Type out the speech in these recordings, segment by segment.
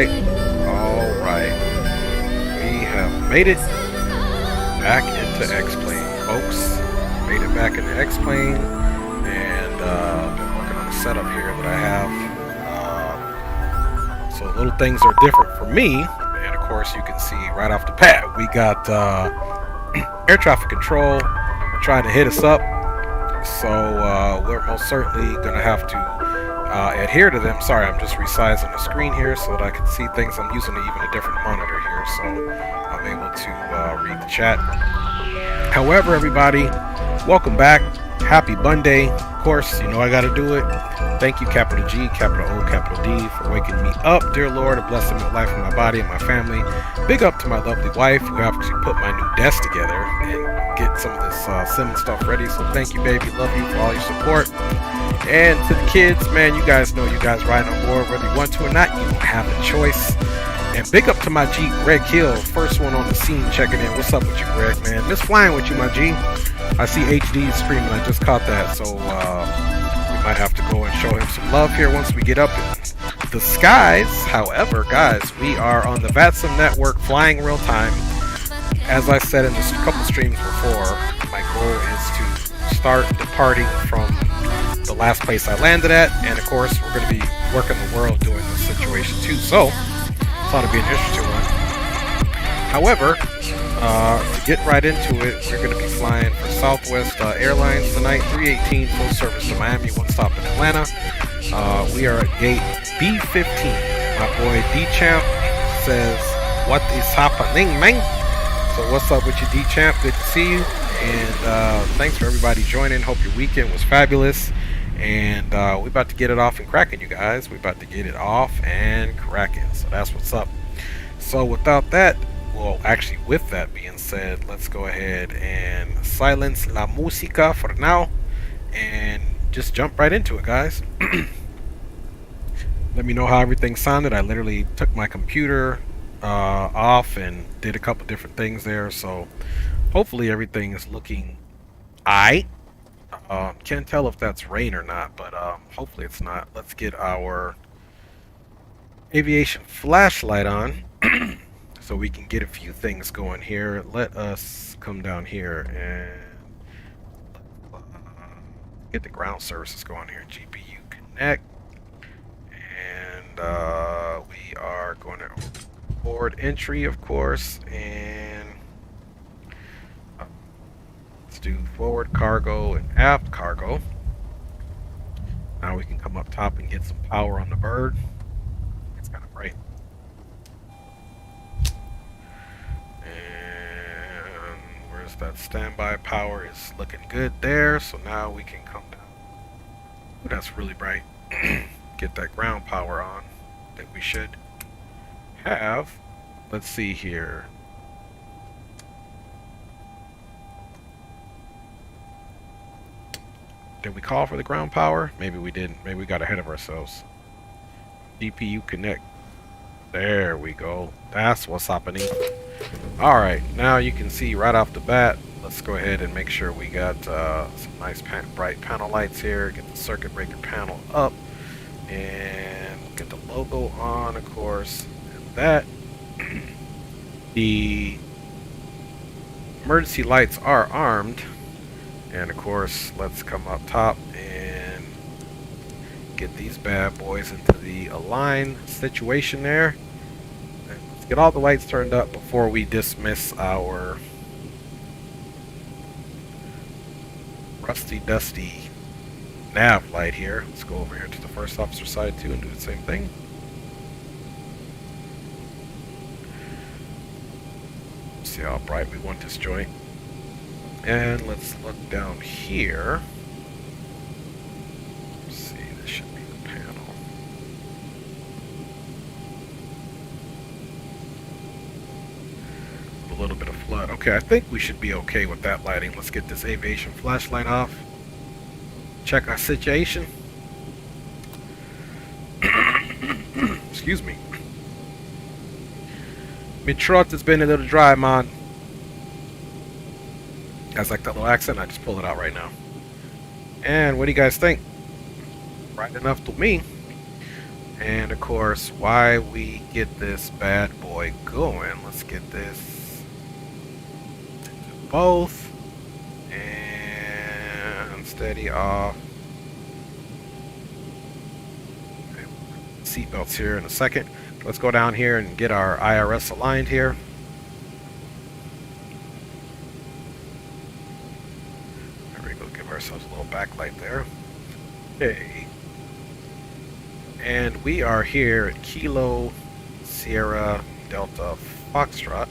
right. We have made it back into X-Plane, folks. Made it back into X-Plane, and been working on the setup here that I have. So little things are different for me, and of course you can see right off the bat we got air traffic control trying to hit us up. So we're most certainly going to have to adhere to them. Sorry, I'm just resizing the screen here so that I can see things. I'm using even a different monitor here, so I'm able to read the chat. However, everybody, welcome back. Happy Monday. Of course, you know I got to do it. Thank you, capital G, capital O, capital D, for waking me up, dear Lord, and blessing my life and my body and my family. Big up to my lovely wife, who actually put my new desk together and get some of this sim stuff ready. So thank you, baby. Love you for all your support. And to the kids, man, you guys know you guys riding on board whether you want to or not. You don't have a choice. And big up to my G, Greg Hill, first one on the scene checking in. What's up with you, Greg, man? Miss flying with you, my G. I see HD streaming. I just caught that, so we might have to go and show him some love here once we get up in the skies. However, guys, we are on the VATSIM network, flying real time. As I said in a couple streams before, my goal is to start departing from the last place I landed at, and of course, we're going to be working the world doing this situation too. So, thought it'd be an interesting one. However, to get right into it, we're going to be flying for Southwest Airlines tonight, 318, full service to Miami, one stop in Atlanta. We are at gate B15. My boy D-Champ says, what is happening, man? So what's up with you, D-Champ? Good to see you. And thanks for everybody joining. Hope your weekend was fabulous. And we're about to get it off and cracking, you guys. We're about to get it off and cracking. So that's what's up. So without that, well, actually, with that being said, let's go ahead and silence la música for now and just jump right into it, guys. Let me know how everything sounded. I literally took my computer off and did a couple different things there, so hopefully everything is looking aight. Can't tell if that's rain or not, but hopefully it's not. Let's get our aviation flashlight on so we can get a few things going here. Let us come down here and get the ground services going here. GPU connect, and we are going to board entry, of course, and let's do forward cargo and aft cargo. Now we can come up top and get some power on the bird. It's kind of bright. And where's that standby power? Is looking good there. So now we can come down. Ooh, that's really bright. Get that ground power on that we should have. Let's see here. Did we call for the ground power? Maybe we didn't. Maybe we got ahead of ourselves. GPU connect. There we go. That's what's happening. Alright, now you can see right off the bat. Let's go ahead and make sure we got some nice bright panel lights here. Get the circuit breaker panel up. And get the logo on, of course. And that. The emergency lights are armed. And of course, let's come up top and get these bad boys into the align situation there. And let's get all the lights turned up before we dismiss our rusty dusty nav light here. Let's go over here to the first officer side too and do the same thing. See how bright we want this joint. And let's look down here. Let's see, this should be the panel. A little bit of flood. Okay, I think we should be okay with that lighting. Let's get this aviation flashlight off. Check our situation. Excuse me. My truck has been a little dry, man. Guys like that little accent? I just pulled it out right now. And what do you guys think? Right enough to me. And of course, why we get this bad boy going, let's get this to both, and steady off. Okay. Seatbelts here in a second. Let's go down here and get our IRS aligned here. There we go, give ourselves a little backlight there. Okay. And we are here at Kilo Sierra Delta Foxtrot.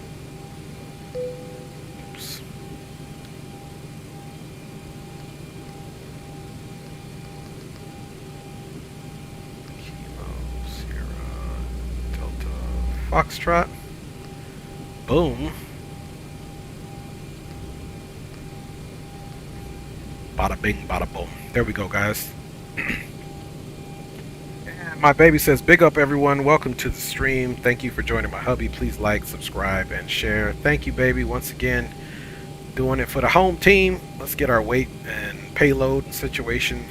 Oops. Kilo Sierra Delta Foxtrot. Boom. Bada bing, bada boom. There we go, guys. My baby says, big up everyone, welcome to the stream, thank you for joining my hubby, please like, subscribe, and share. Thank you, baby, once again, doing it for the home team. Let's get our weight and payload situation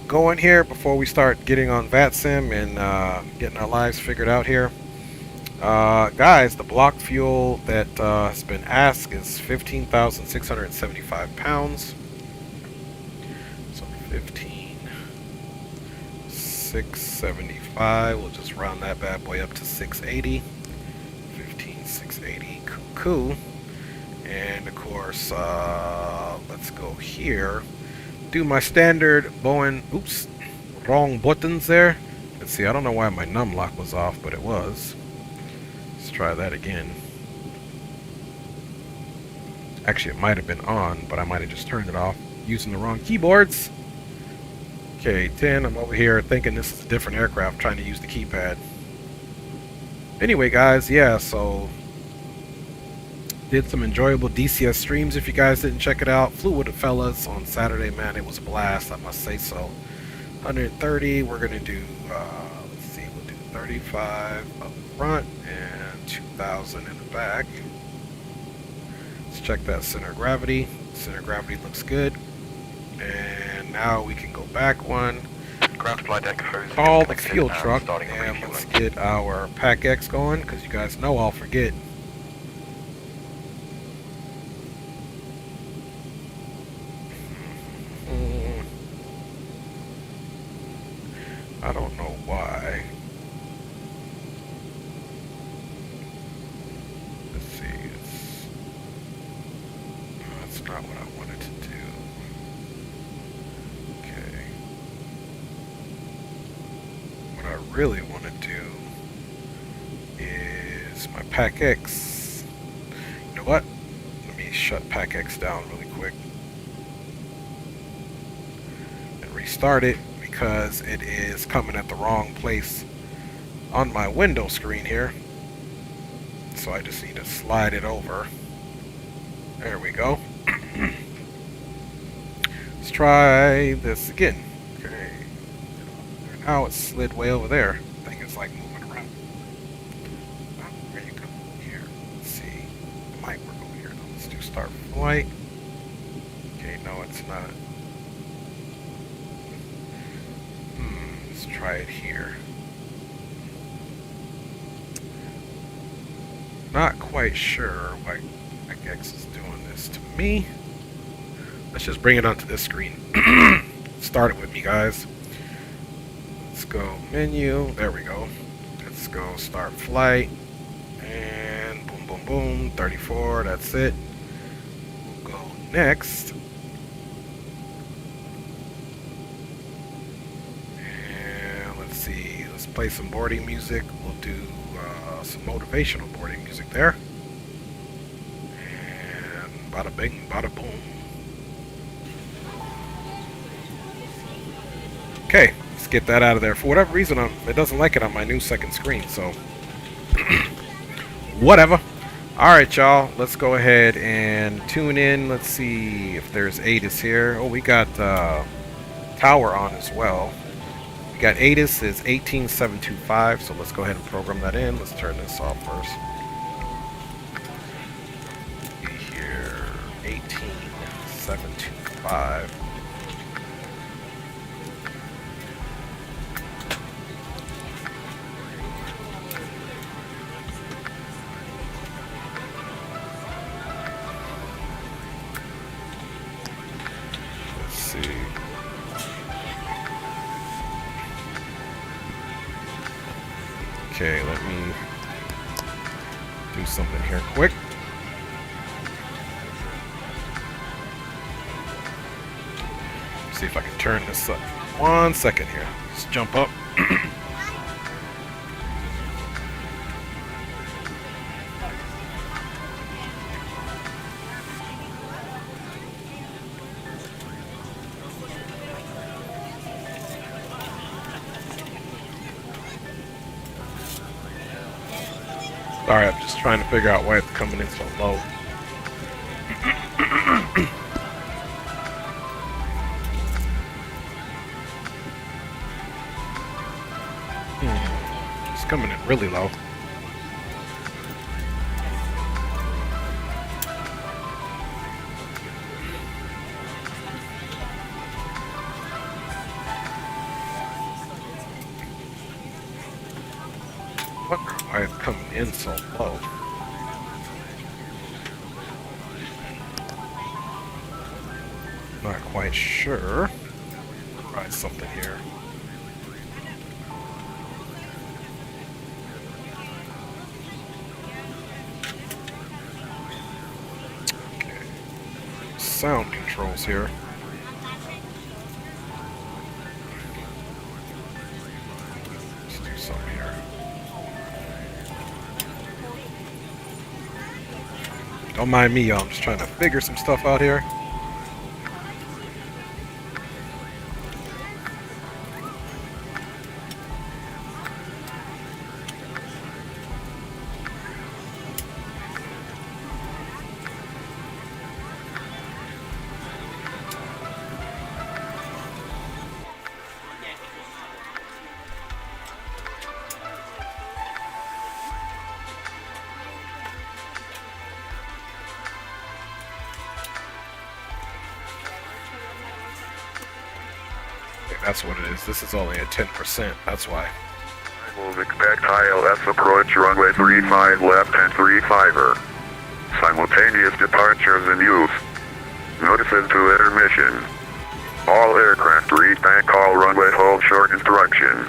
going here before we start getting on VATSIM and getting our lives figured out here. Guys, the block fuel that has been asked is 15,675 pounds. So 15,675. We'll just round that bad boy up to 680. 15,680. Cuckoo. And of course, let's go here. Do my standard Boeing. Oops, wrong buttons there. Let's see. I don't know why my num lock was off, but it was. Let's try that again. Actually, it might have been on, but I might have just turned it off using the wrong keyboards. Okay, 10. I'm over here thinking this is a different aircraft, trying to use the keypad. Anyway, guys, yeah, so did some enjoyable DCS streams. If you guys didn't check it out, flew with the fellas on Saturday, man. It was a blast, I must say so. 130. We're gonna do. Let's see. We'll do 35 up front and 2,000 in the back. Let's check that center of gravity. Center of gravity looks good. And now we can go back one. Ground supply deck hose. Call the fuel truck and let's get our Pack X going, because you guys know I'll forget. I don't know why. Let's see. That's not what I wanted to do. Okay. What I really want to do is my Pack X. You know what? Let me shut Pack X down really quick and restart it, because it is coming at the wrong place on my window screen here. So I just need to slide it over. There we go. Let's try this again. Okay. Now it's slid way over there. I think it's like moving around. Oh, where you go? Here. Let's see. It might work over here. Let's do start flight. Okay, no, it's not. Let's try it here. Not quite sure why X is doing this to me. Let's just bring it onto this screen. Start it with me, guys. Let's go menu. There we go. Let's go start flight. And boom, boom, boom. 34. That's it. We'll go next. Let's play some boarding music. We'll do some motivational boarding music there. And bada bing, bada boom. Okay, let's get that out of there. For whatever reason, it doesn't like it on my new second screen, so whatever. Alright, y'all, let's go ahead and tune in. Let's see if there's ATIS here. Oh, we got tower on as well. We got ATIS is 18725, so let's go ahead and program that in. Let's turn this off first. Here, 18725. Okay, let me do something here quick. See if I can turn this up. 1 second here. Let's jump up. Sorry, I'm just trying to figure out why it's coming in so low. It's coming in really low. Wonder why it's coming in so low. Not quite sure. Try something here. Okay. Sound controls here. Let's do something here. Don't mind me, y'all. I'm just trying to figure some stuff out here. That's what it is. This is only at 10%. That's why. Will expect ILS approach runway 35 left and 35er. Simultaneous departures in use. Notices to intermission. All aircraft read back call runway hold short instruction.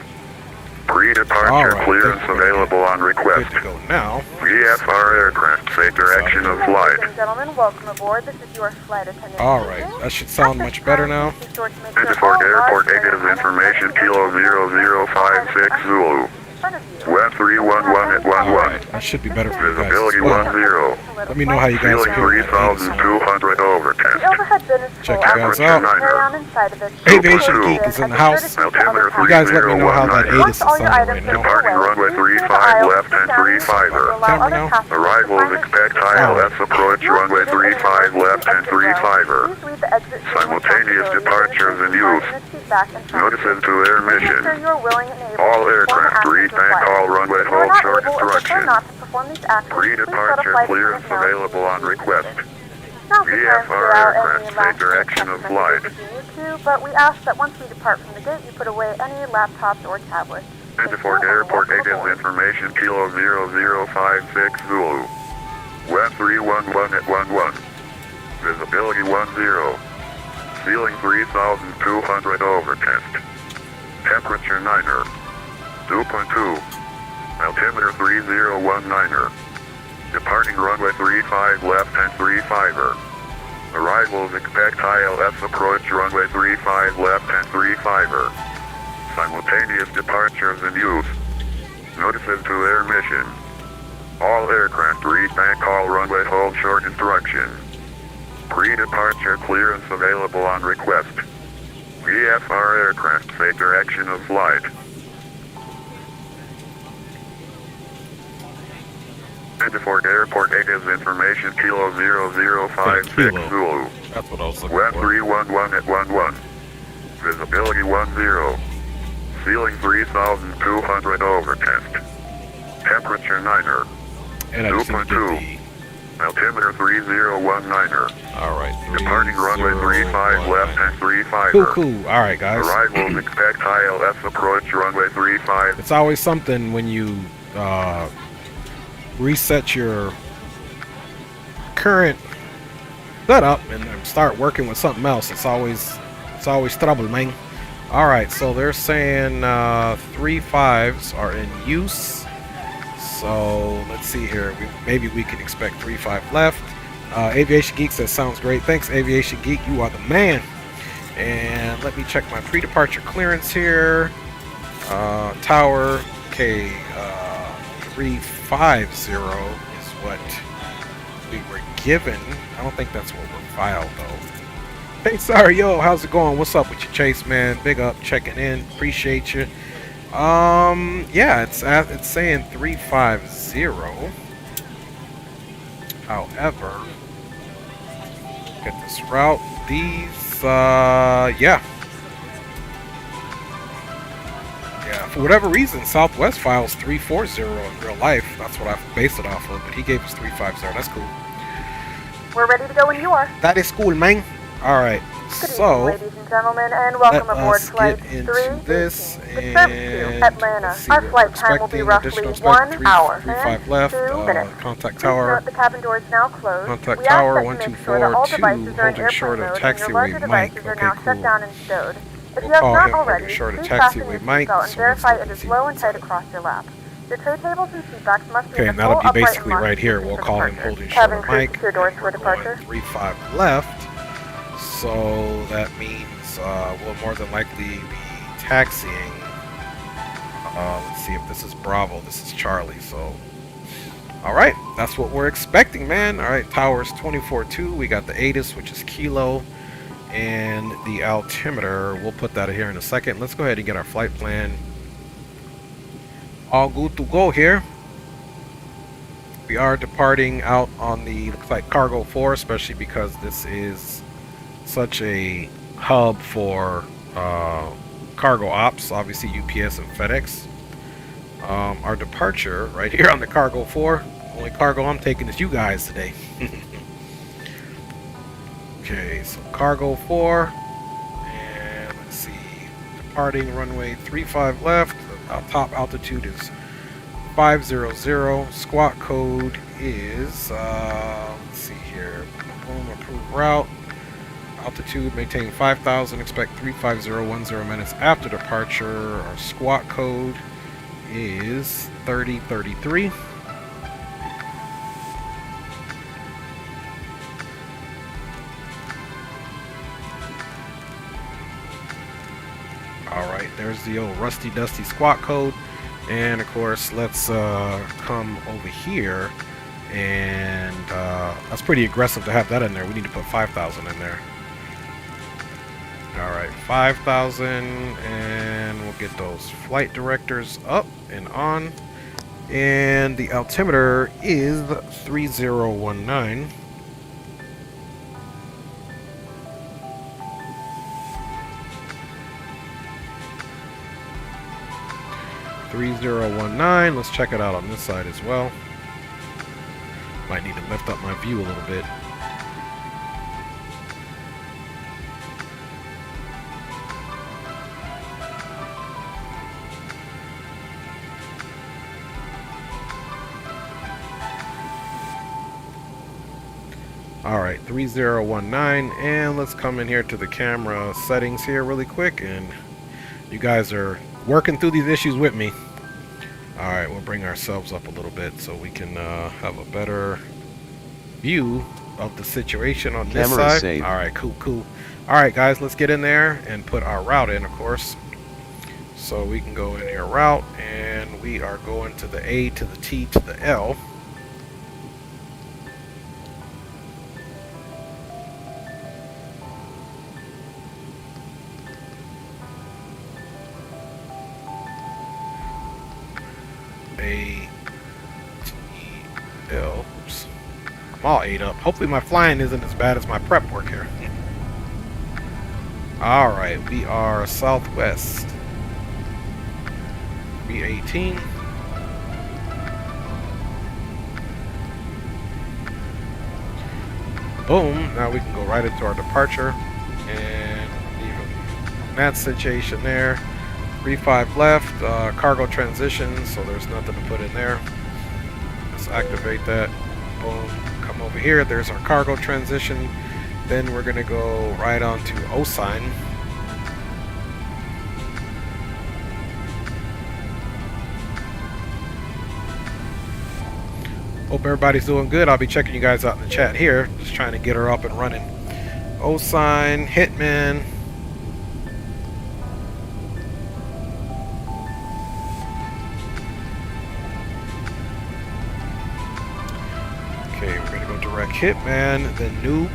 Pre-departure clearance available on request. Good to go now. VFR aircraft, safe direction of flight. Ladies and gentlemen, welcome aboard. This is your flight attendant. Alright, that should sound much better now. Centerport Airport negative information, Kilo 0056 Zulu. Web 311 at 11. Alright, that should be better for you guys. Visibility Well, 10. let me know how you guys Ceiling are hearing that. 3,200 over test. The overhead bin is Check full. you guys out. Aviation Geek is in the house. Altimeter You guys let me know how that 3019. ATIS is sounding right now. Departing runway 35 left and 35er. Camera now. Arrivals expect ILS approach runway 35 left and 35er. Simultaneous departures in use. Notices to intermission. All aircraft read back all runway hold short instruction. Pre-departure clearance available on request. VFR aircraft take direction of flight. But we ask that once we depart from the gate, you put away any laptops or tablets. Centerport Airport negative information, Kilo 0056 Zulu. Web 311 at 11. Visibility 10. Ceiling 3,200 over test. Temperature 9er. Dew point 2. Altimeter 3019er. Departing runway 35 left and 35er. Arrivals expect ILS approach runway 35 left and 35er. Simultaneous departures in use. Notices to intermission. All aircraft read back call runway hold short instruction. Pre-departure clearance available on request. VFR aircraft safe direction of flight. Centerport Airport negative information, Kilo 0056 Zulu. That's what I was looking Web for. 311 at 11. Visibility 10. Ceiling 3,200 over test. Temperature 9er. And I just need to get 2.2. Altimeter 3019er. Alright, Departing runway 35 left and 35er. Cool. Alright, guys. Arrivals expect ILS approach runway 35. It's always something when you reset your current setup and start working with something else. It's always trouble, man. Alright, so they're saying 3.5s are in use. So let's see here. Maybe we can expect 3-5 left. Aviation Geek says sounds great. Thanks, Aviation Geek. You are the man. And let me check my pre-departure clearance here. Tower, okay, 350 is what we were given. I don't think that's what we're filed though. Hey, sorry, yo, how's it going? What's up with you, Chase, man? Big up, checking in. Appreciate you. Yeah, it's saying 350. However, get this route. These, yeah, for whatever reason, Southwest files 340 in real life. That's what I've based it off of, but he gave us 350. That's cool. We're ready to go when you are. That is cool, man. All right, Good so evening, ladies and gentlemen, and welcome let aboard us flight get into 3. this Service and to Atlanta. see Our what flight we're time will be expecting. roughly Additional 1 hour 3-5 and left. 2 minutes. Contact Please tower. note the cabin door is now closed. Contact we tower ask that you make sure that all 124-2, devices are in holding airplane short of mode and your larger taxiway devices mic. are Okay, now cool. shut down and stowed. If We'll you have call not him already, holding short of please fasten taxiway your mic. seatbelt and So verify let's it is see low what's and tight inside. across your lap. Your tray tables and seat backs must be Okay, in and the that'll full be upright basically and right here. locked We'll for call him departure. holding short Cabin of crew, mic. secure doors for We're going departure. 3-5 left. So that means we'll more than likely be taxiing. Let's see if this is Bravo. This is Charlie. So, all right, that's what we're expecting, man. All right, towers 24-2. We got the ATIS, which is Kilo, and the altimeter. We'll put that here in a second. Let's go ahead and get our flight plan. All good to go here. We are departing out on the, looks like, Cargo 4, especially because this is such a hub for cargo ops, obviously UPS and FedEx. Our departure right here on the Cargo 4. Only cargo I'm taking is you guys today. Okay, so Cargo 4. And let's see. Departing runway 35 left. Our top altitude is 500. Squawk code is, let's see here. Boom, approved route. Altitude maintain 5,000. Expect 35010 minutes after departure. Our squawk code is 3033. Alright, there's the old rusty dusty squawk code. And of course, let's come over here. And that's pretty aggressive to have that in there. We need to put 5,000 in there. Alright, 5,000. And we'll get those flight directors up and on. And the altimeter is 3019. Let's check it out on this side as well. Might need to lift up my view a little bit. Alright, 3019, and let's come in here to the camera settings here really quick, and you guys are working through these issues with me. Alright, we'll bring ourselves up a little bit so we can have a better view of the situation on this Camera side. safe. Alright, cool. Alright guys, let's get in there and put our route in, of course. So we can go in here, route, and we are going to the A to the T to the L. A-T-L. Oops. I'm all ate up. Hopefully my flying isn't as bad as my prep work here. Alright, we are Southwest. B-18. Boom. Now we can go right into our departure. And even that situation there. 35 left, cargo transition, so there's nothing to put in there. Let's activate that. Boom. Come over here. There's our cargo transition. Then we're going to go right on to O-sign. Hope everybody's doing good. I'll be checking you guys out in the chat here. Just trying to get her up and running. O-Sign, Hitman. Okay, we're gonna go direct Hitman, then Noob.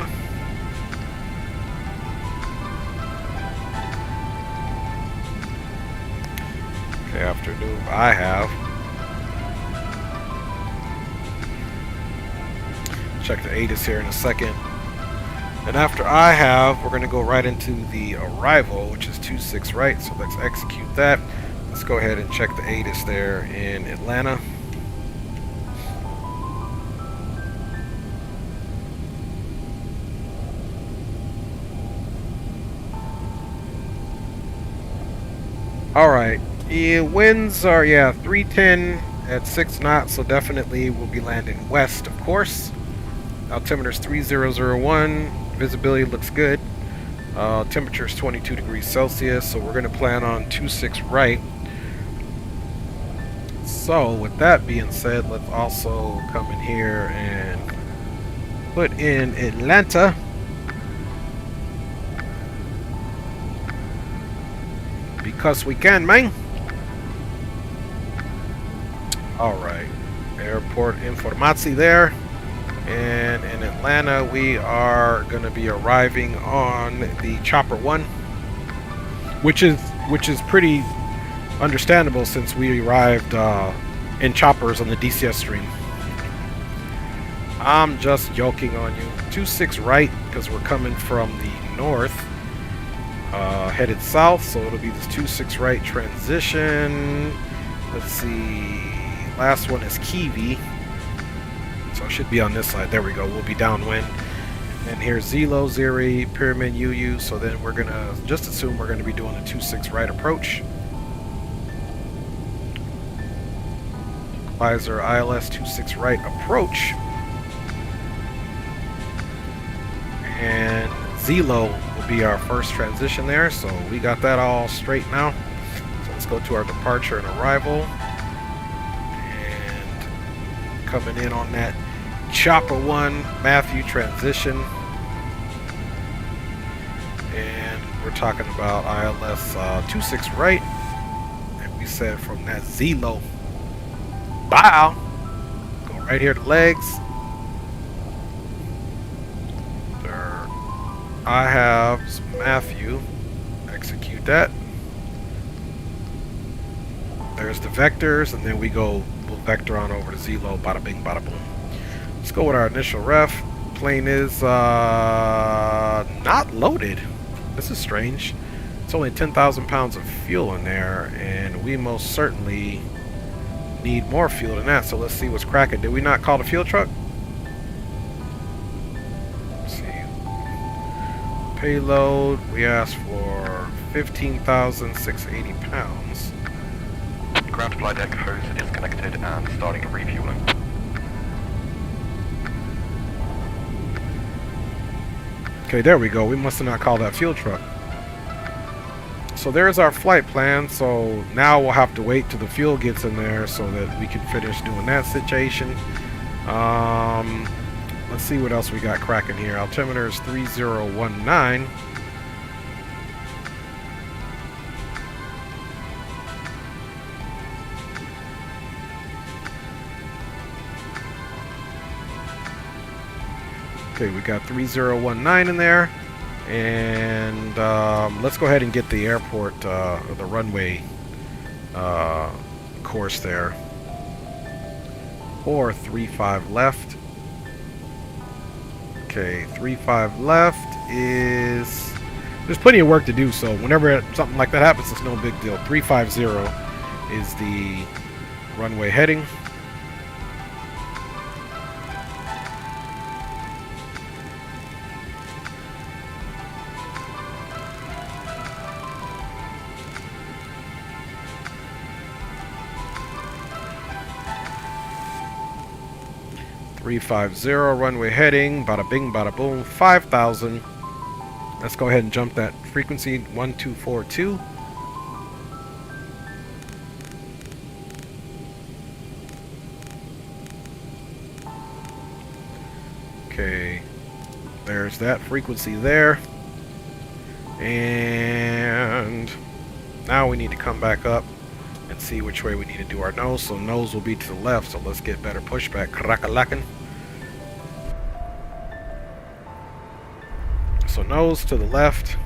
Okay, after Noob, I have. Check the ATIS here in a second. And after I have, we're gonna go right into the arrival, which is 26 right. So let's execute that. Let's go ahead and check the ATIS there in Atlanta. Alright, winds are, 310 at 6 knots, so definitely we'll be landing west, of course. Altimeter's 3001, visibility looks good. Temperature is 22 degrees Celsius, so we're going to plan on 26 right. So, with that being said, let's also come in here and put in Atlanta. Because we can, man. Alright. Airport Informazi there. And in Atlanta, we are going to be arriving on the Chopper 1. Which is pretty understandable since we arrived in choppers on the DCS stream. I'm just joking on you. 26 right, because we're coming from the north. Headed south, so it'll be this 26 right transition. Let's see, last one is Kiwi, so it should be on this side. There we go, we'll be downwind. And here's Zilo, Ziri, Pyramid, UU, so then we're gonna just assume we're gonna be doing a 26 right approach. Visor ILS 26 right approach. And Zilo will be our first transition there, so we got that all straight now. So let's go to our departure and arrival, and coming in on that Chopper 1 Matthew transition, and we're talking about ILS 26 right, and we said from that Zilo bow, go right here to legs. I have some Matthew, execute that. There's the vectors, and then we'll vector on over to Zilo, bada bing, bada boom. Let's go with our initial ref. Plane is not loaded. This is strange. It's only 10,000 pounds of fuel in there, and we most certainly need more fuel than that, so let's see what's cracking. Did we not call the fuel truck? Payload, we asked for 15,680 pounds. Ground supply deck hose disconnected and starting refueling. Okay, there we go. We must have not called that fuel truck. So there's our flight plan. So now we'll have to wait till the fuel gets in there so that we can finish doing that situation. Let's see what else we got cracking here. Altimeter is 3019. Okay, we got 3019 in there. And let's go ahead and get the airport, or the runway course there. 435 left. Okay, 35 left is... There's plenty of work to do, so whenever something like that happens, it's no big deal. 350 is the runway heading. Runway heading, bada bing, bada boom, 5,000. Let's go ahead and jump that frequency, 1242. Okay, there's that frequency there. And now we need to come back up and see which way we need to do our nose. So nose will be to the left, so let's get better pushback. Krakalakan. So nose to the left.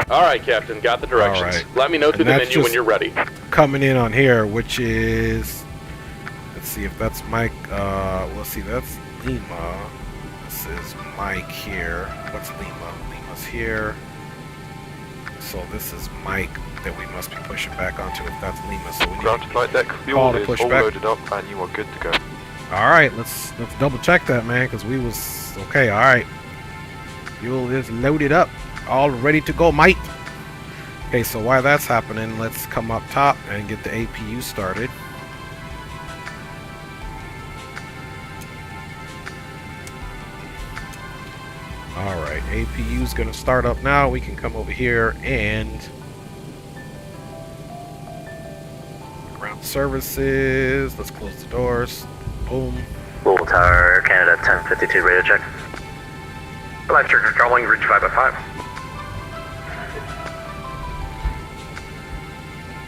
Alright, Captain, got the directions. Right. Let me know through the menu when you're ready. Coming in on here, which is, let's see if that's Mike. Let's see, that's Lima. This is Mike here. What's Lima? Lima's here. So this is Mike that we must be pushing back onto if that's Lima. So we Ground need flight deck, call fuel to is push all back. loaded up and you are good to go. All right, let's double check that, man, because we was okay. All right, fuel is loaded up, all ready to go, Mike. Okay, so while that's happening, let's come up top and get the APU started. All right, APU is going to start up now. We can come over here and ground services. Let's close the doors. Boom. Louisville Tower, Air Canada 1052 radio check. Live check controlling, reach 5 by 5.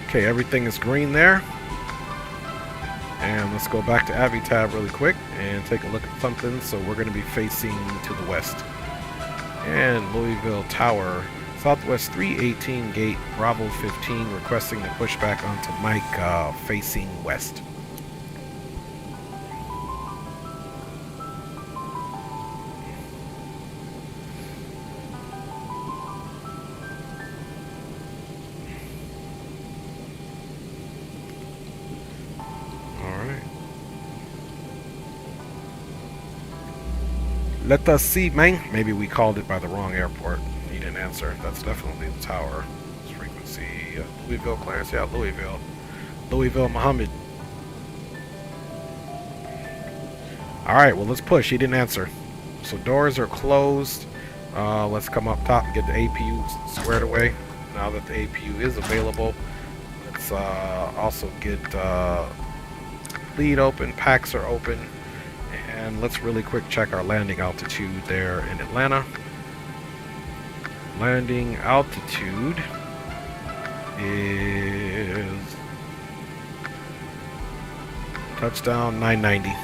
Okay, everything is green there. And let's go back to AviTab really quick and take a look at something. So we're going to be facing to the west. And Louisville Tower, Southwest 318 gate, Bravo 15, requesting the pushback onto Mike facing west. Let us see, man. Maybe we called it by the wrong airport. He didn't answer. That's definitely the tower. It's frequency. Louisville, Clarence. Yeah, Louisville. Louisville, Muhammad. Alright, well, let's push. He didn't answer. So doors are closed. Let's come up top and get the APU squared away. Now that the APU is available, let's also get lead open. Packs are open. And let's really quick check our landing altitude there in Atlanta. Landing altitude is touchdown 990.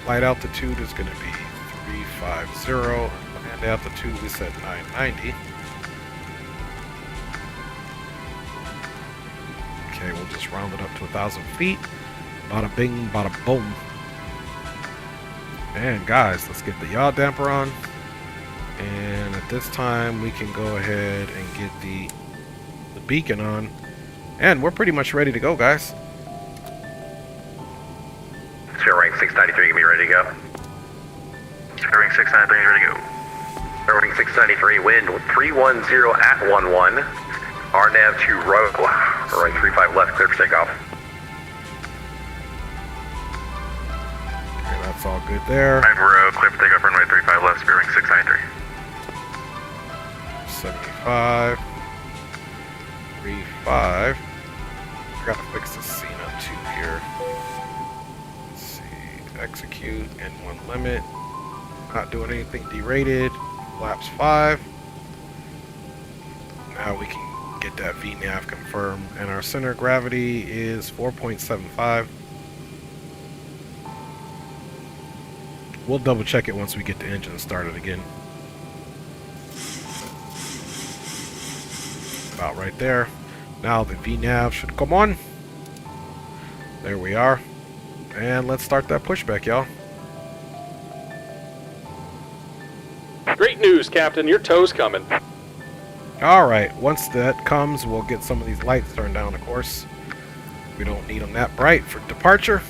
Flight altitude is going to be 350. Land altitude we set 990. Okay, we'll just round it up to 1,000 feet. Bada bing, bada boom. And guys, let's get the yaw damper on. And at this time, we can go ahead and get the beacon on. And we're pretty much ready to go, guys. Sierra Wing 693, get me ready to go. Sierra Wing 693, ready to go. Sierra Wing 693, wind 310 at 11. RNAV to row. Runway 35 left, clear for takeoff. That's all good there. 5 row, clear for takeoff, runway 35 left, Sierra Wing 693. 75. 35. Gotta fix the scene up too here. Let's see. Execute N1 limit. Not doing anything derated. Flaps 5. Now we can get that VNAV confirmed. And our center of gravity is 4.75. We'll double check it once we get the engine started again. About right there. Now the VNAV should come on. There we are. And let's start that pushback, y'all. Great news, Captain. Your tow's coming. Alright, once that comes, we'll get some of these lights turned down, of course. We don't need them that bright for departure.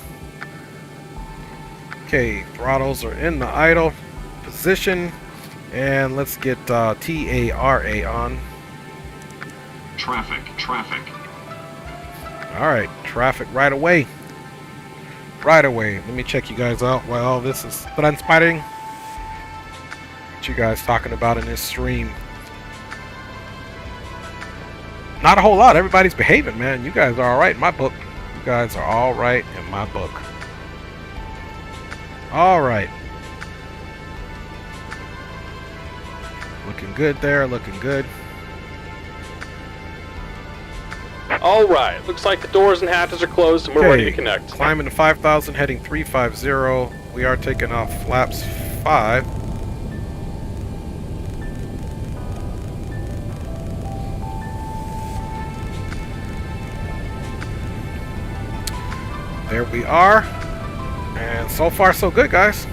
Okay, throttles are in the idle position. And let's get TARA on. Traffic. Alright, traffic right away. Right away. Let me check you guys out while all this is transpiring. What you guys talking about in this stream? Not a whole lot. Everybody's behaving, man. You guys are all right in my book. You guys are all right in my book. All right. Looking good there. Looking good. All right. Looks like the doors and hatches are closed and we're ready to connect. Climbing to 5,000, heading 350. We are taking off flaps 5. There we are. And so far, so good, guys.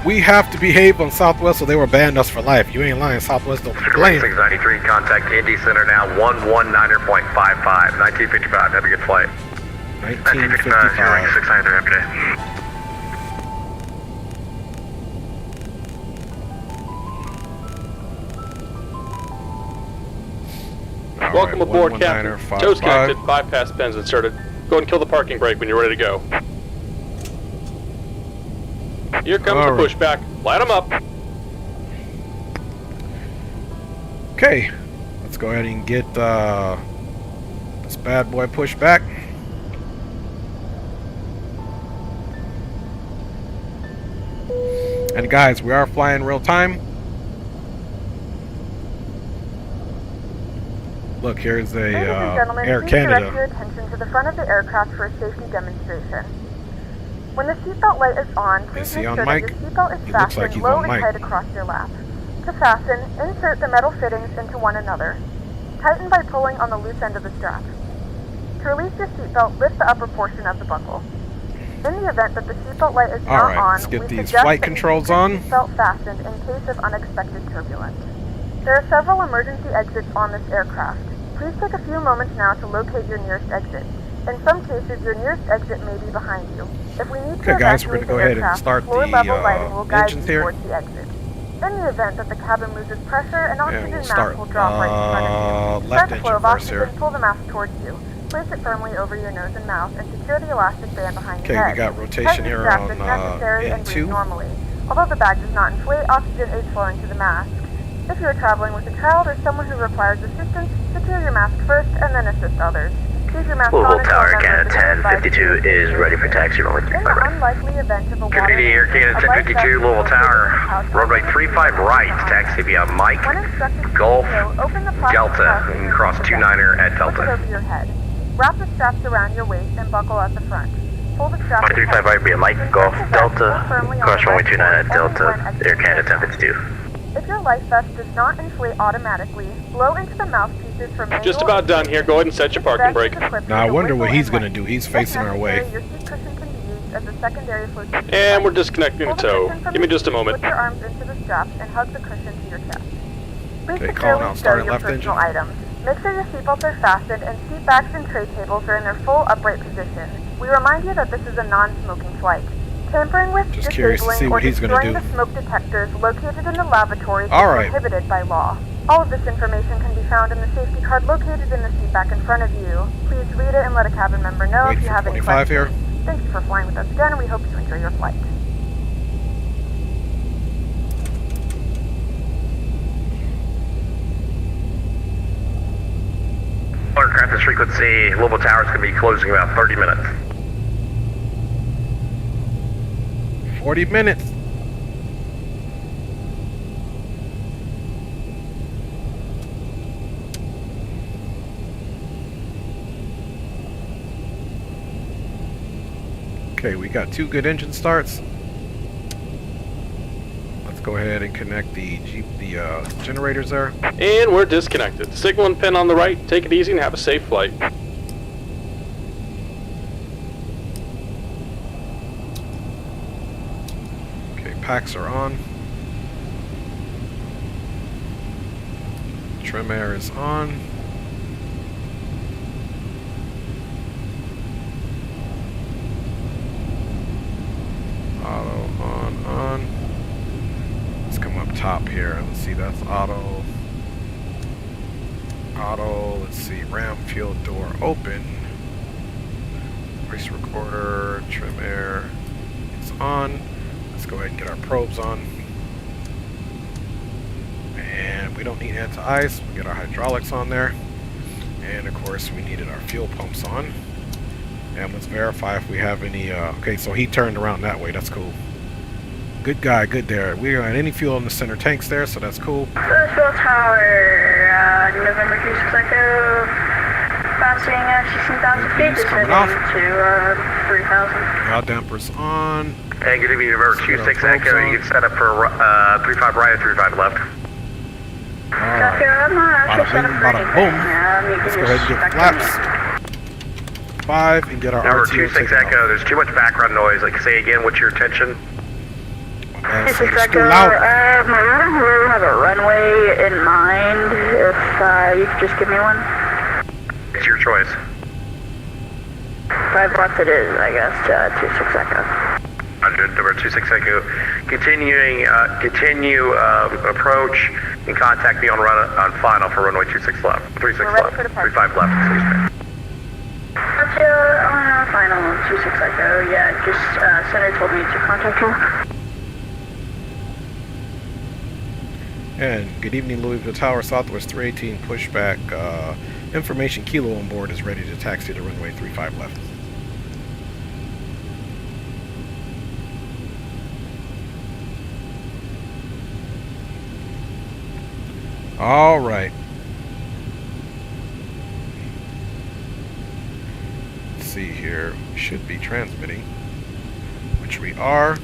We have to behave on Southwest, so they were banning us for life. You ain't lying. Southwest don't blame. 693, contact Indy Center now, 119.55, 1955. Have a good flight. 1955. 693, happy day. Welcome aboard, Captain. Toes connected, bypass pins inserted. Go ahead and kill the parking brake when you're ready to go. Here comes the pushback. Light them up. Okay, let's go ahead and get this bad boy pushed back. And guys, we are flying real time. Look, here's a Ladies and gentlemen, Air please direct your Canada. attention to the front of the aircraft for a safety demonstration. When the seatbelt light is on, please see make on sure mic? that your seatbelt is He looks like fastened he's low on and mic. tight across your lap. To fasten, insert the metal fittings into one another. Tighten by pulling on the loose end of the strap. To release your seatbelt, lift the upper portion of the buckle. In the event that the seatbelt light is not Alright, on, let's get we these suggest flight that you controls keep your on. seatbelt fastened in case of unexpected turbulence. There are several emergency exits on this aircraft. Please take a few moments now to locate your nearest exit. In some cases, your nearest exit may be behind you. If we need to Okay, guys, we're evacuate gonna go the ahead and aircraft, start floor the, level lighting will guide engines you here. towards the exit. In the event that the cabin loses pressure, an oxygen we'll mask start, will drop right in front of you. left Start the engine flow of first oxygen, here. pull the mask towards you. Place it firmly over your nose and mouth, and secure the elastic band behind your Okay, head. we got rotation Tighten the here straps on if necessary and breathe N2. normally. Although the bag does not inflate, oxygen is flowing to the mask. If you are traveling with a child or someone who requires assistance, secure your mask first and then assist others. Keep your mask on Louisville until Tower, a member Canada of the 1052 is ready for taxi, runway In 35 the right. unlikely event of a water Good day, Air Canada a life 1052, vest Louisville will Tower, be housed runway on the 35 right, taxi via Mike, When instructed to Golf, do so, open the plastic Delta, pouch and in cross the 29er at vest. Flip it Delta. over your head. Wrap the straps around your waist and buckle at the front. Pull the straps. Mike 35 right via Mike, Golf, Delta, cross runway 29 at Delta, Air Canada 1052. If your life vest does not inflate automatically, blow into the mouthpieces for manual. Just about done here. Go ahead and set your parking brake. Now I wonder what he's gonna do. He's facing our way. Your seat cushion can be used as a secondary flotation And device. we're disconnecting the Pull tow. cushion from Give me your just a seat, moment. Put your arms into the straps and hug the cushion to your chest. Please Okay, securely calling out stow starting your left personal engine. items. Make sure your seatbelts are fastened and seat backs and tray tables are in their full upright position. We remind you that this is a non-smoking flight. Tampering with, Just curious to see disabling, or what he's gonna destroying do. the smoke detectors located in the lavatories is Alright. prohibited by law. All of this information can be found in the safety card located in the seat back in front of you. Please read it and let a cabin member know Wait if you for have any 25 questions. here. Thank you for flying with us again, and we hope you enjoy your flight. Aircraft this frequency, Louisville Tower is going to be closing in about 30 minutes. 40 minutes. Okay, we got 2 good engine starts. Let's go ahead and connect the generators there. And we're disconnected. Signal and pin on the right. Take it easy and have a safe flight. Okay, packs are on. Trim air is on. Auto on. Let's come up top here. Let's see, that's auto. Let's see, ram fuel door open. Race recorder, trim air is on. Let's go ahead and get our probes on. And we don't need anti-ice. We get our hydraulics on there. And of course we needed our fuel pumps on. And let's verify if we have any, okay, so he turned around that way, that's cool. Good guy, good there. We don't have any fuel in the center tanks there, so that's cool. Louisville Tower, November 26 Echo, passing at 16,000 feet, descending to 3,000. Yaw dampers on. Hey, good evening, November 26 Echo. You can set up for 35 right or 35 left. Alright. Bada bing, bada boom. Let's go ahead and get flaps. 5 and get our Number RTO 26 Echo, there's too much background noise. Like, say again, what's your attention? It's too loud. I don't really have a runway in mind. If you could just give me one. It's your choice. 5 left it is, I guess, 26 Echo. Number 26 Echo, continue approach and contact me on final for runway 26 left, 36 left, 35 left, excuse me. On final 26 Echo, yeah, just center told me to contact you. And good evening, Louisville Tower, Southwest 318, pushback. Information Kilo on board is ready to taxi to runway 35 left. All right. Let's see here. We should be transmitting, which we are.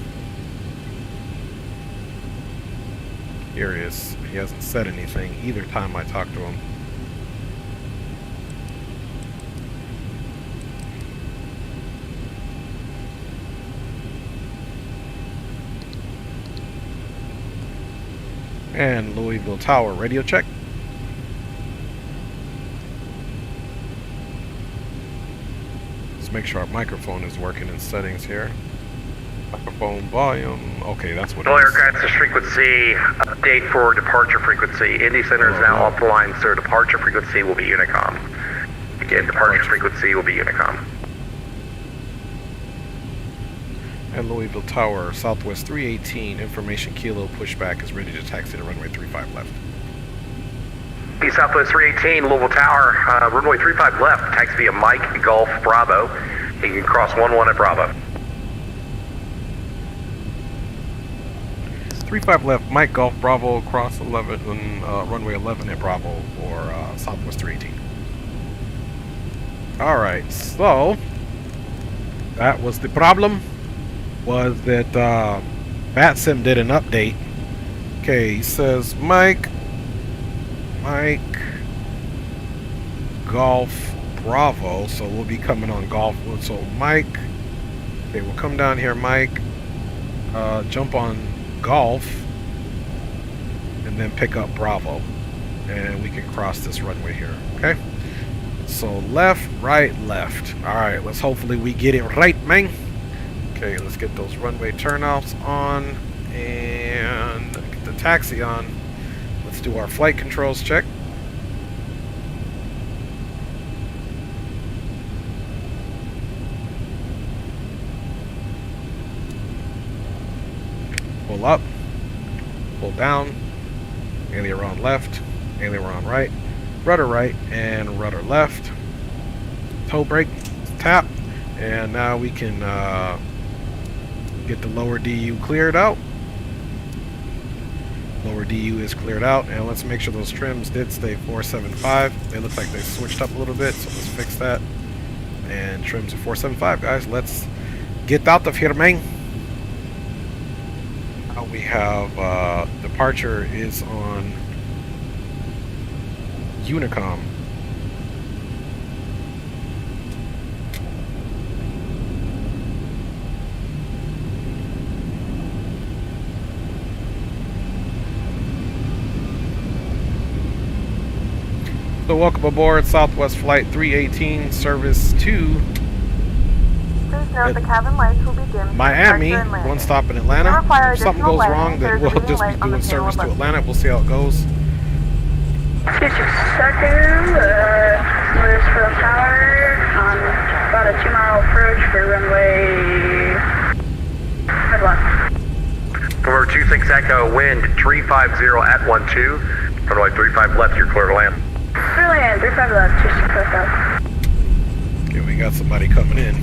Here he is. He hasn't said anything either time I talked to him. And Louisville Tower, radio check. Let's make sure our microphone is working in settings here. Microphone volume. Okay, that's what it is. Aircraft to frequency, update for departure frequency. Indy Center is now off the line, so departure frequency will be Unicom. Again, departure frequency will be Unicom. And Louisville Tower, Southwest 318, information Kilo pushback is ready to taxi to runway 35 left. Southwest 318, Louisville Tower, runway 35 left, taxi via Mike Golf Bravo. You can cross 11 at Bravo. 35 left, Mike Golf Bravo, cross 11, runway 11 at Bravo for Southwest 318. Alright, so that was the problem. Was that VATSIM did an update. Okay, he says Mike Golf Bravo, so we'll be coming on Golf. So Mike, okay, we'll come down here, Mike, jump on Golf, and then pick up Bravo, and we can cross this runway here. Okay, so left, right, left. All right, let's hopefully we get it right, man. Okay, let's get those runway turnoffs on and get the taxi on. Let's do our flight controls check. Pull up, pull down, aileron left, aileron right, and rudder left. Toe brake, tap, and now we can get the lower DU cleared out. Lower DU is cleared out, and let's make sure those trims did stay 475. They look like they switched up a little bit, so let's fix that. And trims are 475, guys. Let's get out of here, man. Now we have departure is on Unicom. So welcome aboard Southwest Flight 318, service to Please note the cabin lights will be dimmed. Miami, one stop in Atlanta. If something goes wrong, then we'll just be doing service to Atlanta. We'll see how it goes. 26 Echo, Louisville Tower, on about a 2-mile approach for runway 5 left. Number 26 Echo, wind 350 at 12. Runway 35 left, you're clear to land. Clear land, 35 left, 265 south. Okay, we got somebody coming in.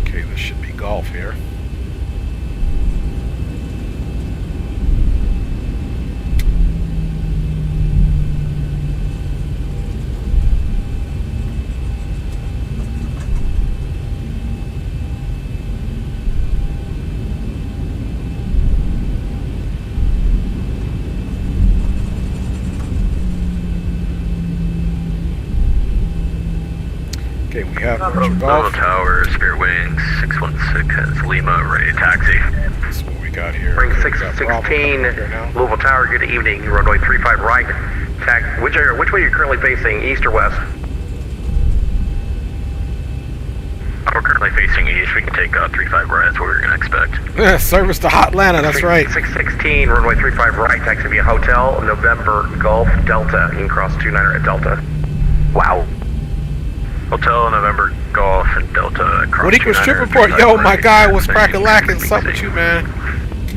Okay, this should be golf here. Okay, we have Bravo Tower, Spirit Wings, 616 has Lima, ready to taxi. That's what we got here. Ring Okay, we got 616, Bravo here now. Louisville Tower, good evening. Runway 35 right. Which way are you currently facing, east or west? We're currently facing east. We can take 35 right, that's what we're going to expect. Yeah, service to Hot Atlanta, that's right. 616, runway 35 right, taxi via Hotel, November, Golf, Delta. You can cross 29er at Delta. Wow. Hotel, November, Golf, and Delta. What equals trip report? Yo, my guy was crack-a-lacking. Something with you, man.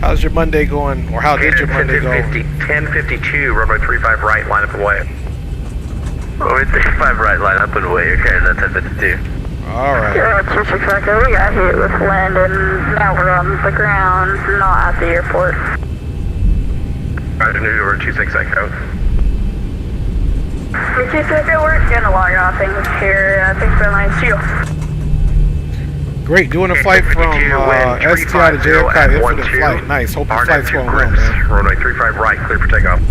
How's your Monday going? Or how did your Monday go? 1052, runway 35 right, line up and away. Runway 35 right, line up and away. Okay, that's 1052. Alright. Yeah, 265, we got hit with landing. Now we're on the ground, not at the airport. Roger, New York, 26 Echo. 26 Echo, we're gonna log off things here. Thanks for the line. See you. Great, doing a flight from STI to JFK, infinite flight. Nice, hope the flight's going well, man. Runway 35 right, clear for takeoff.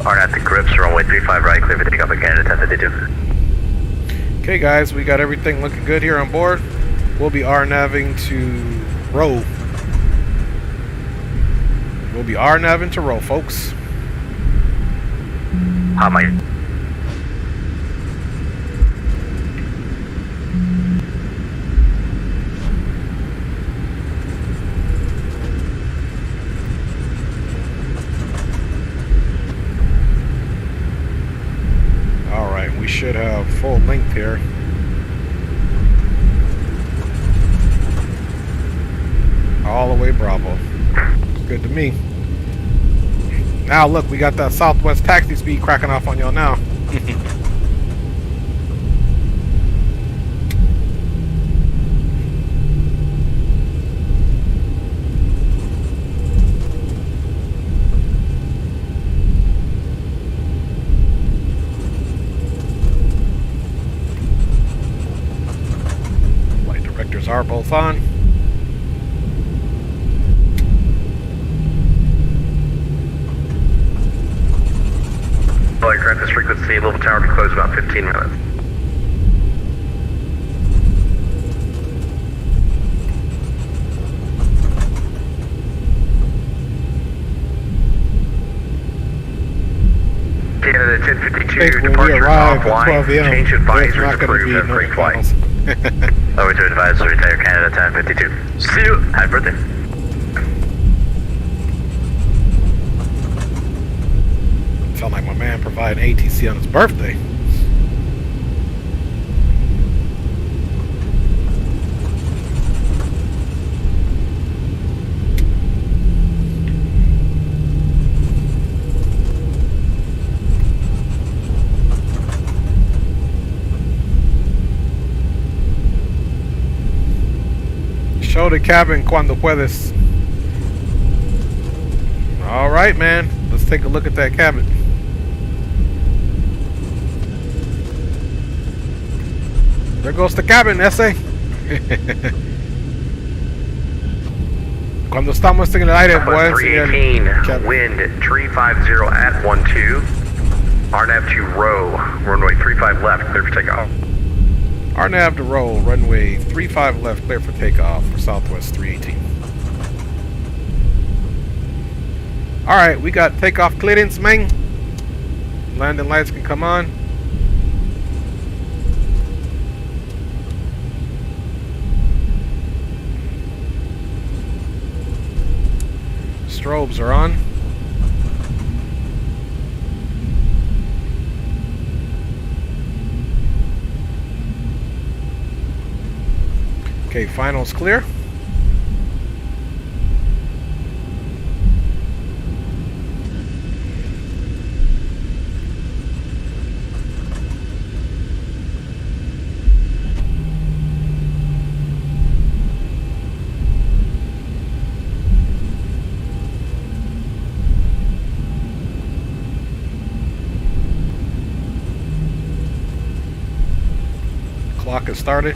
RNAV to grips, runway 35 right, clear for takeoff again at 1052. Okay, guys, we got everything looking good here on board. We'll be RNAVing to row. We'll be RNAVing to row, folks. How am I? Alright, we should have full length here. All the way Bravo. Good to me. Now look, we got that Southwest taxi speed cracking off on y'all now. Flight directors are both on. Aircraft, this frequency, Louisville Tower to close about 15 minutes. Canada 1052, departure offline, change advisors approved at free flight. Over to advisors, retire Canada 1052. See you, happy birthday. Sound like my man providing ATC on his birthday. Show the cabin cuando puedes. All right, man. Let's take a look at that cabin. There goes the cabin, ese. Cuando estamos en el aire, voy a enseñar 318, wind 350 at 12. RNAV to row, runway 35 left, clear for takeoff. RNAV to roll, runway 35 left, clear for takeoff for Southwest 318. Alright, we got takeoff clearance, man. Landing lights can come on. Strobes are on. Okay, finals clear. clock has started.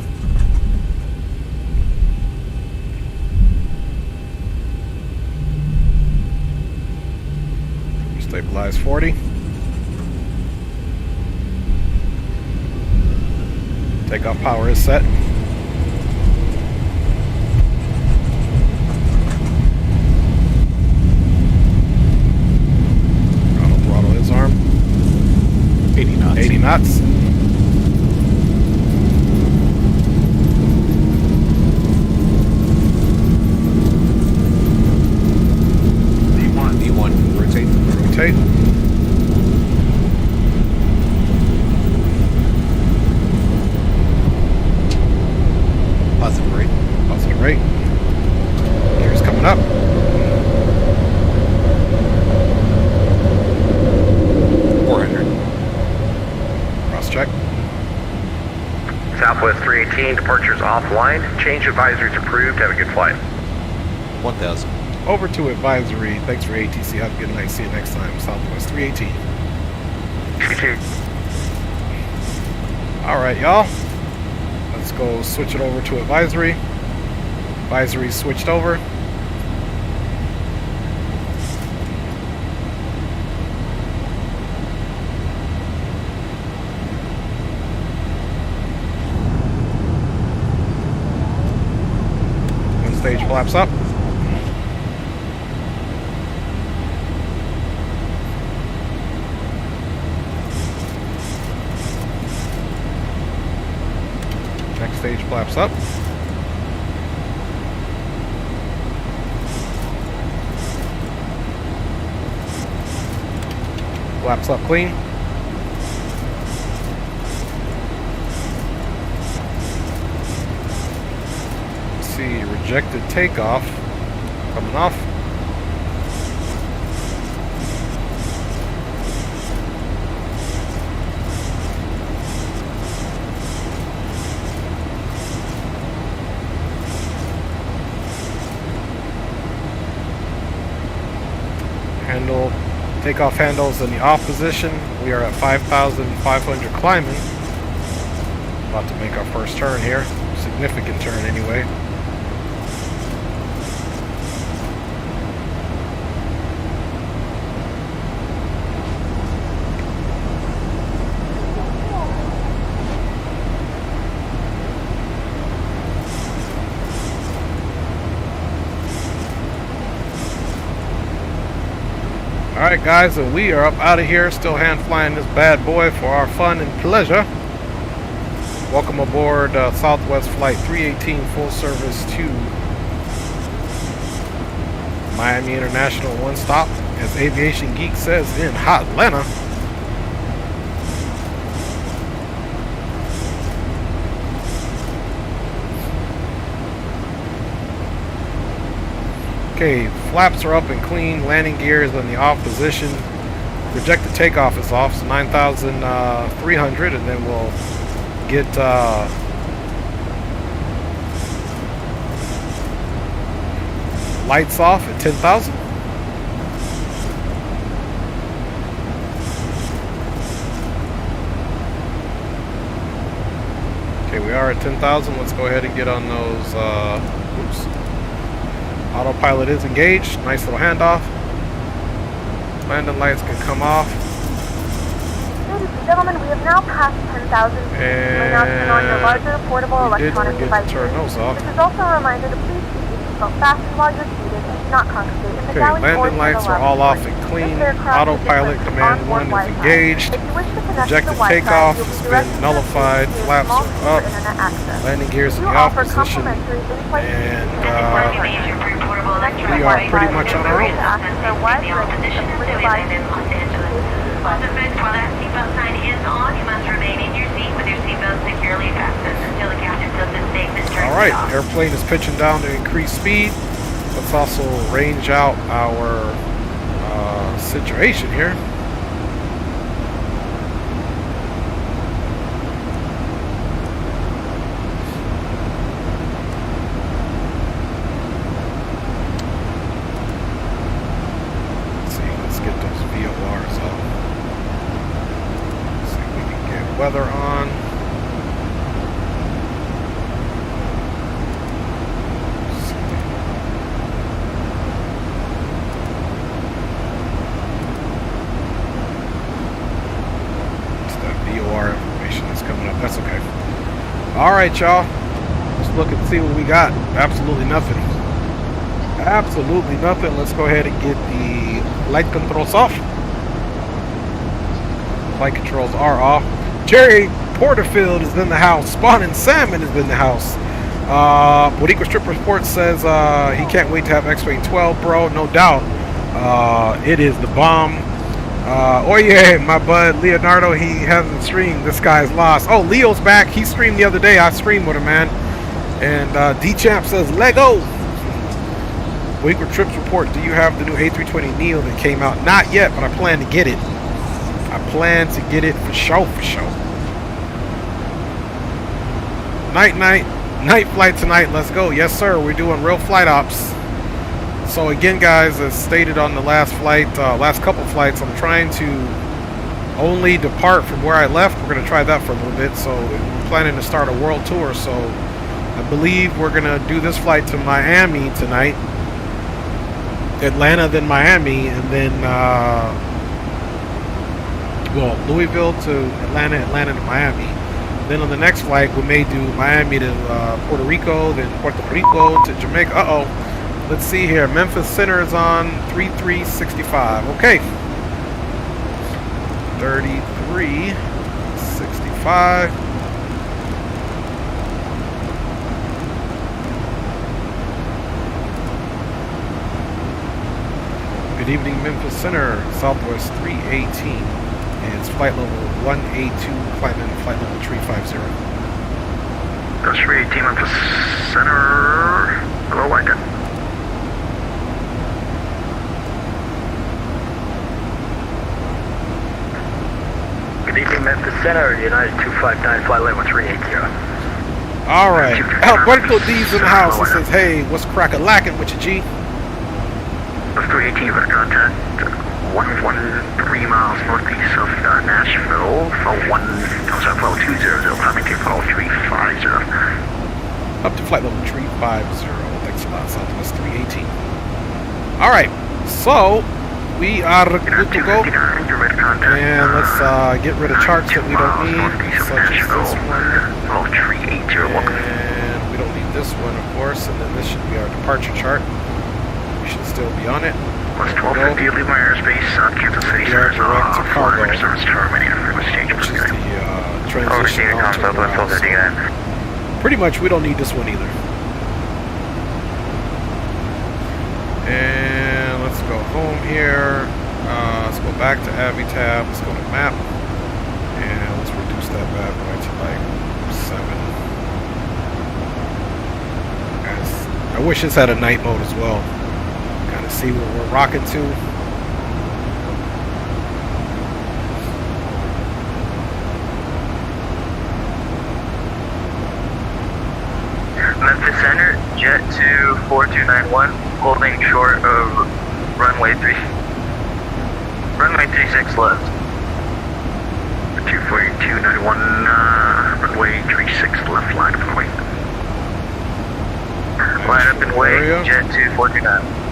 Stabilize 40. Takeoff power is set. Throttle is armed. 80 knots. 80 knots. D1, rotate. Rotate. Positive rate. Positive rate. Gears coming up. Cross check. Southwest 318, departures offline. Change advisories approved. Have a good flight. 1000. Over to advisory. Thanks for ATC. Have a good night. See you next time. Southwest 318. Alright, y'all. Let's go switch it over to advisory. Advisory switched over. One stage flaps up. Next stage flaps up. Flaps up clean. Let's see, rejected takeoff coming off. Handle, takeoff handles in the off position. We are at 5,500 climbing. About to make our first turn here. Significant turn anyway. Alright guys, and we are up out of here, still hand flying this bad boy for our fun and pleasure. Welcome aboard Southwest Flight 318 full service to Miami International one stop, as Aviation Geek says in Hotlanta. Okay, flaps are up and clean, landing gear is in the off position, projected takeoff is off, so 9,300, and then we'll get lights off at 10,000. Okay, we are at 10,000, let's go ahead and get on those, autopilot is engaged. Nice little handoff. Landing lights can come off. Ladies and gentlemen, we have now passed 10,000 feet. You may now turn on your larger portable electronic devices. Turn those off. This is also a reminder to please keep your seatbelt fastened while you're seated and do not congregate in the galley or landing lights are all off and clean. Autopilot command 1 is engaged. Projected takeoff has been nullified. Flaps are up. Landing gears in the off position. And we are pretty much on our own. Alright, airplane is pitching down to increase speed. Let's also range out our situation here. Weather on. Alright, y'all. Let's look and see what we got. Absolutely nothing. Absolutely nothing. Let's go ahead and get the light controls off. Light controls are off. Jerry Porterfield is in the house. Spawn and Salmon is in the house. Boriqua Strip Report says he can't wait to have X-Wing 12, bro. No doubt. It is the bomb. Oh yeah, my bud Leonardo, he hasn't streamed. This guy's lost. Oh, Leo's back. He streamed the other day. I streamed with him, man. And D-Champ says, Lego. Boriqua Trips Report, do you have the new A320neo that came out? Not yet, but I plan to get it. I plan to get it for sure, for sure. Night flight tonight. Let's go. Yes, sir. We're doing real flight ops. So again, guys, as stated on the last flight, last couple flights, I'm trying to only depart from where I left. We're going to try that for a little bit. So we're planning to start a world tour. So I believe we're going to do this flight to Miami tonight. Atlanta, then Miami, and then, well, Louisville to Atlanta, Atlanta to Miami. Then on the next flight, we may do Miami to Puerto Rico, then Puerto Rico to Jamaica. Uh-oh. Let's see here. Memphis Center is on 3365. Okay. 3365. Good evening, Memphis Center. Southwest 318. And it's flight level 182, climb in flight level 350. That's 318 Memphis Center. Hello, Lincoln. Good evening, Memphis Center. United 259, flight level 380. All right. Alberto D's in the house. He says, hey, what's crack-a-lackin' with you, G? That's 318 with contact. 113 miles northeast of Nashville for 200, climbing to level 350. Up to flight level 350. Thanks a lot, Southwest 318. All right, so we are good to go. And let's get rid of charts that we don't need, such as this one. And we don't need this one, of course. And then this should be our departure chart. We should still be on it. West 1250, leave my airspace, Kansas City, direct to cargo, service terminated for exchange. which is the transition onto the ground. Pretty much, we don't need this one either. And let's go home here. Let's go back to AviTab. Let's go to map, and let's reduce that bad boy to like 7. Guys, I wish this had a night mode as well. See what we're rocking to. Memphis Center, jet to 4291, holding short of runway 36 left. 24291, runway 36 left, line up and wait. Line up and wait, jet to 429.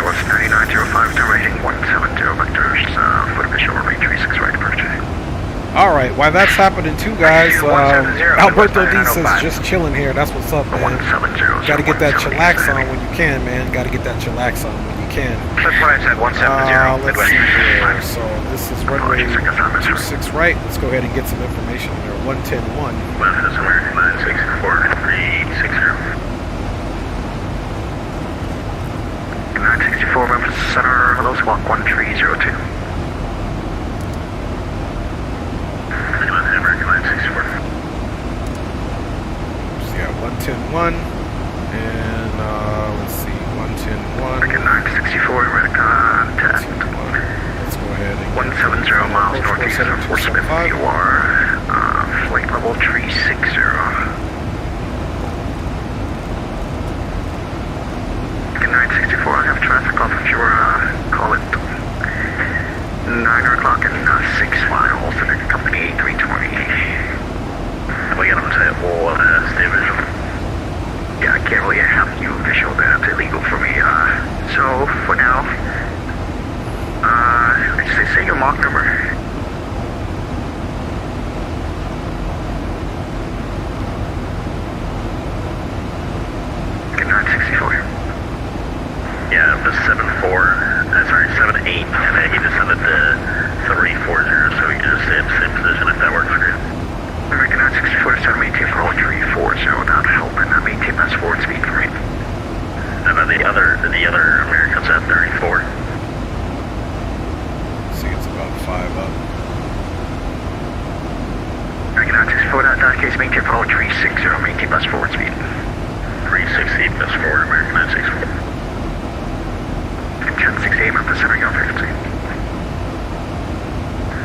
What's 9905, rating 170 vectors, foot of the shore, range 36 right departure. Alright, while that's happening too, guys, Alberto D says just chilling here. That's what's up, man. Gotta get that chillax on when you can, man. Gotta get that chillax on when you can. That's what I said, 170. Let's see here. So this is runway 26 right. Let's go ahead and get some information on there. 110-1. Memphis American 964, 360. 964 Memphis Center, hello, squawk 1302. American 964. So yeah, 110-1, and let's see, 110-1. American 964, we're at contact. Let's go ahead and 170 miles northeast of Fort Smith, you are flight level 360. 964, I have traffic off of your, call it 9 o'clock and 6 miles, and company 320. We got them to stay visual. Yeah, I can't really have you visual, that's illegal for me, so for now, they say your Mach number 964, case maintain follow 360, maintain bus forward speed. 360, bus forward, American 964. 1068, Memphis Center, go frequency.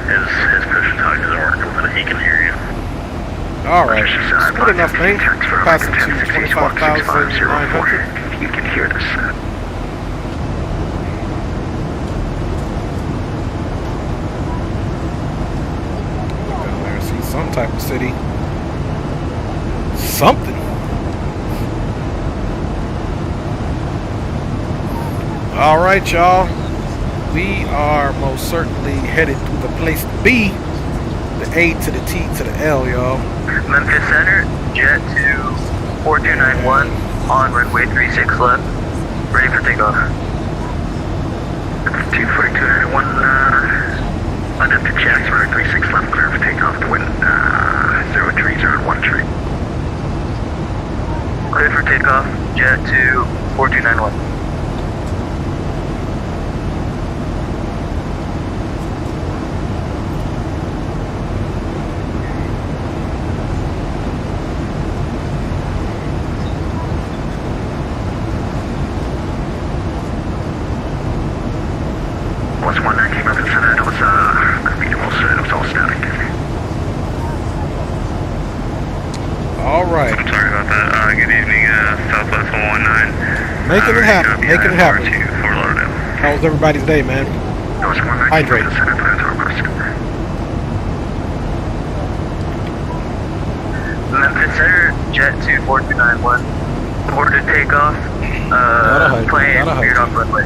His push talk doesn't work, but he can hear you. Alright, it's good enough, man. Passing to 25,900. You can hear this. Down there, see some type of city. Something. Alright, y'all. We are most certainly headed to the place to be. The A to the T to the L, y'all. Memphis Center, jet to 4291 on runway 36 left. Ready for takeoff. 24291, on up to Jackson, runway 36 left, clear for takeoff to wind 03013. Clear for takeoff, jet to 4291. Alright. I'm sorry about that. Good evening, Southwest 119. Making it happen. Making it happen. Fort Lauderdale. How was everybody's day, man? Hydrate. Memphis Center, jet to 4291. Order to take off. Plane cleared off runway.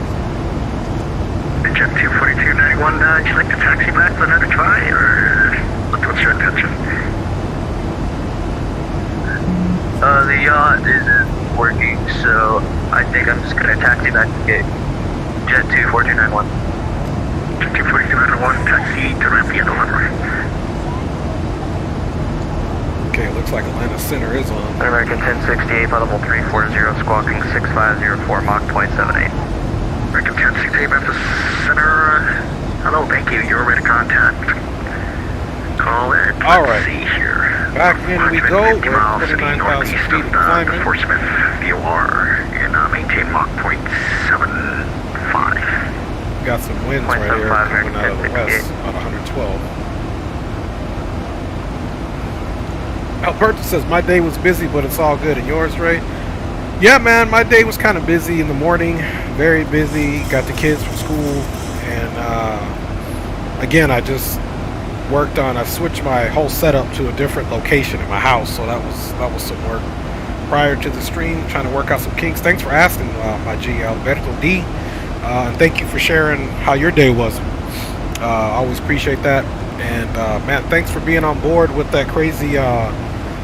Jet 24291, would you like to taxi back for another try, or what's your intention? The yacht isn't working, so I think I'm just gonna taxi back to gate. Jet 24291. Jet 24291, taxi to ramp the end of runway. Okay, looks like Atlanta Center is on. American 1068, audible 340, squawking 6504, Mach 0.78. American 1068, Memphis Center. Hello, thank you. You're ready to contact. Call it. Alright. See here. Back in we go. We're at 49,000 feet of climbing. Fort Smith VOR and maintain Mach 0.75. Got some winds right here coming out of the west, about 112. Alberto says, my day was busy, but it's all good. And yours, Ray? Yeah, man, my day was kind of busy in the morning. Very busy. Got the kids from school. And again, I just worked on, I switched my whole setup to a different location in my house. So that was some work. Prior to the stream, trying to work out some kinks. Thanks for asking, my G, Alberto D. And thank you for sharing how your day was. Always appreciate that. And man, thanks for being on board with that crazy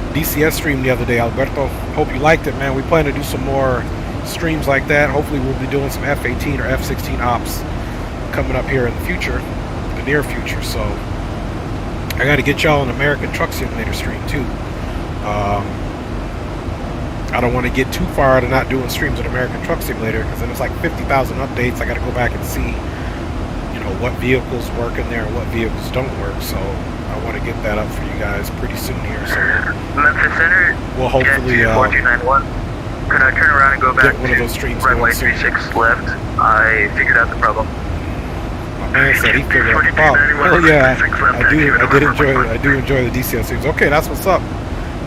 DCS stream the other day, Alberto. Hope you liked it, man. We plan to do some more streams like that. Hopefully we'll be doing some F-18 or F-16 ops coming up here in the future, the near future. So I got to get y'all an American Truck Simulator stream too. I don't want to get too far out of not doing streams with American Truck Simulator, because then it's like 50,000 updates. I got to go back and see, you know, what vehicles work in there and what vehicles don't work. So I want to get that up for you guys pretty soon here. So Memphis Center, we'll hopefully 4291. Could I turn around and go back get one of those streams runway going soon. 36 left? I figured out the problem. My man said he figured out the problem. Oh yeah, I do enjoy the DCS streams. Okay, that's what's up.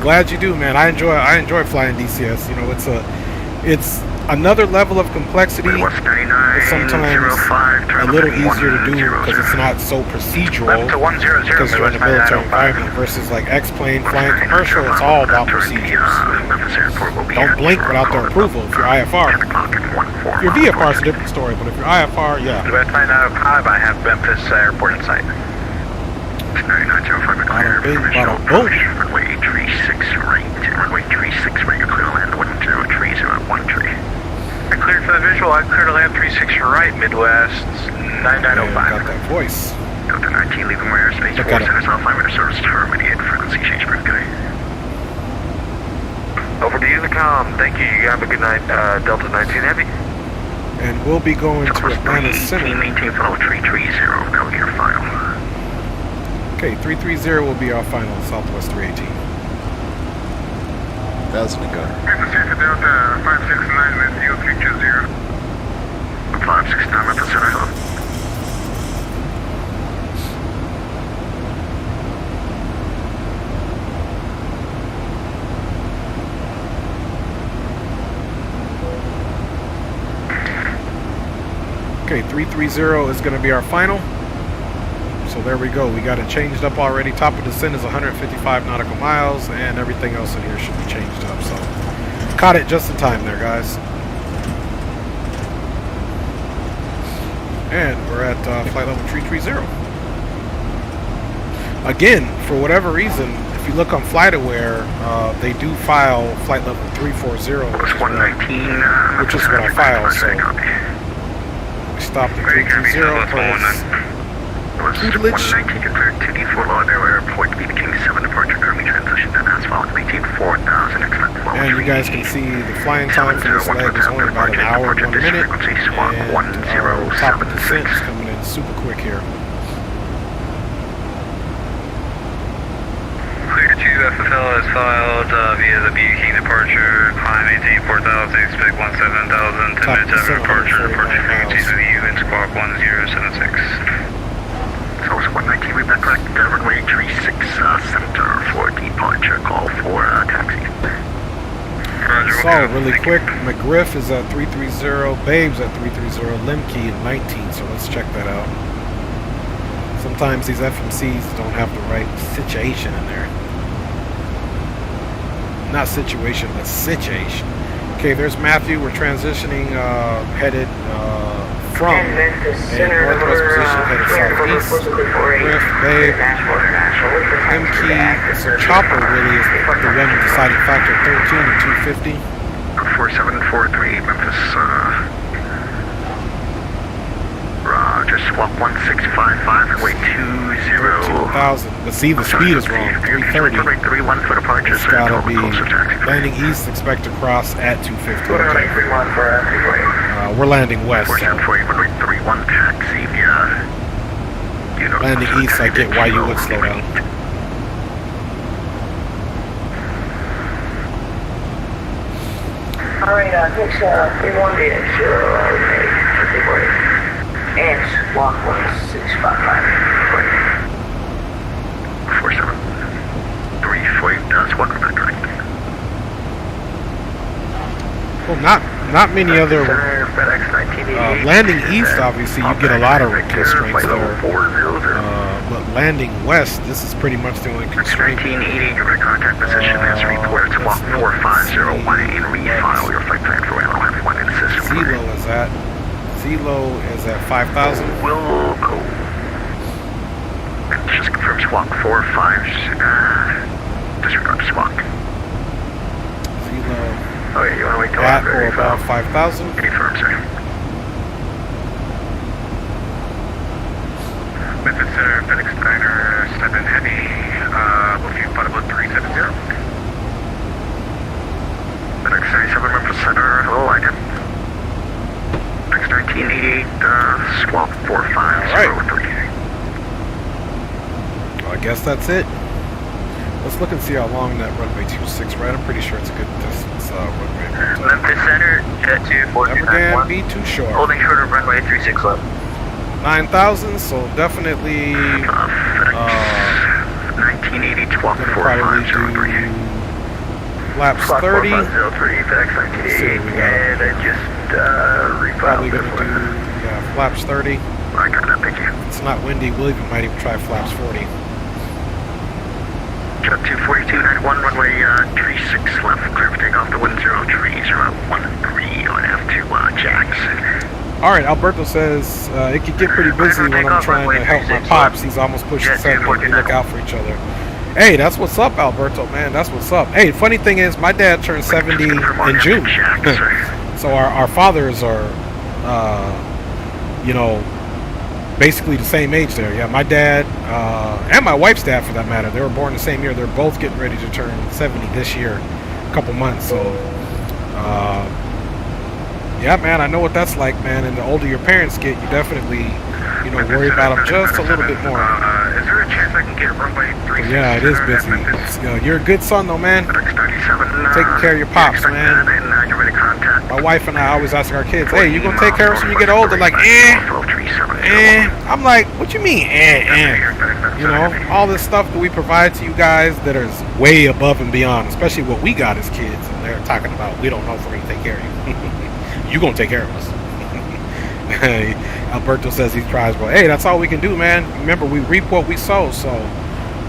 Glad you do, man. I enjoy flying DCS. You know, it's another level of complexity, but sometimes a little easier to do because it's not so procedural, because you're in a military environment versus like X-plane flying commercial. It's all about procedures. Don't blink without their approval if you're IFR. If you're VFR, it's a different story, but if you're IFR, yeah. Do I find out if I have Memphis Airport in sight? 9905 clear. Boom. Runway 36 right. Runway 36 right. You're clear to land 103013. I cleared for the visual. I cleared to land 36 right. Midwest 9905. Got that voice. Delta 19 leaving my airspace. 4 centers off 5 minute service. Terminated. Frequency change for good. Over to you, the comm. Thank you. You have a good night. Delta 19 Heavy. And we'll be going to Atlanta Center. Maintain follow 330. Go to your file. Okay, 330 will be our final Southwest 318. 1,000 to go. Delta 569 with you 320. 569 at the center. Okay, 330 is going to be our final. So there we go. We got it changed up already. Top of descent is 155 nautical miles, and everything else in here should be changed up. So caught it just in time there, guys. And we're at flight level 330. Again, for whatever reason, if you look on FlightAware, they do file flight level 340, which is what I file. So we stopped at 330 for tutelage. 119 declared 2D for Lauderdale Airport, leaving King 7 departure, currently transitioned on asphalt, maintain 4,000, expect flow. And you guys can see the flying time for this leg is only about an hour and 1 minute. And top of descent is coming in super quick here. Clear to FFL is filed via the BU King departure, climb maintain 4,000, expect 17,000, 10 minutes after departure frequencies with you in squawk 1076. So it's 119, we back correct, runway 36 center for departure, call for taxi. So really quick, McGriff is at 330, Babes at 330, Lemke at 19, so let's check that out. Sometimes these FMCs don't have the right situation in there. Not situation, but situation. Okay, there's Matthew. We're transitioning, headed from a northwest position, headed southeast. Griff, Babe, M-Key. So Chopper really is the one deciding factor, 13 and 250. 4743 Memphis, Roger, swap 1655, runway 20. 2,000. But see, the speed is wrong. 330. It's gotta be landing east, expect to cross at 250. Okay. We're landing west. So. Landing east, I get why you would slow down. Alright, next, 318, and walk 1655. 47. 3 flight, squawk correct. Well, not many other landing east. Obviously, you get a lot of constraints there. But landing west, this is pretty much the only constraint. 1980, your contact position as reported. Squawk 4501 and refile your flight plan for airline 1 in the system. Zilo is at 5,000. Will go. Just confirm squawk 45. Disregard squawk. Zilo. Okay, you want to wait till at or about 5,000. Confirm, sir. Memphis Center, FedEx Niner, step in heavy. We'll view flight level 370. FedEx 97, Memphis Center, hello, I can. FedEx 1988, squawk 4503. I guess that's it. Let's look and see how long that runway 26, right? I'm pretty sure it's a good distance runway. Memphis Center, jet 2 Never be too short. holding short of runway 36 left. 9,000, so definitely 1980, squawk gonna probably do laps 30. FedEx 1988, and then just Probably gonna do flaps 30. I got that, thank you. If it's not windy, we'll even might even try flaps 40. Jet 24291, runway 36 left, clear for takeoff to 10 trees, around 13 on F2 Jackson. Alright, Alberto says it could get pretty busy when I'm trying to help my pops. He's almost pushing 70. We look out for each other. Hey, that's what's up, Alberto, man. That's what's up. Hey, funny thing is, my dad turned 70 in June. So our fathers are, you know, basically the same age there. Yeah, my dad and my wife's dad, for that matter, they were born the same year. They're both getting ready to turn 70 this year, a couple months. So, yeah, man, I know what that's like, man. And the older your parents get, you definitely, you know, worry about them just a little bit more. Is there a chance I can get runway 36? Yeah, it is busy. You know, you're a good son though, man. Taking care of your pops, man. My wife and I always ask our kids, hey, you gonna take care of us when you get older? Like, I'm like, what you mean, You know, all this stuff that we provide to you guys that is way above and beyond, especially what we got as kids. And they're talking about, we don't know if we're gonna take care of you. You gonna take care of us. Alberto says he tries, well, hey, that's all we can do, man. Remember, we reap what we sow. So,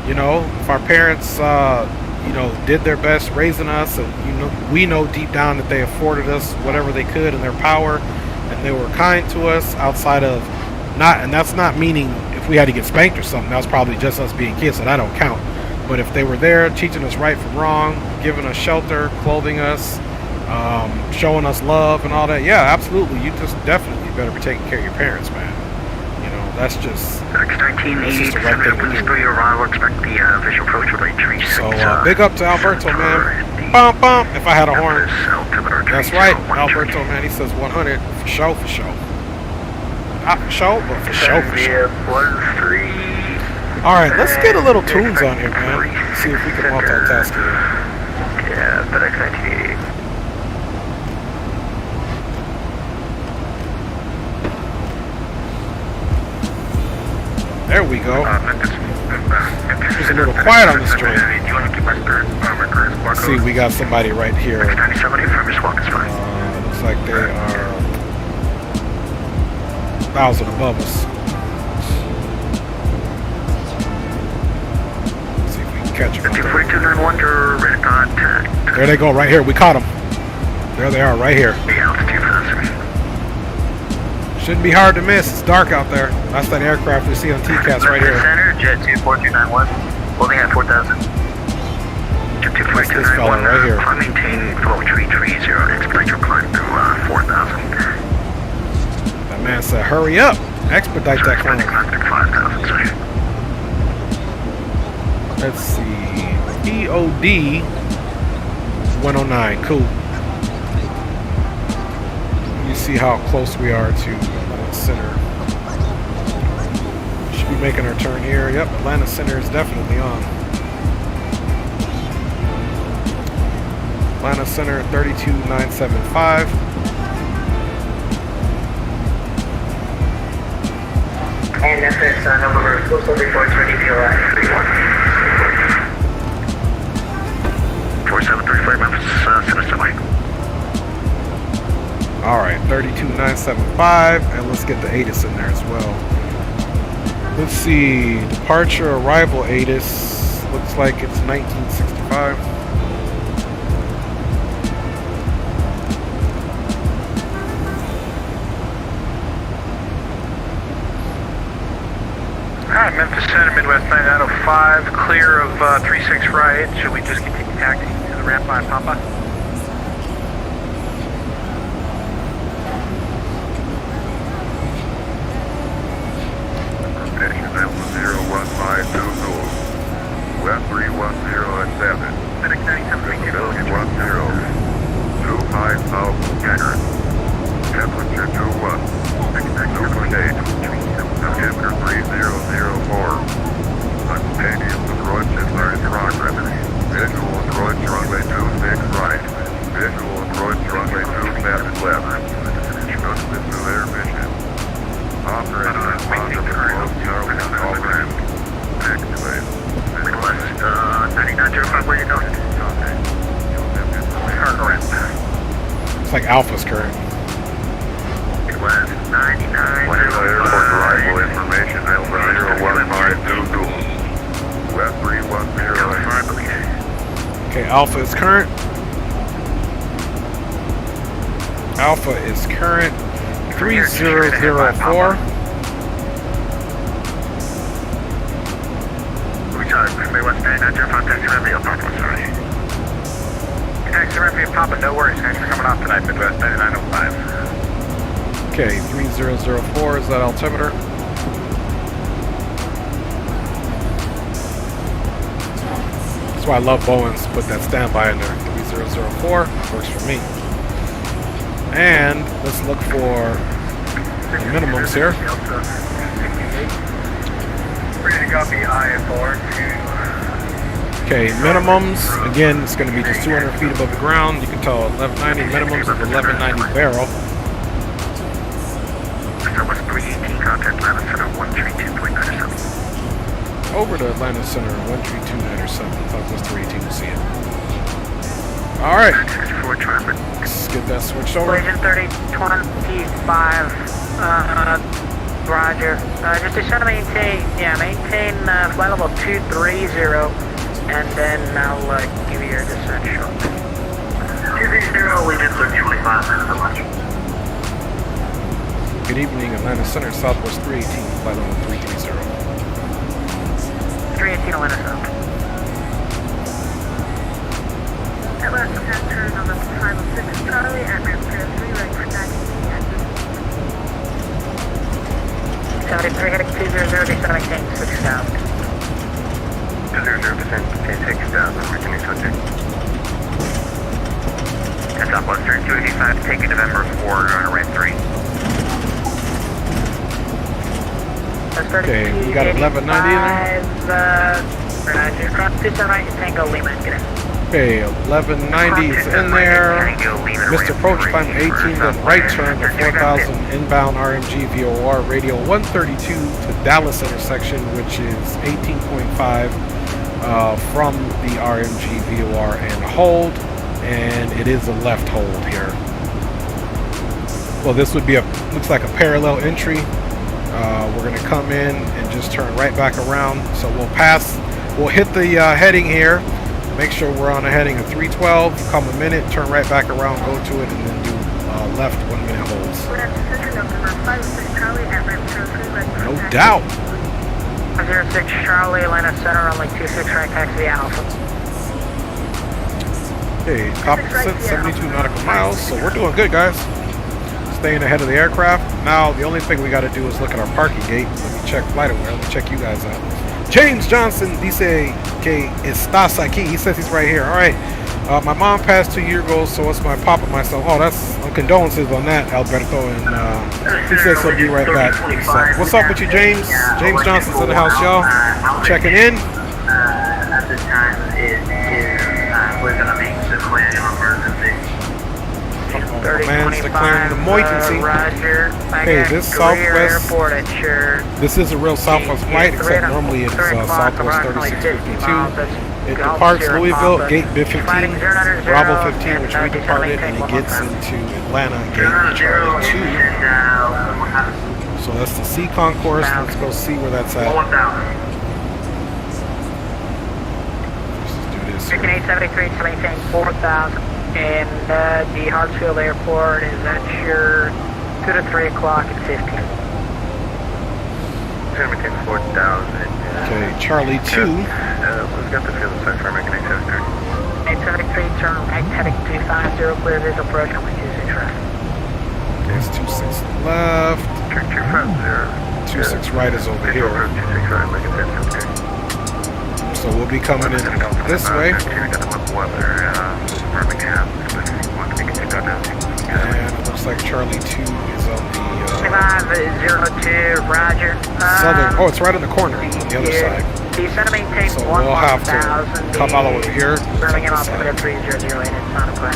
you know, if our parents, you know, did their best raising us, and you know, we know deep down that they afforded us whatever they could in their power, and they were kind to us outside of not, and that's not meaning if we had to get spanked or something. That was probably just us being kids, so that don't count. But if they were there teaching us right from wrong, giving us shelter, clothing us, showing us love and all that, yeah, absolutely, you just definitely better be taking care of your parents, man. You know, that's just the right thing to do. So big up to Alberto, man. Bump bump. If I had a horn. That's right, Alberto, man. He says 100 for show, for show. Not for show, but for show, for show. All right, let's get a little tunes on here, man. See if we can multitask here. Yeah, but XIT. There we go. It's a little quiet on this joint. Let's see, we got somebody right here. Looks like they are 1,000 above us. Let's see if we can catch them. There they go, right here. We caught them. There they are, right here. Shouldn't be hard to miss. It's dark out there. That's that aircraft we see on TCAS right here. Center, Jet 24291, holding at 4,000. Jet That's this fella right here. I maintain flow 330, expedite your climb to 4,000. That man said, hurry up. Expedite that climb. Let's see. EOD 109. Cool. You see how close we are to Atlanta Center. Should be making our turn here. Yep, Atlanta Center is definitely on. Atlanta Center 32975. And FS number 473 PLI. 4735 Memphis, Sidestick. Alright, 32975, and let's get the ATIS in there as well. Let's see, departure arrival ATIS, looks like it's 1965. Alright, Memphis Center, Midwest 9905, clear of 36 right. Should we just continue taxiing to the ramp on Pampa? West 310 at 7. FedEx 9732. 10, 2,500 Ganger. Temperature 21. Luminate. Temperature 3004. Simultaneous approach is in progress. Visual approach runway 26 right. Visual approach runway 27 left. Notice to their mission. Operator responsible for Charlie Albright. Activate. Midwest 9905, where you going? Current. It's like Alpha's current. Midwest 9905. Airport arrival information, Alpha 01522. West 310. Okay, Alpha is current. Alpha is current. 3004. Midwest 9905, taxi Ramsey, Papa, sorry. Taxi Ramsey, Papa, no worries. Thanks for coming off tonight, Midwest 9905. Okay, 3004 is that altimeter. That's why I love Boeing's put that standby in there. 3004 works for me. And let's look for the minimums here. Ready to copy IFR Okay, minimums, again, it's going to be just 200 feet above the ground. You can tell 1190 minimums of 1190 barrel. Southwest 318, contact Atlanta Center 132.97. Over to Atlanta Center 132.97. Southwest 318 to see it. Alright. 64 traffic. Let's get that switched over. Collision 3025, Roger. Just to try to maintain flight level 230, and then I'll give you your descent shortly. 230, lead in 3025, so much. Good evening, Atlanta Center, Southwest 318, flight level 330. 318 Atlanta South. Atlanta Center, number 506 Charlie, at ramp 3 right for taxi. 73 heading 200, descent maintain, switch down. 200, take down, originally subject. And Southwest 285, taking November 4, on ramp 3. Okay, we got 1190 in there. Roger, cross 27 right, Tango Lima, get in. Okay, 1190 is in there. Missed approach, climb 18, then right turn to 4000 inbound RMG VOR, radio 132 to Dallas intersection, which is 18.5 from the RMG VOR and hold, and it is a left hold here. Well, this would be looks like a parallel entry. We're going to come in and just turn right back around. So we'll hit the heading here. Make sure we're on a heading of 312, come a minute, turn right back around, go to it, and then do left 1 minute holds. No doubt. 06 Charlie, Atlanta Center, only 26 right, taxi Alpha. Okay, opposite 72 nautical miles, so we're doing good, guys. Staying ahead of the aircraft. Now, the only thing we got to do is look at our parking gate. Let me check flight aware. Let me check you guys out. James Johnson dice que estás aquí. He says he's right here. All right. My mom passed 2 years ago, so it's my pop and myself. Oh, that's condolences on that, Alberto. And he says he'll be right back. So, what's up with you, James? James Johnson's in the house, y'all. Checking in. At this time, we're going to make the plan an emergency. Man's declaring the emergency. Hey, this Southwest, this is a real Southwest flight, except normally it's Southwest 3652. It departs Louisville, gate 15, Bravo 15, which we departed, and it gets into Atlanta, gate Charlie 2. So that's the C concourse. Let's go see where that's at. Let's do this. 873 to maintain 4,000. And the Hartsfield Airport is at your 2 to 3 o'clock at 15. It's going to maintain 4,000. Okay, Charlie 2. We've got the field side for making 873. 873, turn right, heading 250, clear visual approach, only 26 right. Okay, it's 26 left. Turn 250. 26 right is over here. 26 right, making 10 So we'll be coming in this way. And it looks like Charlie 2 is on the 2502, Roger. southern. Oh, it's right on the corner on the other side. Descend to maintain So we'll have to come all over here. Birmingham altimeter 300, it's not a plan.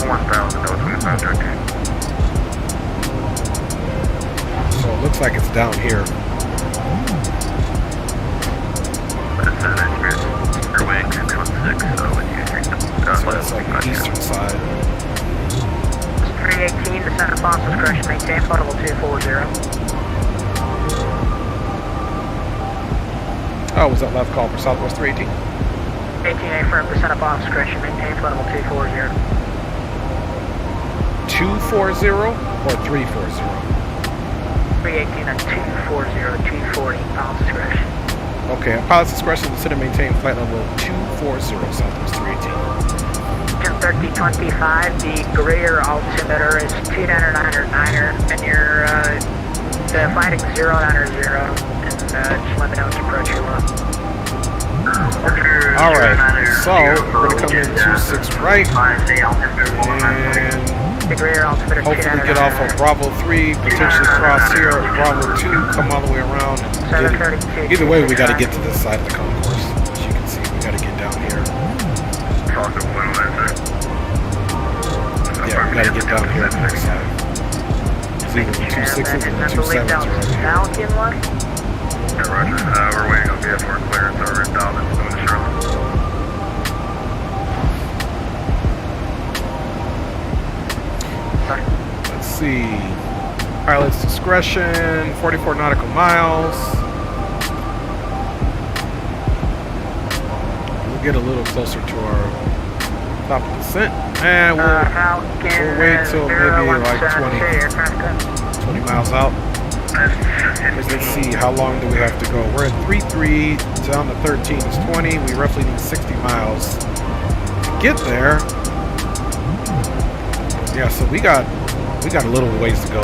1,000, that was 2513. So it looks like it's down here. So it's like the eastern side. 318, descend to Fox discretion, maintain flight level 240. Oh, was that left call for Southwest 318? 18A firm, descend to Fox discretion, maintain flight level 240. 240 or 340? 318 at 240, 240, pilot's discretion. Okay, at pilot's discretion, consider maintain flight level 240, Southwest 318. 3025, the rear altimeter is 2999er, and your the flighting 090, and just let me know when you approach your low. Alright, so we're going to come in 26 right, and Degree altimeter hopefully get off of Bravo 3, potentially cross here at Bravo 2, come all the way around. And get it. Either way, we got to get to this side of the concourse. As you can see, we got to get down here. Yeah, we got to get down here on the next side. It's either the 26s and the 27s are over here. Yeah, roger. We're waiting on VFR clearance over at Dobbins, going to Charlotte. Let's see. Pilot's discretion, 44 nautical miles. We'll get a little closer to our top of descent. And we'll wait till maybe like 20 miles out. Let's see, how long do we have to go? We're at 3.3, down to 13 is 20. We roughly need 60 miles to get there. Yeah, so we got a little ways to go.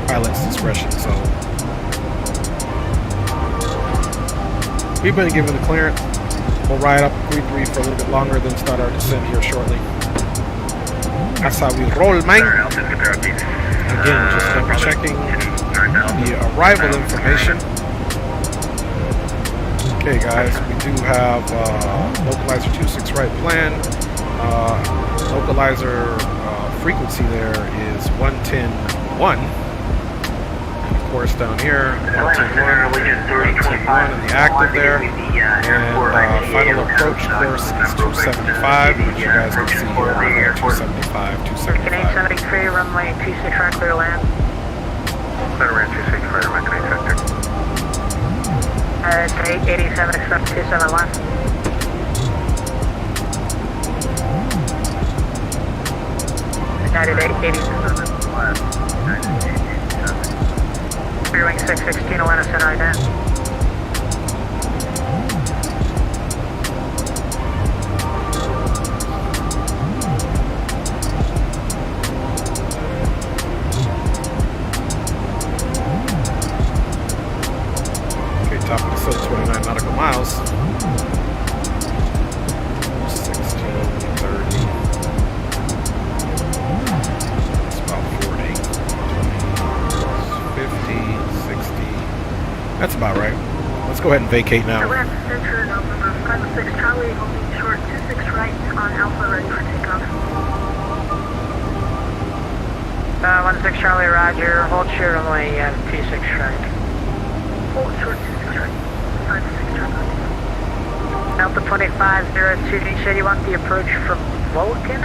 Pilot's discretion, so we've been given the clearance. We'll ride up 3.3 for a little bit longer, then start our descent here shortly. That's how we roll, man. Again, just double checking the arrival information. Okay, guys, we do have localizer 26 right plan. Localizer frequency there is 110.1. And of course down here, 110.1 in the active there. And final approach course is 275, which you guys can see here, 275, 275. Canadian 73, runway 26 right, clear land. Runway 26 right, runway 26. 887, expect 27 left. United 887. Clear wing 616, Atlanta Center right now. Top of the set, 29 nautical miles. 16, 30. It's about 40. 50, 60. That's about right. Let's go ahead and vacate now. Direct center November 56 Charlie, holding short 26 right on Alpha, ready for takeoff. 16 Charlie, roger. Hold short runway 26 right. Hold short 26 right. 56 Charlie. Alpha 2502, you said you want the approach from Vulcan?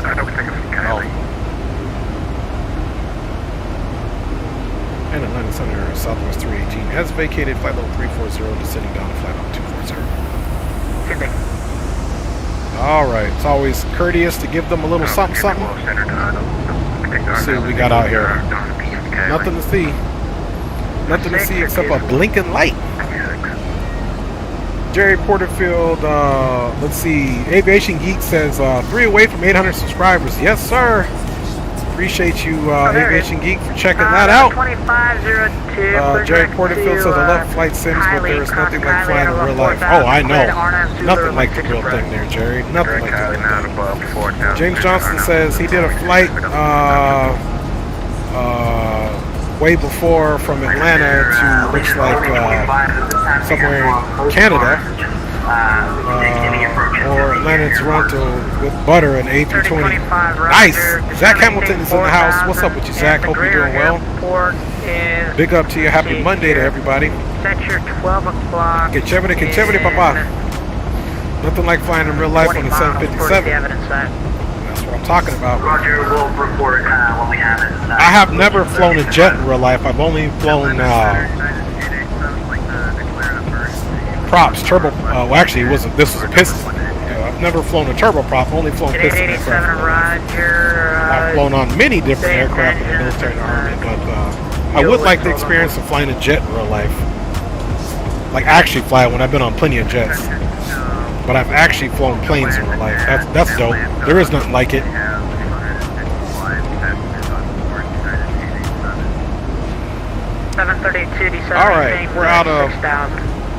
I don't think it's from Kylie. And Atlanta Center, Southwest 318 has vacated flight level 340, descending down to flight level 240. Good day. All right, it's always courteous to give them a little something. Let's see what we got out here. Nothing to see. Nothing to see except a blinking light. Jerry Porterfield, let's see. Aviation Geek says 3 away from 800 subscribers. Yes, sir. Appreciate you, Aviation Geek, for checking that out. 2502. Jerry Porterfield says, I love flight sims, but there is nothing like flying in real life. Oh, I know. Nothing like the real thing there, Jerry. Nothing like the real thing. James Johnson says he did a flight way before from Atlanta to looks like somewhere in Canada. Or Atlanta, Toronto with butter and A320. Nice! Zach Hamilton is in the house. What's up with you, Zach? Hope you're doing well. Big up to you. Happy Monday to everybody. Sector 12 o'clock. Que chévere, papa. Nothing like flying in real life on the 757. That's what I'm talking about. Roger, we'll report when we have it. I have never flown a jet in real life. I've only flown props, turbo. Well, actually, this was a piston. I've never flown a turboprop. Only flown piston aircraft. I've flown on many different aircraft in the military and army, but I would like the experience of flying a jet in real life. Like actually fly when I've been on plenty of jets, but I've actually flown planes in real life. That's dope. There is nothing like it. All right, we're out of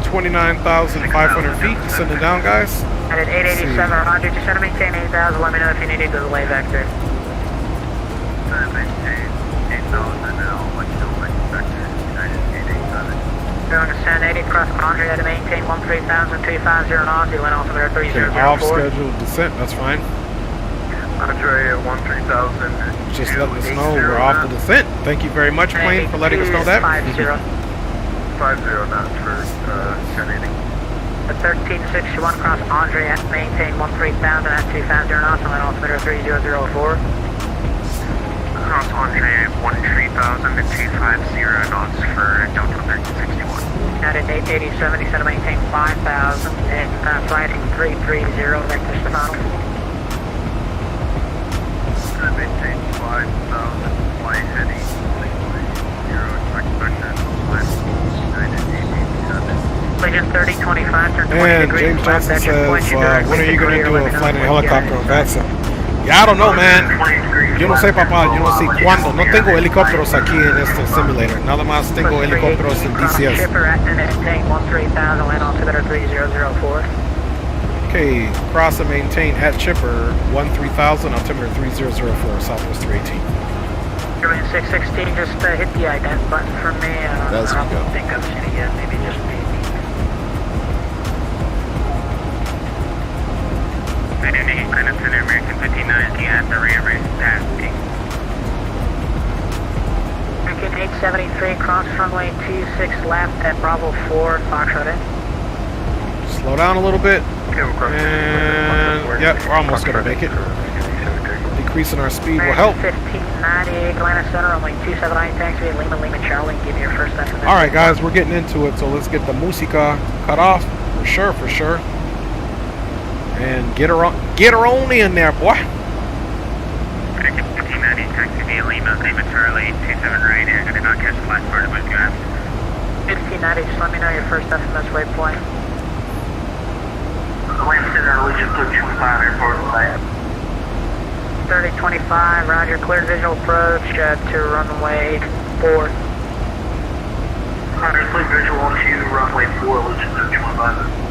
29,500 feet, descending down, guys. At 887, Roger, just try to maintain 8,000. Let me know if you need to delay vector. Maintain 8,000 now, like no vector. United 887. Doing a 1080 cross Andre, to maintain 13,000, 250 knots. You went altimeter 3004. Okay, off schedule descent, that's fine. Andre 13,000. Just letting us know we're off the descent. Thank you very much, plane, for letting us know that. 50 knots for 1080. The 1361 cross Andre at maintain 13,000 at 250 knots and then altimeter 3004. Cross Andre 13,000 to 250 knots for Delta 1361. At 887, he said to maintain 5,000 and flighting 330 vector Stefano. Maintain 5,000, flight heading 0, expect vector, United 887. Legion 3025, turn 20 And degrees. James Johnson says, when are you going to do a flight in a helicopter on VATSIM? Yeah, I don't know, man. Yo no sé, papá, yo no sé cuándo. No tengo helicópteros aquí en este simulator. Nada más tengo helicópteros en DCS. Shipper at maintain 13,000, land altimeter 3004. Okay, cross and maintain at Chipper 13,000, altimeter 3004, Southwest 318. German 616, just hit the ident button for me. That's I don't think I've seen it yet, maybe just me. American 1590 at the ramp passing. American 873, cross runway 26 left at Bravo 4, Foxtrot in. Slow down a little bit. And yep, we're almost going to make it. Decreasing our speed will help. 1590, Atlanta Center, only 279 taxi, Lima Charlie, give me your first estimate. Alright guys, we're getting into it, so let's get the musica cut off. For sure. And get her on in there, boy. 1590, taxi via Lima Charlie, 27 right, and I did not catch the last part of what you asked. 1590, just let me know your first estimate waypoint. Atlanta Center, Legion 3025, airport lab. 3025, roger, cleared visual approach to runway 4. Roger, cleared visual to runway 4, Legion 3025.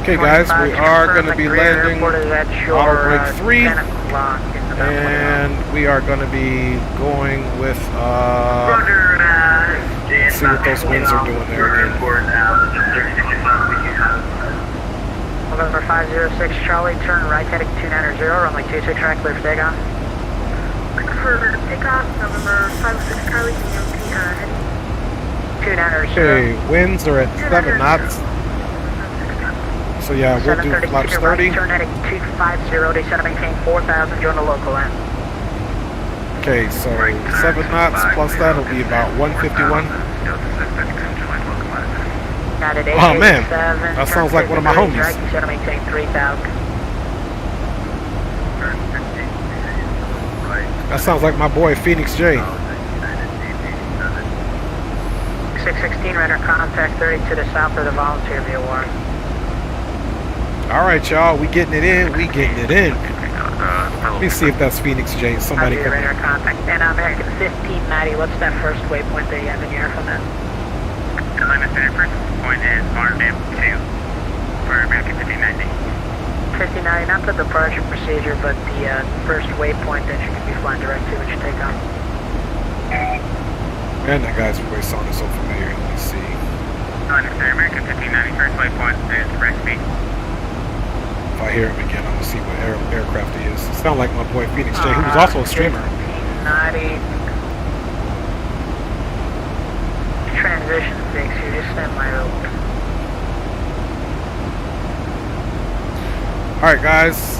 Okay guys, we are going to be landing auto break 3, and we are going to be going with, see what those winds are doing there again. November 506 Charlie, turn right heading 290, runway 26 right, clear for takeoff. For takeoff, November 506 Charlie, can you repeat heading? 290. Okay, winds are at 7 knots. So yeah, we'll do flaps 30. Turn heading 250, descend to maintain 4,000, join the local end. Okay, so 7 knots plus that will be about 151. Oh man, that sounds like one of my homies. Descend to maintain 3,000. That sounds like my boy Phoenix J. 616, radar contact 30 to the south of the volunteer via warrant. Alright y'all, we getting it in. Let me see if that's Phoenix J. Somebody come in. Radar contact. And American 1590, what's that first waypoint that you have in your air from that? Atlanta Center, first point is RMM 2 for American 1590. 1590, not the departure procedure, but the first waypoint that you can be flying direct to when you take off. Man, that guy's voice sounded so familiar. Let me see. Atlanta Center, American 1590, first waypoint is direct speed. If I hear him again, I'm gonna see what aircraft he is. It sounds like my boy Phoenix J, who was also a streamer. 1590. Transition 6, you just stand wide open. Alright guys,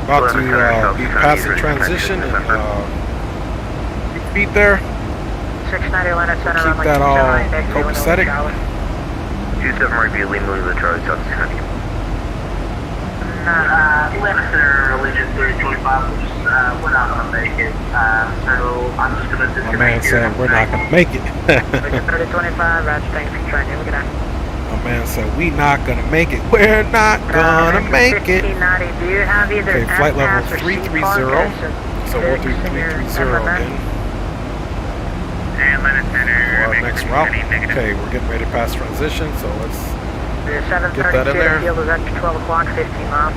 about to be passing transition and feet there. 690 Atlanta Center, keep that all copacetic. 27 right via Lima Charlie, South 690. Atlanta Center, Legion 3025, we're not going to make it, so I'm just going to disconnect. My man said we're not going to make it. Legion 3025, Roger, thanks for trying to look at that. My man said we not going to make it. We're not going to make it. 1590, do you have either Okay, flight level FPAS or 330. So we'll do 330 again. Atlanta Center, For our next route. Okay, we're getting ready to pass transition, so let's The Get that in 732 there. field is at 12 o'clock, 15 miles.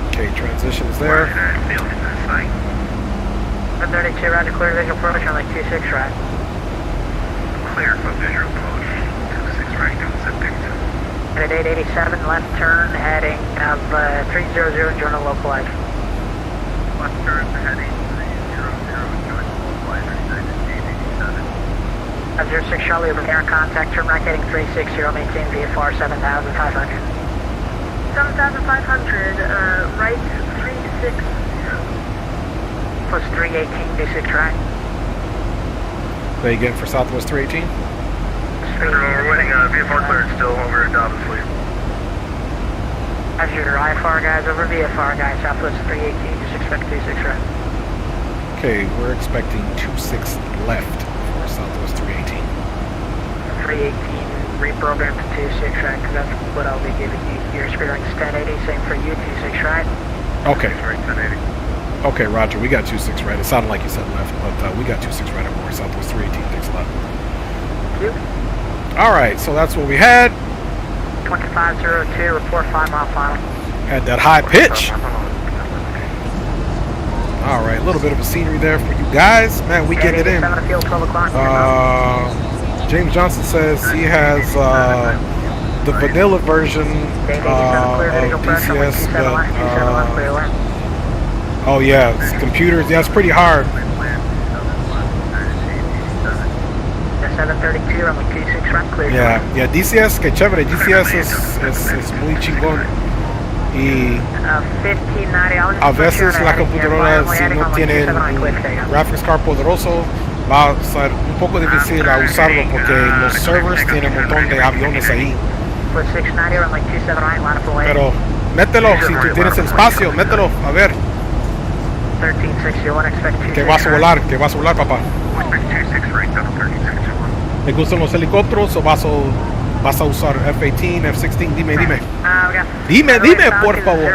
Okay, transition is there. 732, roger, clear visual approach on like 26 right. Clear for visual approach. 26 right, Zibo. At 887, left turn, heading of 300, join a localizer. Left turn, heading 300, join localizer, United 887. 06 Charlie, over air contact, turn right heading 360, maintain VFR 7,500. 7,500, right 360. Plus 318, D6 right. What are you getting for Southwest 318? We're waiting VFR clearance still over at Dobbs Fleet. As your IFR guys, over VFR guys, Southwest 318, just expect 26 right. Okay, we're expecting 26 left for Southwest 318. 318, reprogram to 26 right, because that's what I'll be giving you. Your speed range is 1080, same for you, 26 right. Okay. Right, 1080. Okay, Roger, we got 26 right. It sounded like you said left, but we got 26 right over Southwest 318. Thanks a lot. Thank you. Alright, so that's what we had. 2502, report 5 mile final. Had that high pitch. Alright, a little bit of a scenery there for you guys. Man, we getting it in. Field, 12 o'clock. James Johnson says he has the vanilla version of DCS, but oh yeah, it's computers. Yeah, it's pretty hard. 732, I'm like 26 right, clear. Yeah, DCS, que chévere. DCS es muy chingón. Y 1590, a veces la computadora, si no tienen un graphics card poderoso, va a ser un poco difícil a usarlo porque los servers tienen un montón de aviones ahí. Pero mételo, si tú tienes el espacio, mételo, a ver. Que vas a volar, papá. ¿Te gustan los helicópteros o vas a usar F-18, F-16? Dime. Dime, por favor.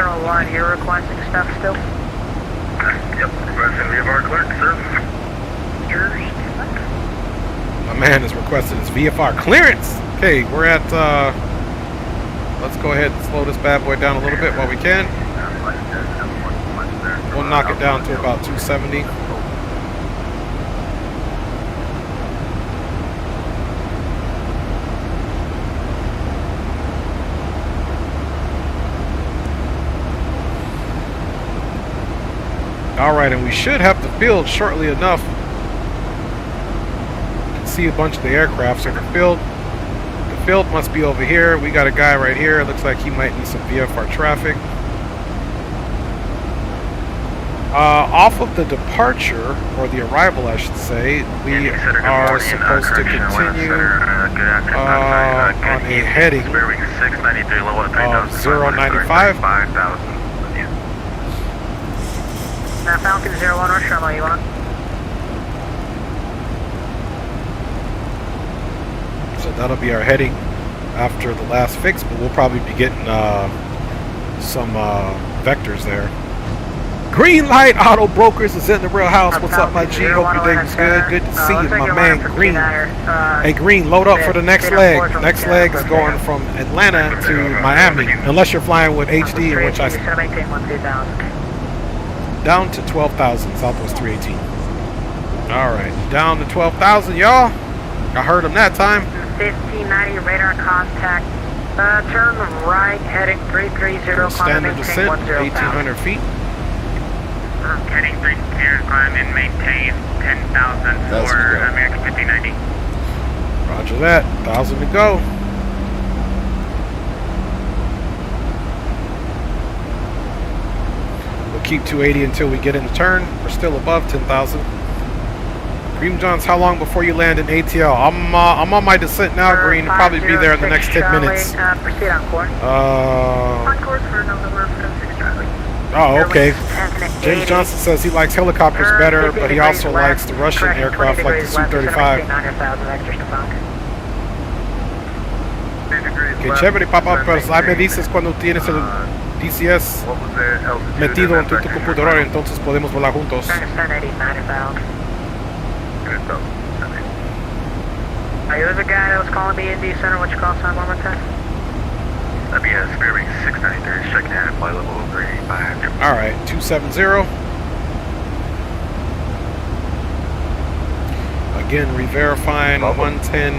My man is requesting his VFR clearance. Okay, we're at, let's go ahead and slow this bad boy down a little bit while we can. We'll knock it down to about 270. Alright, and we should have the field shortly enough. You can see a bunch of the aircraft. So the field must be over here. We got a guy right here. Looks like he might need some VFR traffic. Off of the departure, or the arrival I should say, we are supposed to continue on a heading of 095. Now Falcon 01, or Sherlock, you on? So that'll be our heading after the last fix, but we'll probably be getting some vectors there. Green Light Auto Brokers is in the real house. What's up, my G? Hope your day was good. Good to see you, my man, Green. Hey, Green, load up for the next leg. Next leg is going from Atlanta to Miami, unless you're flying with HD, in which I down to 12,000, Southwest 318. All right, down to 12,000, y'all. I heard him that time. 1590 radar contact. Turn right, heading 330. Standard descent, 1,800 feet. Heading 330, climb and maintain 10,000 for American 1590. Roger that, 1,000 to go. We'll keep 280 until we get in the turn. We're still above 10,000. Green Johns, how long before you land in ATL? I'm on my descent now, Green. I'll probably be there in the next 10 minutes. Proceed on course. On course for November 6 Charlie. Oh, okay. James Johnson says he likes helicopters better, but he also likes the Russian aircraft like the Su-35. Que chévere, papá, pero ahí me dices cuando tienes el DCS metido en tu computadora, entonces podemos volar juntos. Hey, there was a guy that was calling me in D Center. What's your call sign one more time? That'd be Spirit Wing 693, checking in at flight level 385. Alright, 270. Again, re-verifying 110,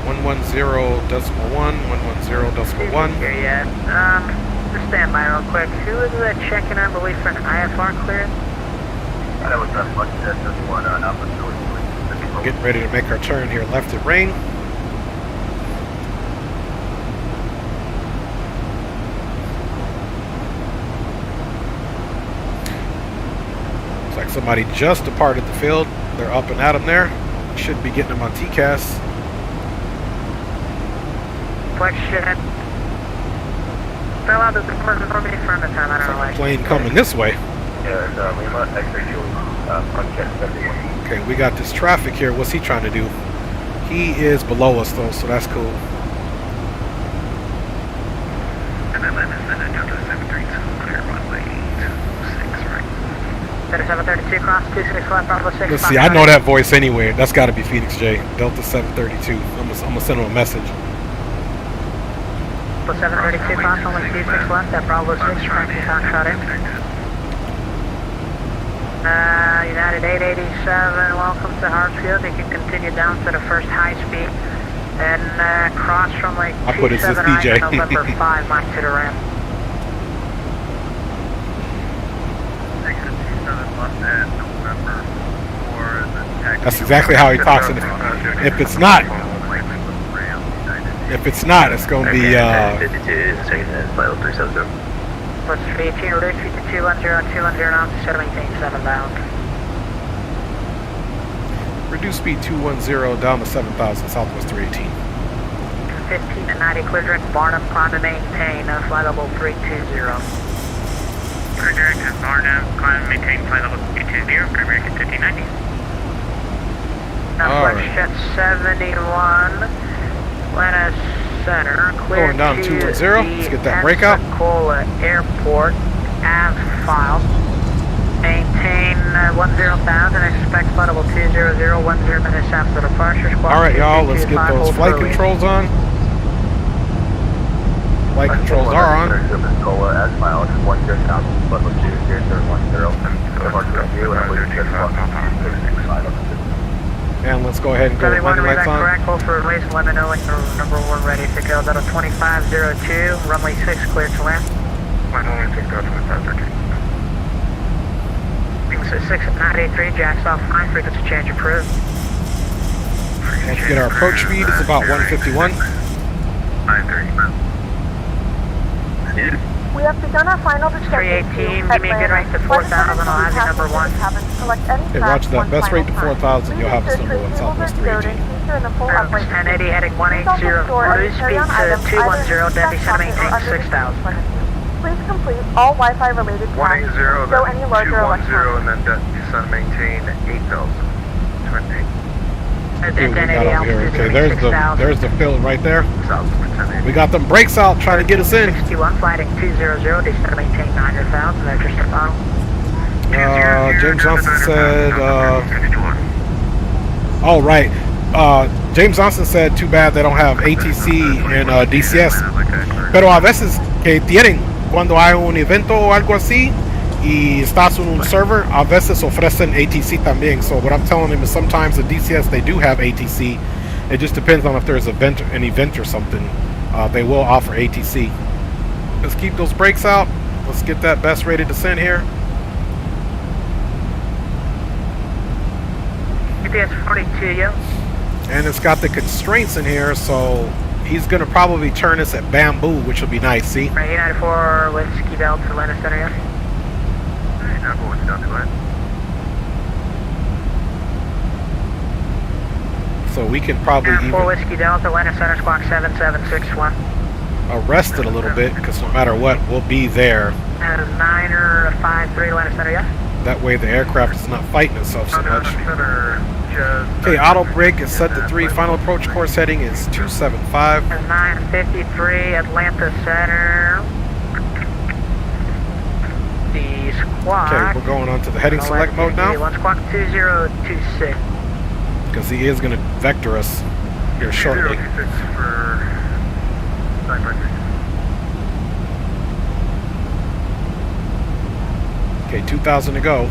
110.1, 110.1. Yeah, just stand by real quick. Who is that checking, I believe, for an IFR clearance? That was that much one Alpha George. Getting ready to make our turn here left at Ring. Looks like somebody just departed the field. They're up and at them there. Should be getting them on TCAS. Question. Spell out the commercial for me from the time, I don't know why. Plane coming this way. Yeah, Lima, X-ray front check 71. Okay, we got this traffic here. What's he trying to do? He is below us though, so that's cool. And then Lima is then Delta 732, clear runway 26 right. 3732 cross 26 left, Bravo 6. Let's see, I know that voice anyway. That's got to be Phoenix J. Delta 732. I'm gonna send him a message. Delta 732 cross, only 26 left, at Bravo 6, trying to talk shot in. United 887, welcome to Hartsfield. You can continue down to the first high speed and cross from like 279 to November 5 mile to the ramp. That's exactly how he talks. And if it's not, it's going to be. Plus 318, reduce speed to 210, 210 knots, set maintain 7 bound. Reduce speed 210 down to 7,000, Southwest 318. 15 at 90, clear direct Barnum, climb to maintain, flight level 320. Clear direct at Barnum, climb and maintain flight level 320, American 1590. Now flex jet 71, Atlanta Center, clear going down 210, let's get that breakout. Pensacola Airport, as filed. Maintain 10,000, expect flight level 200, 10 minutes after departure. Alright y'all, let's get those flight controls on. Flight controls are on. Pensacola as filed, 10,000, flight level 200, departure review, and I believe it's 5 And let's go ahead and go with landing lights on. Correct, hold for release, let me know when you're number 1 ready to go. That'll 2502, runway 6 clear to land. Runway 6 go 2513. Wings at 6 at 983, jacks off 9, frequency change approved. Let's get our approach speed, it's about 151. 930. We have begun our final descent. 318, give me a good rate to 4,000, I'll have you number 1. Okay, roger that. Best rate to 4,000, you'll have us number 1, Southwest 318. 1080, heading 180, reduce speed to 210, descend maintain 6,000. Please complete all Wi-Fi related tasks. 180, Show any larger 210, and then descend maintain 8,000. 20. Okay, we got over here. Okay, there's the field right there. We got them brakes out trying to get us in. 61 flighting 200, descend maintain 9,000, extra step on. James Johnson said, oh right, James Johnson said, too bad they don't have ATC and DCS. Pero a veces que tienen, cuando hay un evento o algo así, y estás en un server, a veces ofrecen ATC también. So what I'm telling him is sometimes the DCS, they do have ATC. It just depends on if there's an event or something. They will offer ATC. Let's keep those brakes out. Let's get that best rated descent here. GPS 42, yo. And it's got the constraints in here, so he's going to probably turn us at Bamboo, which will be nice, see? Right, 894 Whiskey Delta to Atlanta Center, yeah. So we can probably even 4 Whiskey Delta, Atlanta Center, squawk 7761. arrest it a little bit, because no matter what, we'll be there. 953 Atlanta Center, yeah. That way the aircraft is not fighting itself so much. Okay, auto brake is set to 3. Final approach course heading is 275. 953 Atlanta Center. The squawk. Okay, we're going on to the heading select mode now. One squawk 2026. Because he is going to vector us. here shortly. 026 for 953. Okay, 2,000 to go.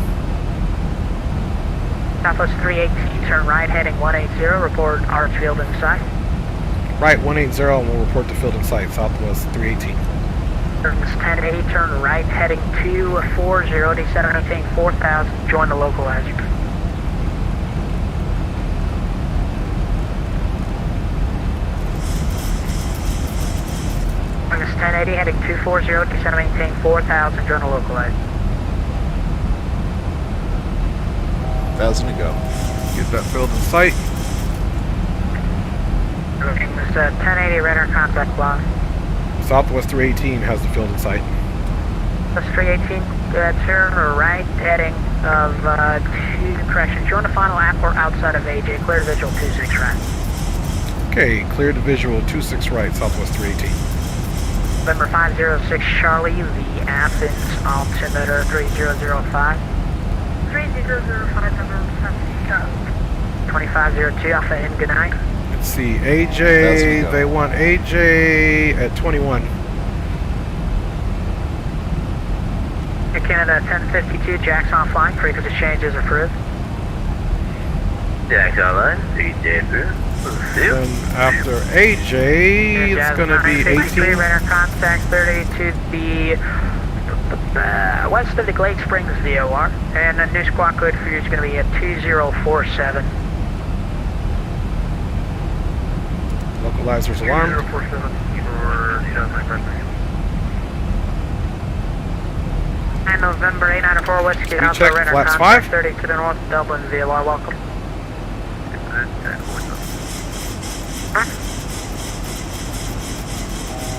Southwest 318, turn right, heading 180, report arch field in sight. Right, 180, and we'll report the field in sight, Southwest 318. Service 1080, turn right, heading 240, descend maintain 4,000, join the localizer. Service 1080, heading 240, descend maintain 4,000, join the localizer. 1,000 to go. Get that field in sight. This 1080 radar contact block. Southwest 318 has the field in sight. Southwest 318, turn right, heading of correction. Join the final airport outside of AJ. Clear to visual 26 right. Okay, clear to visual 26 right, Southwest 318. November 506 Charlie, the Athens altimeter 3005. 3005, number 2502, Alpha in, good night. Let's see, AJ, they want AJ at 21. Air Canada 1052, Jack's offline, frequency changes approved. Jack's online, AJ approved. Then after AJ, it's going to be 18. Radar contact 30 to the west of the Glade Springs VOR, and the new squawk code for you is going to be at 2047. Localizer's alarmed. 2047 for 2009. And November 894 Whiskey Alpha check, radar flaps contact 5. 30 to the north, Dublin VOR, welcome.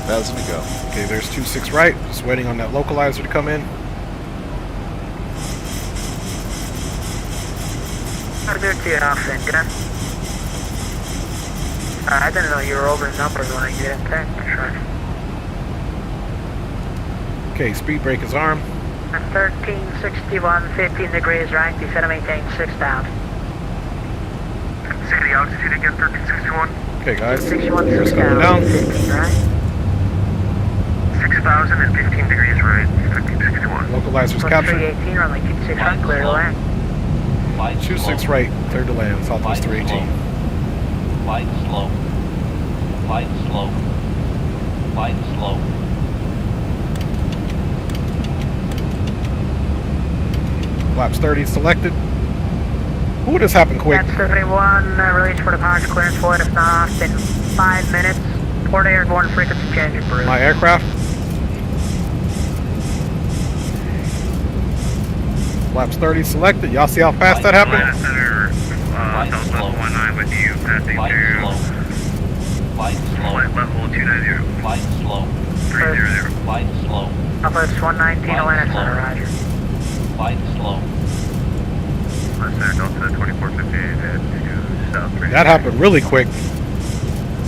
1,000 to go. Okay, there's 26 right. Just waiting on that localizer to come in. I'll do it to you often, did I? I didn't know you were over numbers when I get in tech. Okay, speed brake is armed. 1361, 15 degrees right, descend to maintain 6,000. Say the altitude again, 1361. Okay, guys. 61, Here's coming down. 15 right. 6,000 and 15 degrees right, 1361. Localizer's Plus captured. 318, runway 26 right, clear to land. 26 right, cleared to land, Southwest 318. Light slow. Light slow. Light slow. Flaps 30 selected. Ooh, this happened quick. That's 71, release for departure clearance void, if not, in 5 minutes. Port airborne frequency change approved. My aircraft. Flaps 30 selected. Y'all see how fast that happened? Center, Southwest 19 with you, passing through Light slow. flight level 290. Light slow. 300. Light slow. Southwest 119, Atlanta Center, roger. Light slow. Center Delta 2458 and to South 3. That happened really quick.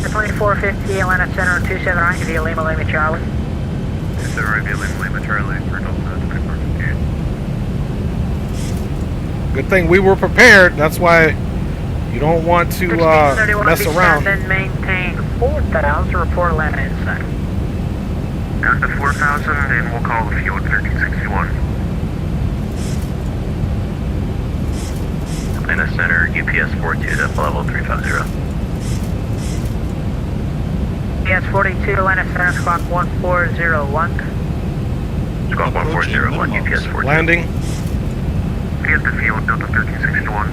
The 2450, Atlanta Center, 27 right, via Lima, Lima, Charlie. 27 right, via Lima, Charlie for Delta 2458. Good thing we were prepared. That's why you don't want to mess around. Then maintain 4,000, report Atlanta inside. Down to 4,000 and we'll call the field 1361. Atlanta Center, UPS 42 to level 350. UPS 42, Atlanta Center, squawk 1401. Squawk 1401, UPS 42. Landing. Get the field, Delta 1361.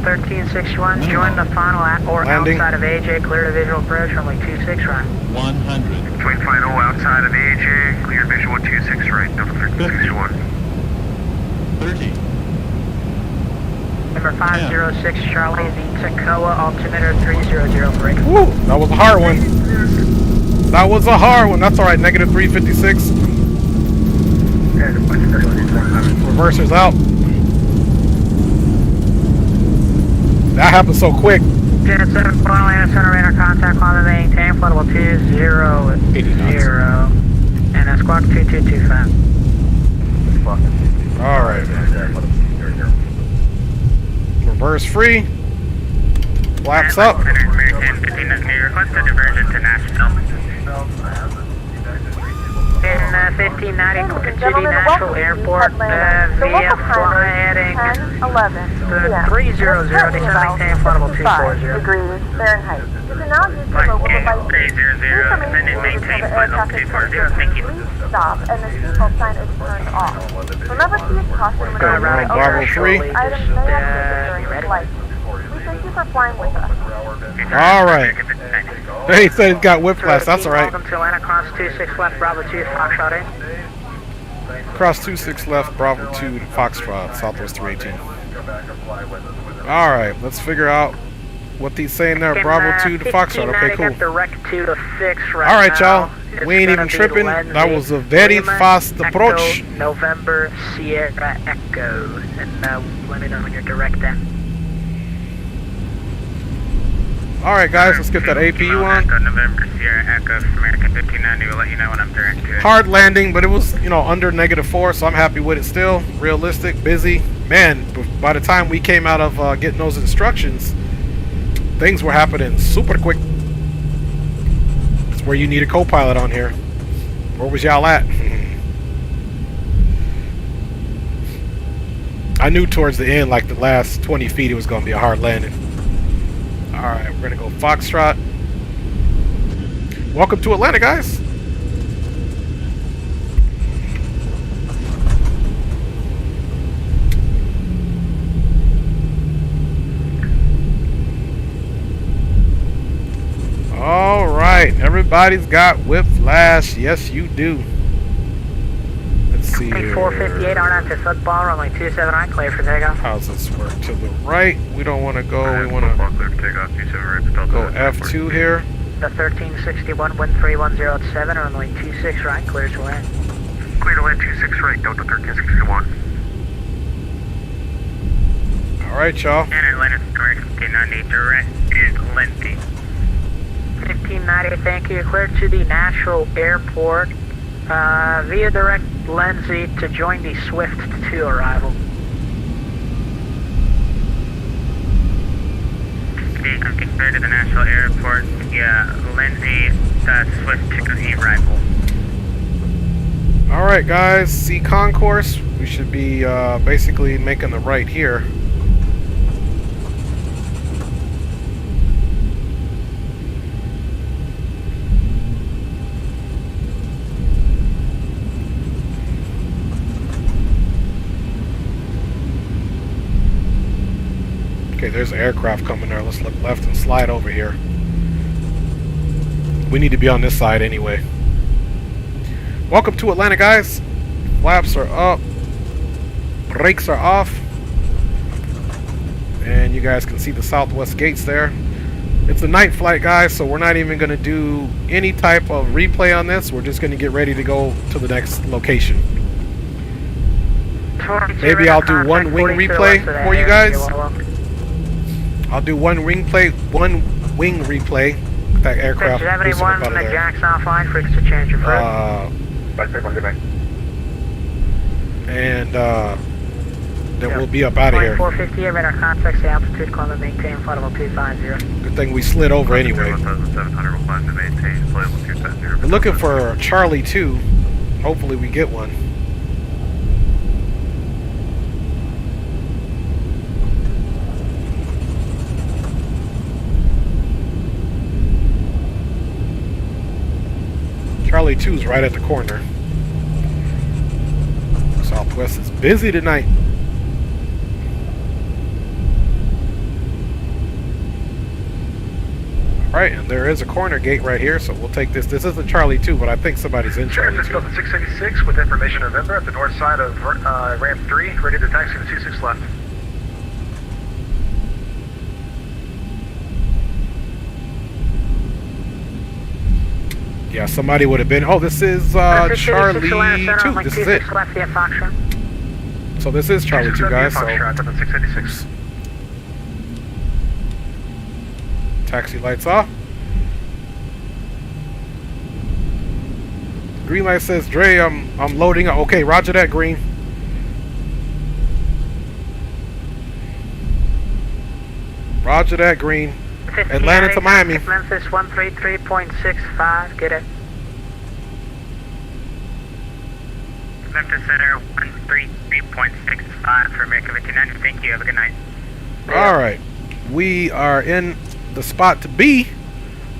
1361, join the final or Landing. outside of AJ, clear to visual approach, runway 26 right. 100. Join final outside of AJ, clear visual 26 right, Delta 1361. 30. Number 506 Charlie, the Tacoma altimeter 300 Woo, that was a hard one. That was a hard one. That's all right. Negative 356. Reverser's out. That happened so quick. Jet 7, Atlanta Center, radar contact on the maintain, flight level 200, and a squawk 2225. All right. Reverse free. Flaps up. Request a diversion to Nashville. In 1590, Queen City National Airport, via fly heading 10:11 300, descending to flight 240. degrees Fahrenheit. You can now use your mobile device. 300, descend and maintain flight level 240. Thank you. Please stop and the seatbelt sign is turned off. Remember to use caution when Okay, we're on Bravo 3. items may activate during flight. We thank you for flying with us. Alright. He said he's got whiplash, that's alright. Welcome to Atlanta, cross 26 left, Bravo 2, Foxtrot 8. Cross 26 left, Bravo 2 to Foxtrot, Southwest 318. Alright, let's figure out what he's saying there. Bravo 2 to Foxtrot, okay, cool. Alright, y'all. We ain't even tripping. That was a very fast approach. November Sierra Echo. And let me know when you're direct then. Alright guys, let's get that APU on. November Sierra Echo from American 1590. We'll let you know when I'm direct to it. Hard landing, but it was, you know, under -4, so I'm happy with it still. Realistic, busy. Man, by the time we came out of getting those instructions, things were happening super quick. That's where you need a co-pilot on here. Where was y'all at? I knew towards the end, like the last 20 feet, it was going to be a hard landing. Alright, we're going to go Foxtrot. Welcome to Atlanta, guys. Alright, everybody's got whiplash. Yes, you do. Let's see here. 458 on to football, runway 27, clear for takeoff. How's this work? To the right. We don't want to go. We want to go F2 here. The 1361, wind 3107, runway 26 right, clear to land. Clear to land 26 right, Delta 1361. Alright, y'all. And Atlanta, correct, 1590, direct is Lindsay. 1590, thank you. Clear to the Nashville Airport via direct Lindsay to join the Swift 2 arrival. Okay, clear to the Nashville Airport via Lindsay, Swift 2 arrival. Alright, guys. See concourse. We should be basically making the right here. Okay, there's an aircraft coming there. Let's look left and slide over here. We need to be on this side anyway. Welcome to Atlanta, guys. Flaps are up. Brakes are off. And you guys can see the Southwest gates there. It's a night flight, guys, so we're not even going to do any type of replay on this. We're just going to get ready to go to the next location. Maybe I'll do one wing replay for you guys. I'll do one wing replay. That aircraft. Do you have anyone in the jacks offline for us to change your flight? And then we'll be up out of here. 458, radar contact, the altitude, Columbia, maintain flight level 250. Good thing we slid over anyway. We're looking for Charlie 2. Hopefully we get one. Charlie 2 is right at the corner. Southwest is busy tonight. Alright, and there is a corner gate right here, so we'll take this. This isn't Charlie 2, but I think somebody's in Charlie 2. This is Delta 686 with information November at the north side of ramp 3, ready to taxi to 26 left. Yeah, somebody would have been. Oh, this is Charlie 2. This is it. So this is Charlie 2, guys. So taxi lights off. Green light says, Dre, I'm loading up. Okay, roger that, green. Roger that, green. Atlanta to Miami. Memphis 133.65, get it. Memphis Center 133.65 for American 59. Thank you. Have a good night. All right, we are in the spot to be.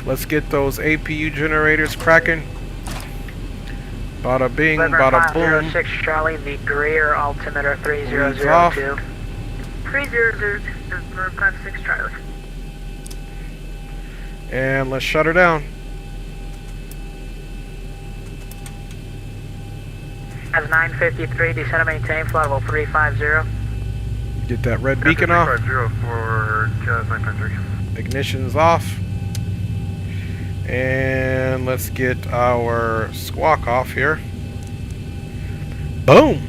Let's get those APU generators cracking. Bada bing, bada boom. 6 Charlie, the rear altimeter 3002. 3002, 56 Charlie. And let's shut her down. As 953, descend and maintain, flight level 350. Get that red beacon off. 350 for 953. Ignition's off. And let's get our squawk off here. Boom!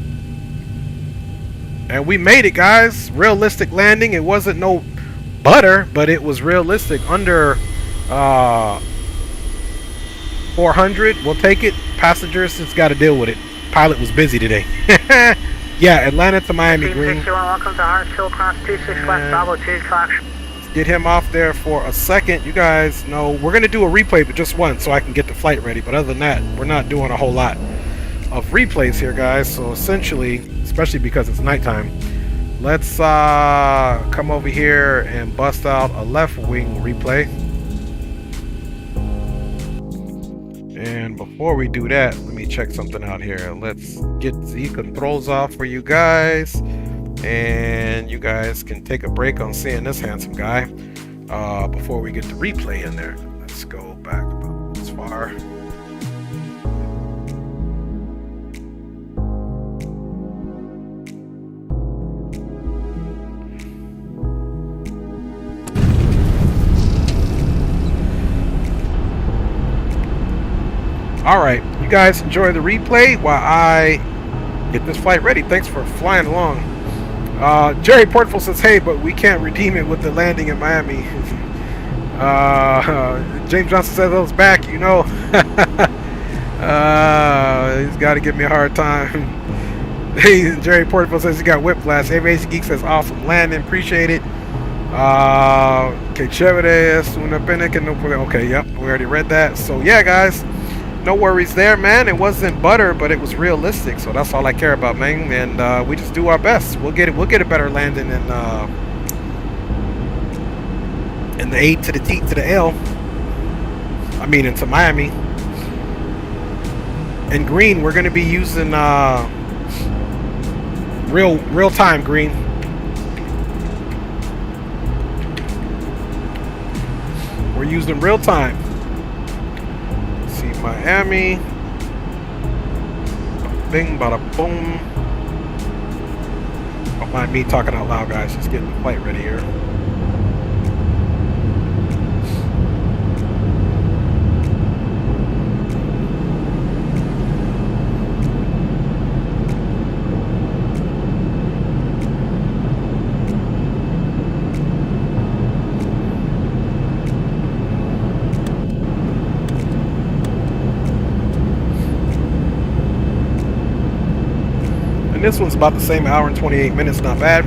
And we made it, guys. Realistic landing. It wasn't no butter, but it was realistic. Under 400. We'll take it. Passengers just got to deal with it. Pilot was busy today. Yeah, Atlanta to Miami, Green. Welcome to Hartsville, cross 26 left, Bravo 2, Fox. Get him off there for a second. You guys know we're going to do a replay, but just one, so I can get the flight ready. But other than that, we're not doing a whole lot of replays here, guys. So essentially, especially because it's nighttime, let's come over here and bust out a left wing replay. And before we do that, let me check something out here. Let's get the controls off for you guys. And you guys can take a break on seeing this handsome guy before we get the replay in there. Let's go back about this far. All right, you guys enjoy the replay while I get this flight ready. Thanks for flying along. Jerry Portful says, hey, but we can't redeem it with the landing in Miami. James Johnson says, those back, you know. He's got to give me a hard time. Hey, Jerry Portful says he got whiplash. Aviation Geek says, awesome landing, appreciate it. Okay, chévere, es una pena que no puede. Okay, yep, we already read that. So yeah, guys, no worries there, man. It wasn't butter, but it was realistic. So that's all I care about, man. And we just do our best. We'll get a better landing in the A to the T to the L. I mean, into Miami. And Green, we're gonna be using real time, Green. We're using real time. See Miami. Bing, bada boom. Don't mind me talking out loud, guys. Just getting the flight ready here. This one's about the same, hour and 28 minutes, not bad.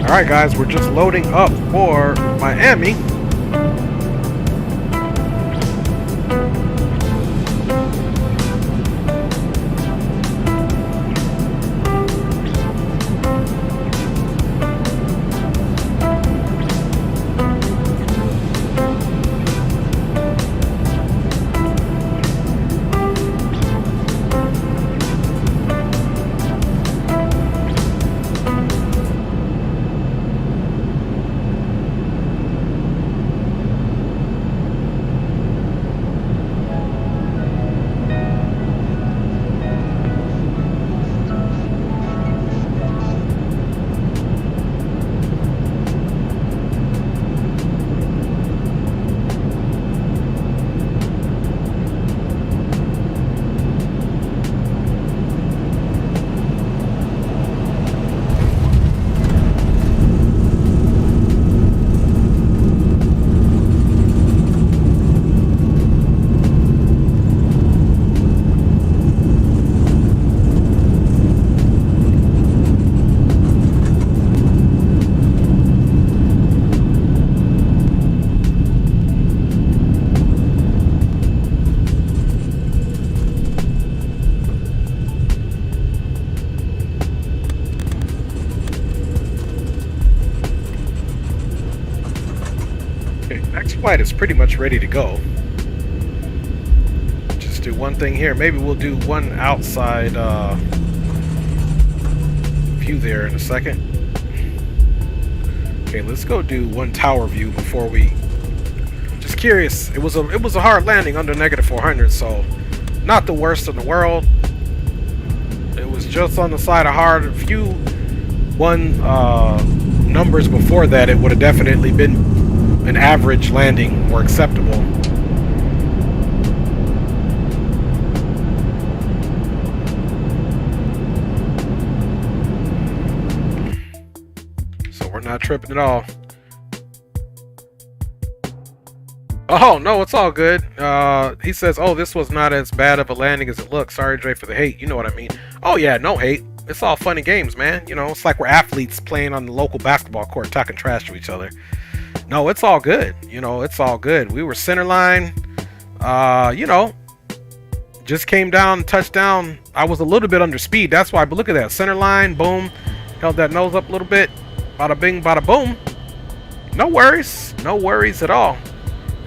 Alright guys, we're just loading up for Miami. flight is pretty much ready to go. Just do one thing here. Maybe we'll do one outside view there in a second. Okay, let's go do one tower view before we. Just curious. It was a hard landing under -400, so not the worst in the world. It was just on the side of hard. If you won numbers before that, it would have definitely been an average landing or acceptable. So we're not tripping at all. Oh, no, it's all good. He says, oh, this was not as bad of a landing as it looks. Sorry, Dre, for the hate. You know what I mean. Oh, yeah, no hate. It's all fun and games, man. You know, it's like we're athletes playing on the local basketball court, talking trash to each other. No, it's all good. You know, it's all good. We were center line. You know, just came down, touchdown. I was a little bit under speed. That's why, but look at that. Center line, boom. Held that nose up a little bit. Bada bing, bada boom. No worries. No worries at all.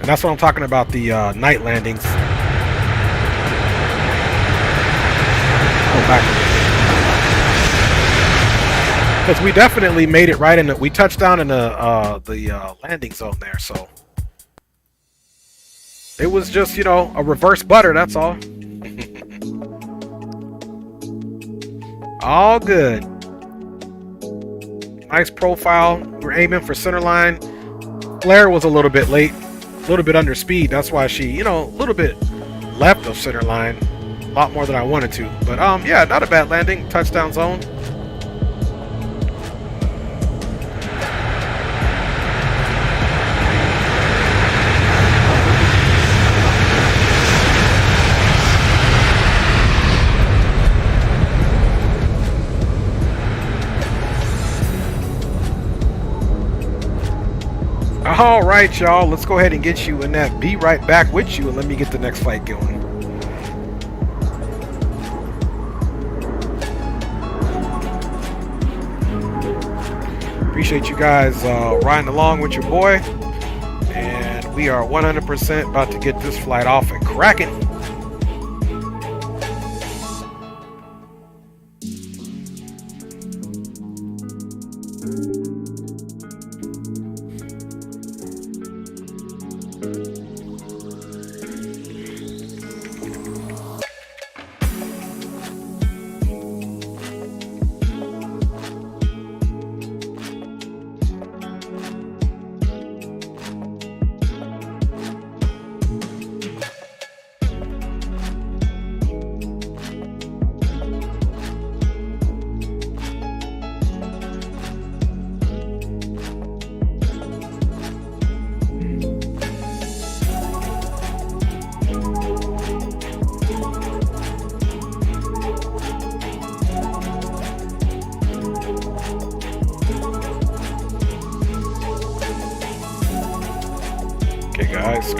And that's what I'm talking about, the night landings. Go back. Because we definitely made it right in the, we touched down in the landing zone there, so. It was just, you know, a reverse butter, that's all. All good. Nice profile. We're aiming for center line. Flare was a little bit late. A little bit under speed. That's why she, you know, a little bit left of center line. A lot more than I wanted to. But, yeah, not a bad landing. Touchdown zone. All right, y'all, let's go ahead and get you in that. Be right back with you and let me get the next flight going. Appreciate you guys riding along with your boy. And we are 100% about to get this flight off and cracking.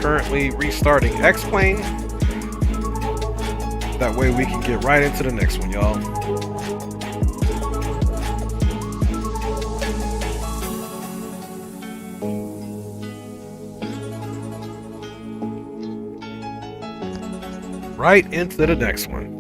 Currently restarting X-Plane. That way we can get right into the next one, y'all. Right into the next one.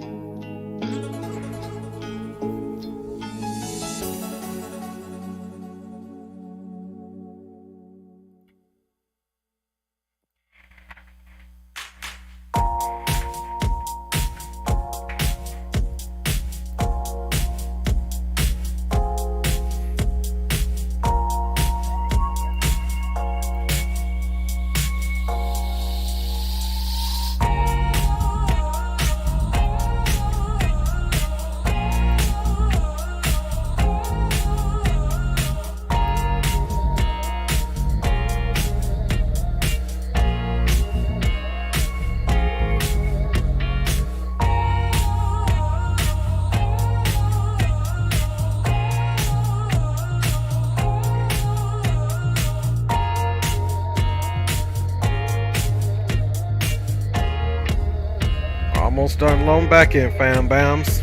Almost done loan back in, fam bams.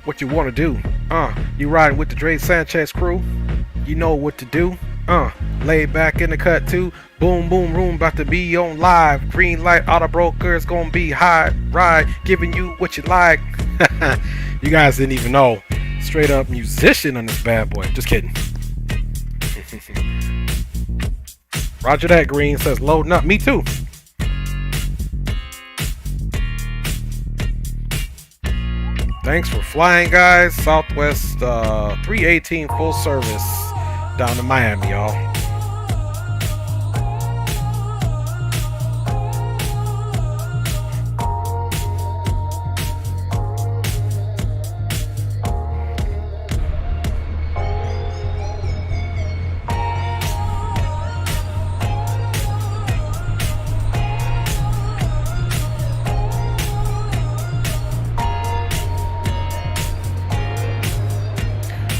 What you want to do? You riding with the Dre Sanchez crew? You know what to do? Laid back in the cut too. Boom, boom, room, about to be on live. Green light, auto brokers gonna be high ride, giving you what you like. You guys didn't even know. Straight up musician on this bad boy. Just kidding. Roger that, Green says loading up. Me too. Thanks for flying, guys. Southwest 318 full service down to Miami, y'all.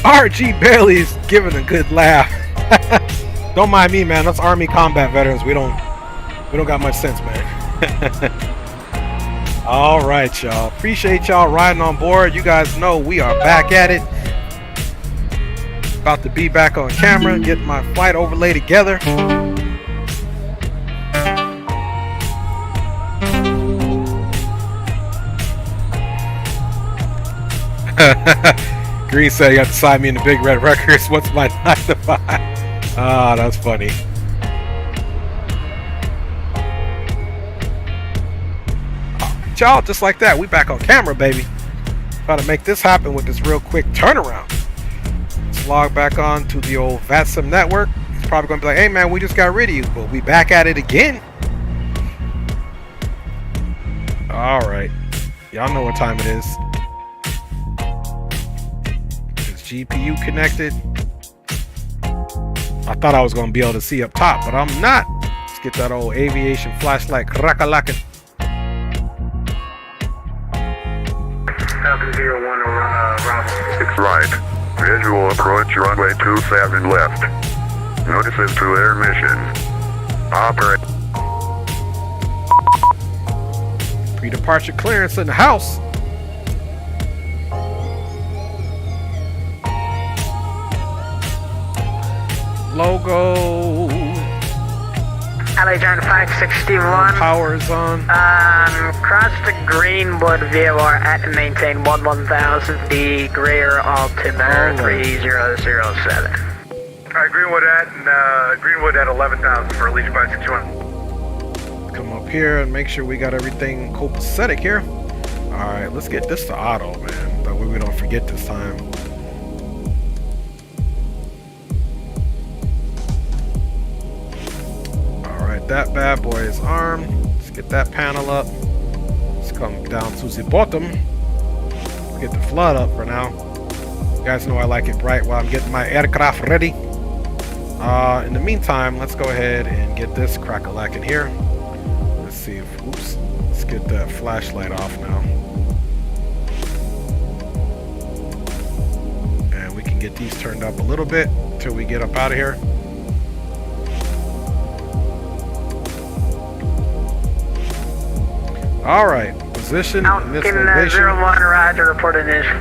RG Bailey's giving a good laugh. Don't mind me, man. That's Army combat veterans. We don't got much sense, man. All right, y'all. Appreciate y'all riding on board. You guys know we are back at it. About to be back on camera, get my flight overlay together. Green said you got to sign me in the Big Red Records. What's my 9 to 5? Ah, that's funny. Y'all, just like that, we back on camera, baby. Trying to make this happen with this real quick turnaround. Let's log back on to the old VATSIM network. It's probably going to be like, hey man, we just got rid of you, but we back at it again. All right. Y'all know what time it is. GPU connected. I thought I was going to be able to see up top, but I'm not. Let's get that old aviation flashlight crack-a-lackin'. Falcon 01 around 6 right. Visual approach runway 27 left. Notices to air mission. Operate. Pre-departure clearance in the house. Logo. Allegiant 561. Power's on. Cross the Greenwood VOR at and maintain 1000. The Greer altimeter 3007. Alright, Greenwood at 11,000 for Allegiant 561. Come up here and make sure we got everything copacetic here. Alright, let's get this to auto, man. That way we don't forget this time. That bad boy is armed. Let's get that panel up. Let's come down to the bottom. Let's get the flood up for now. You guys know I like it bright while I'm getting my aircraft ready. In the meantime, let's go ahead and get this crack-a-lack in here. Let's see if, oops, let's get that flashlight off now. And we can get these turned up a little bit until we get up out of here. All right, position in this location. 01, Roger, report initial.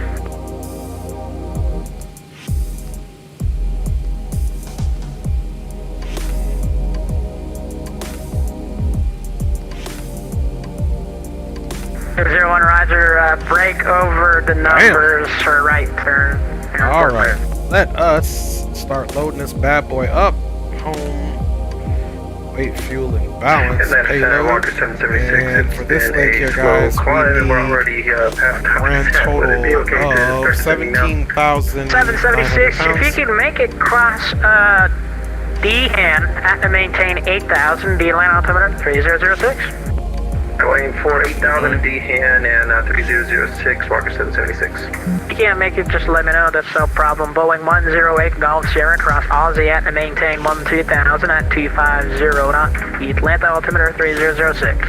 One, Roger, break over the numbers for right turn. All right, let us start loading this bad boy up. Home. Weight, fuel, and balance. Payload. And for this leg here, guys, we need a grand total of 17,776. If you can make it cross D-hand at to maintain 8,000, D-line altimeter 3006. Going for 8,000 in D-hand and 3006, Walker 776. If you can't make it, just let me know, that's no problem. Boeing 108 Golf Sierra, cross Aussie at to maintain 12,000 at 250 knot. Atlanta altimeter 3006.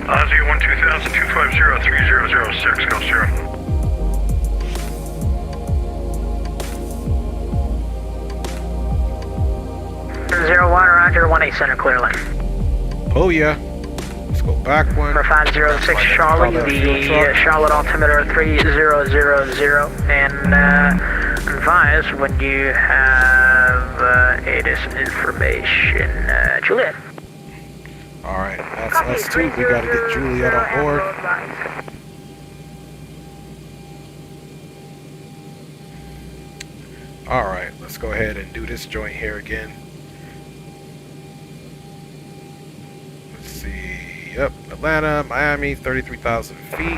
Aussie 12,000, 250, 3006, Golf Sierra. 01, Roger, 18 center, clearly. Oh yeah. Let's go back one. Number 506 Charlotte, the Charlotte altimeter 3000, and advise when you have ATIS information. Juliet. Alright, that's us too. We gotta get Juliet on board. Alright, let's go ahead and do this joint here again. Let's see. Yep, Atlanta, Miami, 33,000 feet. Boom. We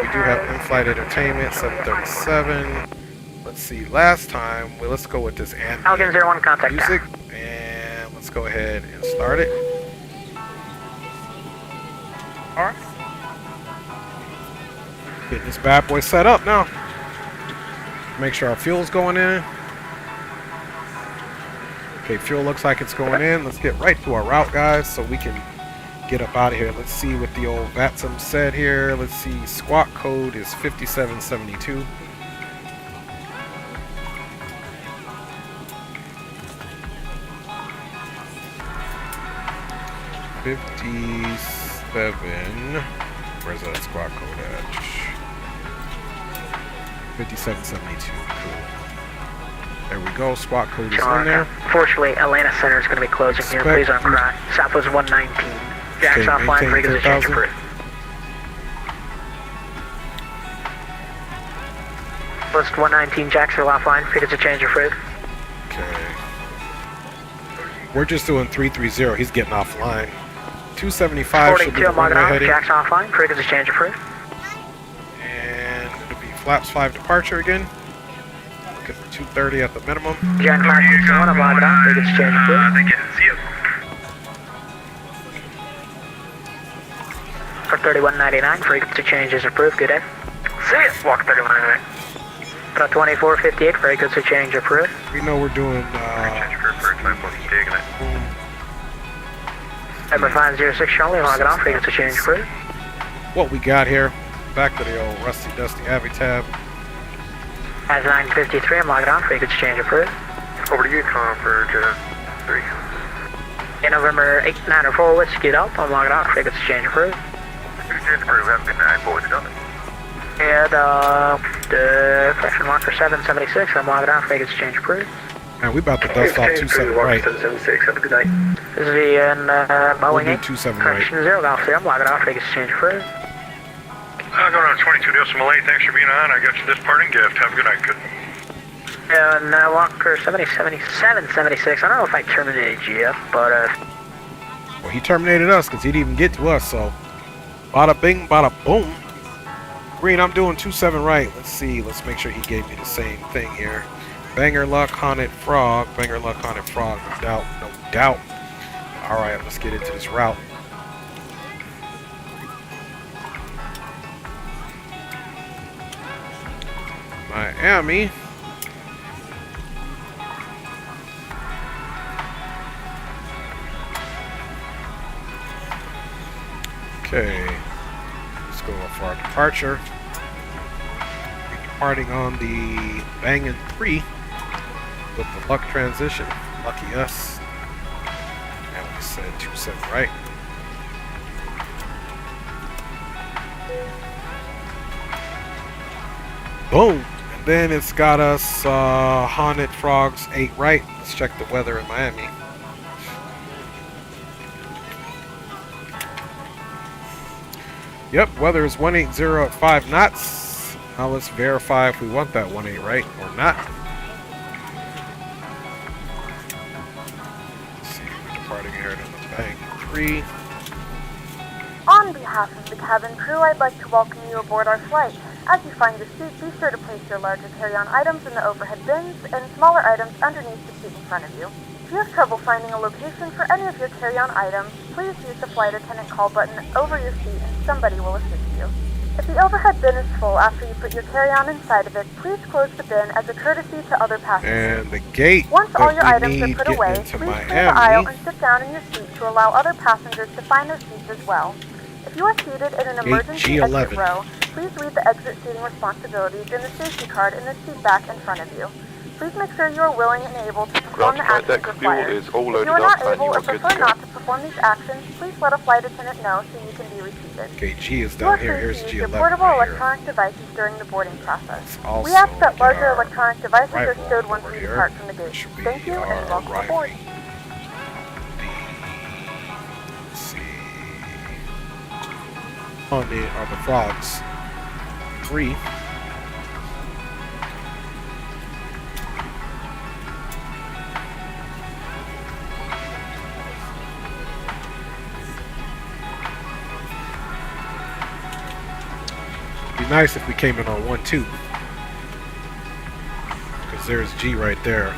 do have in-flight entertainment, 737. Let's see, last time, well, let's go with this ambient Falcon 01 contact music. And let's go ahead and start it. Alright. Getting this bad boy set up now. Make sure our fuel's going in. Okay, fuel looks like it's going in. Let's get right to our route, guys, so we can get up out of here. Let's see what the old VATSIM said here. Let's see, squawk code is 5772. Where's that squawk code at? 5772. Cool. There we go. Squawk code is in there. Unfortunately, Atlanta Center is going to be closing here. Please don't cry. Southwest 119. Jacks offline. Freighters exchange approved. Southwest 119. Jacks are offline. Freighters exchange approved. Okay. We're just doing 330. He's getting offline. 275 should be the runway heading. Jacks offline. Freighters exchange approved. And it'll be flaps 5 departure again. Look at the 230 at the minimum. Jan 561, I'm logging on. Freighters exchange approved. They can see it. For 3199, frequency exchange is approved. Good day. See it. Walk 3199. For 2458, frequency change approved. We know we're doing Number 506 Charlie, logging on. Frequency change approved. what we got here. Back to the old rusty dusty avitab. As 953, I'm logging on. Frequency change approved. Over to you, Tom, for Jet 3. In November 894, Whiskey Delta, I'm logging on. Frequency change approved. Jet approved. Have a good night, boys. Done. And the correction marker 776, I'm logging on. Frequency change approved. Man, we about to dust off 27 right. 776. Have a good night. This is the Boeing 8. 27 right. Correction 0 Golf 3, I'm logging on. Frequency change approved. Going on 22 Decimal 8. Thanks for being on. I got you this parting gift. Have a good night, kid. And Walker 776. I don't know if I terminated you yet, but well, he terminated us because he didn't even get to us. So, bada bing, bada boom. Green, I'm doing 27 right. Let's see. Let's make sure he gave me the same thing here. Banger luck, haunted frog. Banger luck, haunted frog. No doubt, no doubt. All right, let's get into this route. Miami. Okay, let's go for our departure. We're departing on the Bangin' 3 with the luck transition. Lucky us. And we said 27 right. Boom! And then it's got us Haunted Frogs 8 right. Let's check the weather in Miami. Yep, weather is 180 at 5 knots. Now let's verify if we want that 18 right or not. Let's see, we're departing here to the Bang 3. On behalf of the cabin crew, I'd like to welcome you aboard our flight. As you find your seat, be sure to place your larger carry-on items in the overhead bins and smaller items underneath the seat in front of you. If you have trouble finding a location for any of your carry-on items, please use the flight attendant call button over your seat and somebody will assist you. If the overhead bin is full after you put your carry-on inside of it, please close the bin as a courtesy to other passengers. And the gate Once all your that items we are need put getting away, into please clear the Miami. aisle and sit down in your seat to allow other passengers to find their seats as well. If you are seated in an emergency exit row, please read the exit seating responsibilities in the safety card in the seat back in front of you. Please make sure you are willing and able to perform the Ground flight actions deck fuel required. is all If loaded you are not up and able you or are good to prefer go. not to perform these actions, please let a flight attendant know so you can be reseated. Okay, G is You are down here. free Here's to use G11 your portable right here. electronic devices during the boarding process. Also We ask that get larger our electronic devices are rifle stowed once over we here, depart from the gate. which should be Thank you our and welcome rifle. aboard. Let's see. On the are the frogs. 3. Be nice if we came in on 1-2. Because there's G right there.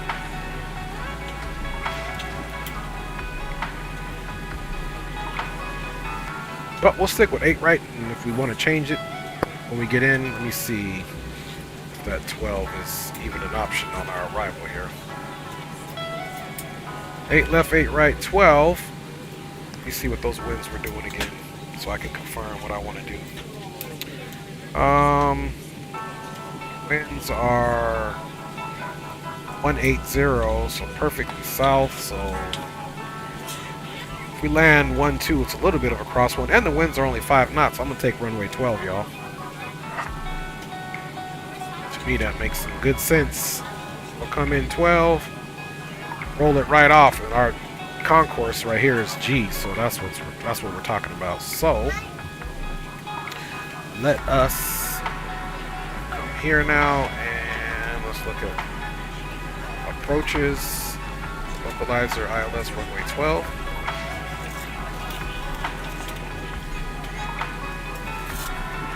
But we'll stick with 8 right, and if we want to change it when we get in, let me see if that 12 is even an option on our arrival here. 8 left, 8 right, 12. Let me see what those winds were doing again, so I can confirm what I want to do. Winds are 180, so perfectly south, so if we land 1-2, it's a little bit of a crosswind, and the winds are only 5 knots. I'm gonna take runway 12, y'all. To me, that makes some good sense. We'll come in 12, roll it right off, and our concourse right here is G, so that's what we're talking about. So let us come here now, and let's look at approaches. Localizer ILS runway 12.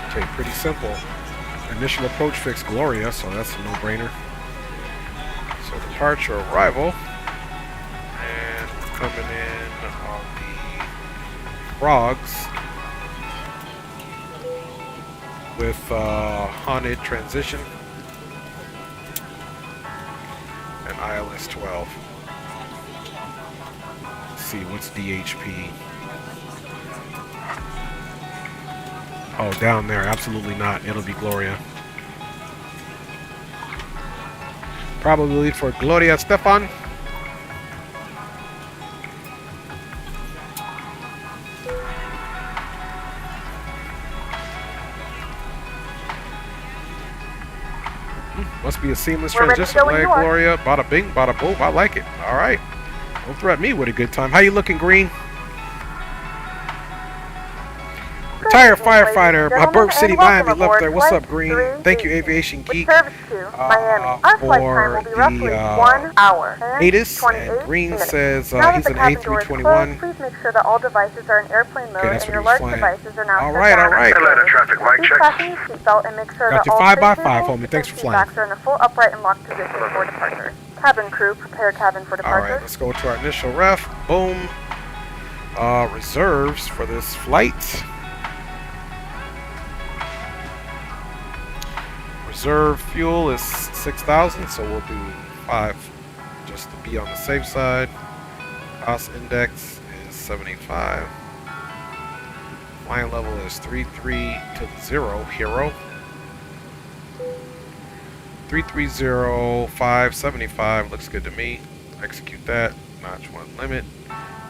Okay, pretty simple. Initial approach fix Gloria, so that's a no-brainer. So departure arrival, and we're coming in on the frogs with haunted transition and ILS 12. Let's see what's DHP. Oh, down there. Absolutely not. It'll be Gloria. Probably for Gloria Stefan. Must be a seamless transition. Like Gloria. Bada bing, bada boom. I like it. All right. Don't threaten me with a good time. How you looking, Green? Retired firefighter, my Burke City, Miami, left there. What's up, Green? Thank you, Aviation Geek, for the 1 hour. ATIS. And Green says he's an A321. Please make sure that all devices are in airplane mode and your large devices are now all right, all right. Atlanta traffic light check. Fasten your seatbelt and make sure Got that you all 5x5, tables homie. Thanks for and flying. seatbacks are in a full upright and locked position for departure. Cabin crew, prepare cabin for All departure. right, let's go to our initial ref. Boom. Reserves for this flight. Reserve fuel is 6,000, so we'll do 5 just to be on the safe side. Cost index is 75. Flying level is 330 Hero. 330-575 looks good to me. Execute that. Notch 1 limit.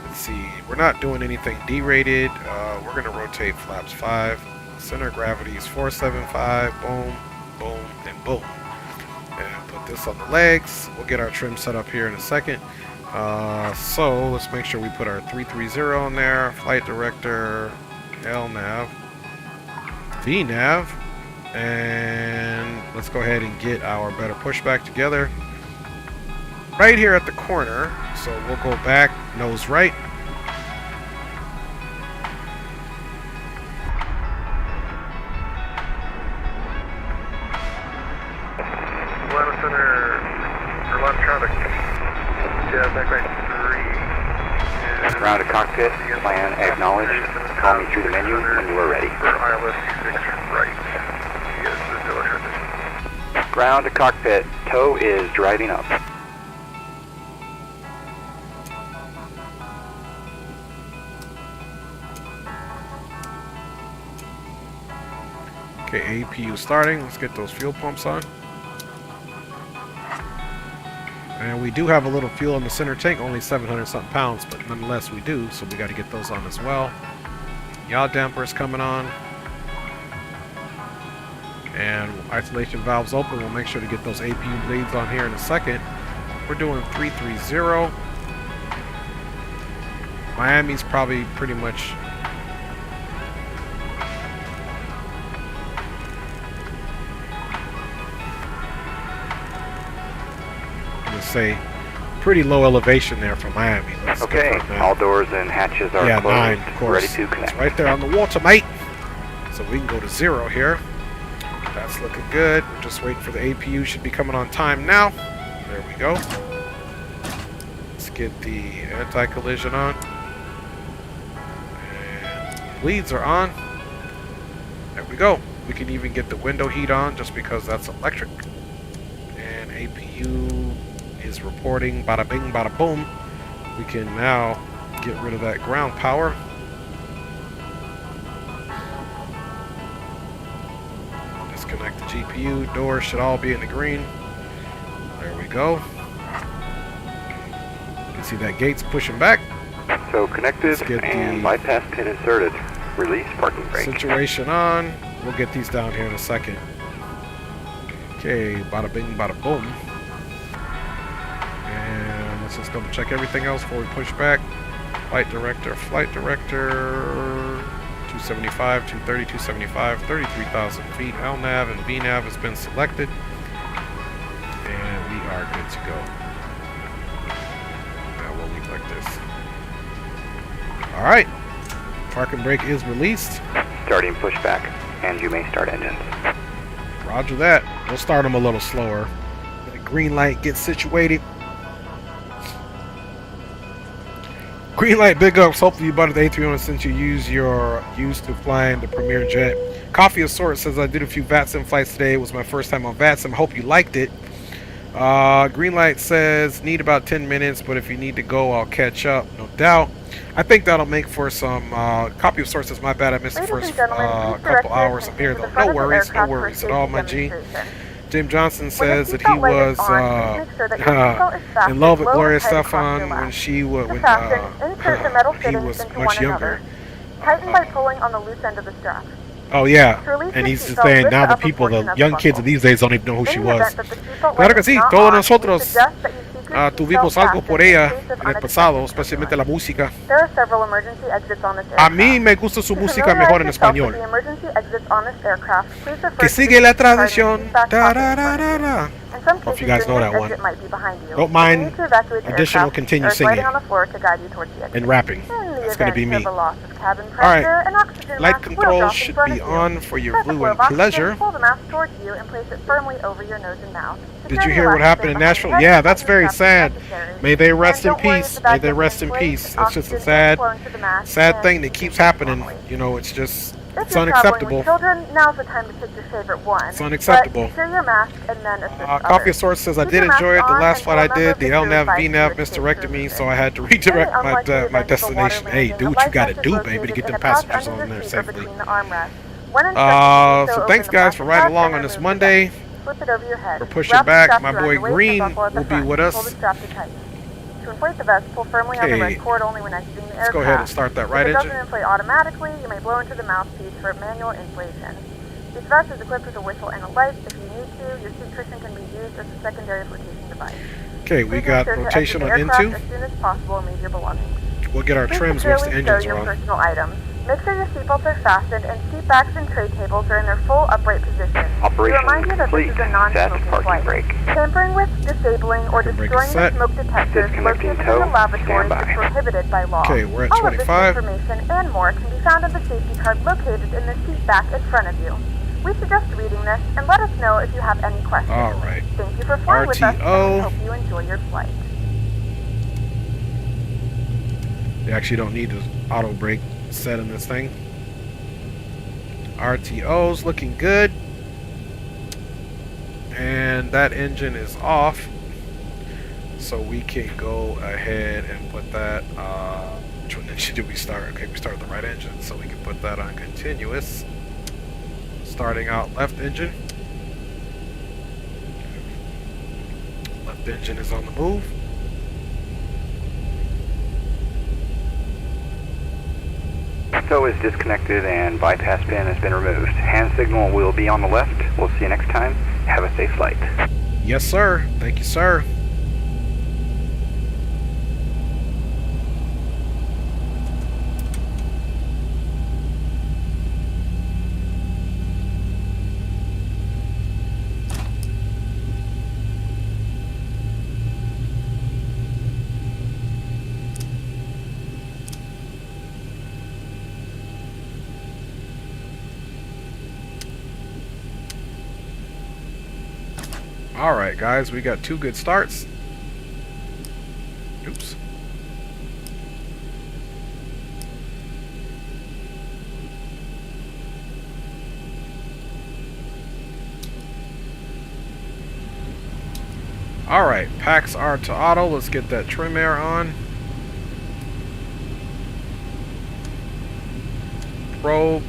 Let's see. We're not doing anything D-rated. We're going to rotate flaps 5. Center of gravity is 475. Boom. Boom and boom, and put this on the legs. We'll get our trim set up here in a second. So let's make sure we put our 330 on there. Flight director, LNAV, VNAV, and let's go ahead and get our better pushback together right here at the corner. So we'll go back, nose right. Ground to cockpit, plan acknowledged. Call me through the menu when you are ready. Ground to cockpit, tow is driving up. Okay, APU starting. Let's get those fuel pumps on. And we do have a little fuel in the center tank, only 700 something pounds, but nonetheless we do, so we got to get those on as well. Yaw dampers coming on. And isolation valves open. We'll make sure to get those APU bleeds on here in a second. We're doing 330. Miami's probably pretty much say pretty low elevation there for Miami. Let's okay, all doors and hatches are closed. 9, of course. Ready to connect. It's right there on the water, mate. So we can go to 0 here. That's looking good. We're just waiting for the APU. Should be coming on time now. There we go. Let's get the anti-collision on. And bleeds are on. There we go. We can even get the window heat on just because that's electric. And APU is reporting, bada bing, bada boom. We can now get rid of that ground power. Disconnect the GPU. Doors should all be in the green. There we go. You can see that gate's pushing back. So connected and bypass pin inserted. Release parking brake. Situation on. We'll get these down here in a second. Okay, bada bing, bada boom. And let's just double check everything else before we push back. Flight director, 275, 230, 275, 33,000 feet. LNAV and VNAV has been selected. And we are good to go. Now we'll leave like this. Alright. Parking brake is released. Starting pushback, and you may start engines. Roger that. We'll start them a little slower. The green light gets situated. Green light, big ups. Hopefully you bought the A300 since you used to flying the Premier jet. Coffee of Sorts says I did a few VATSIM flights today. It was my first time on VATSIM. Hope you liked it. Green light says need about 10 minutes, but if you need to go, I'll catch up. No doubt. I think that'll make for some Copy of Sorts says my bad. I missed the first couple hours. I'm here though. No worries at all, my G. Jim Johnson says that he was in love with Gloria Stefan when he was much younger. Tighten by pulling on the loose end of the strap. Oh yeah, and he's just saying now the people, the young kids of these days don't even know who she was. Claro que sí, todos nosotros tuvimos algo por ella en el pasado, especialmente la música. A mí me gusta su música mejor en español. Que sigue la tradición. Hope you guys know that one. Don't mind additional continue singing and rapping. That's going to be me. Alright, light control should be on for your blue and pleasure. Did you hear what happened in Nashville? Yeah, that's very sad. May they rest in peace. May they rest in peace. It's just a sad thing that keeps happening. You know, it's just... It's unacceptable. It's unacceptable. Coffee of Sorts says I did enjoy it. The last flight I did, the LNAV VNAV misdirected me, so I had to redirect my destination. Hey, do what you gotta do, baby, to get them passengers on there safely. So thanks guys for riding along on this Monday. We're pushing back. My boy Green will be with us. To inflate the vest, pull firmly on the red cord only when exiting the aircraft. Let's go ahead and start that right engine. If it doesn't inflate automatically, you may blow into the mouthpiece for manual inflation. This vest is equipped with a whistle and a light. If you need to, your seat cushion can be used as a secondary flotation device. Okay, we got rotation on into. As soon as possible and leave your belongings. We'll get our trims once the engines are on. Personal items. Make sure your seatbelts are fastened and seat backs and tray tables are in their full upright position. Operation to remind you that this is a non-smoking flight. Tampering with, disabling, or destroying the smoke detectors located in the lavatories is prohibited by law. Okay, we're at 25. All of this information and more can be found in the safety card located in the seat back in front of you. We suggest reading this and let us know if you have any questions. All right. Thank you for flying with us and we hope you enjoy your flight. You actually don't need the auto brake set in this thing. RTO's looking good. And that engine is off. So we can go ahead and put that, which one engine did we start? Okay, we started the right engine, so we can put that on continuous. Starting out left engine. Left engine is on the move. STO is disconnected and bypass pin has been removed. Hand signal will be on the left. We'll see you next time. Have a safe flight. Yes, sir. Thank you, sir. Alright guys, we got 2 good starts. Oops. Alright, packs are to auto. Let's get that trim air on. Probe.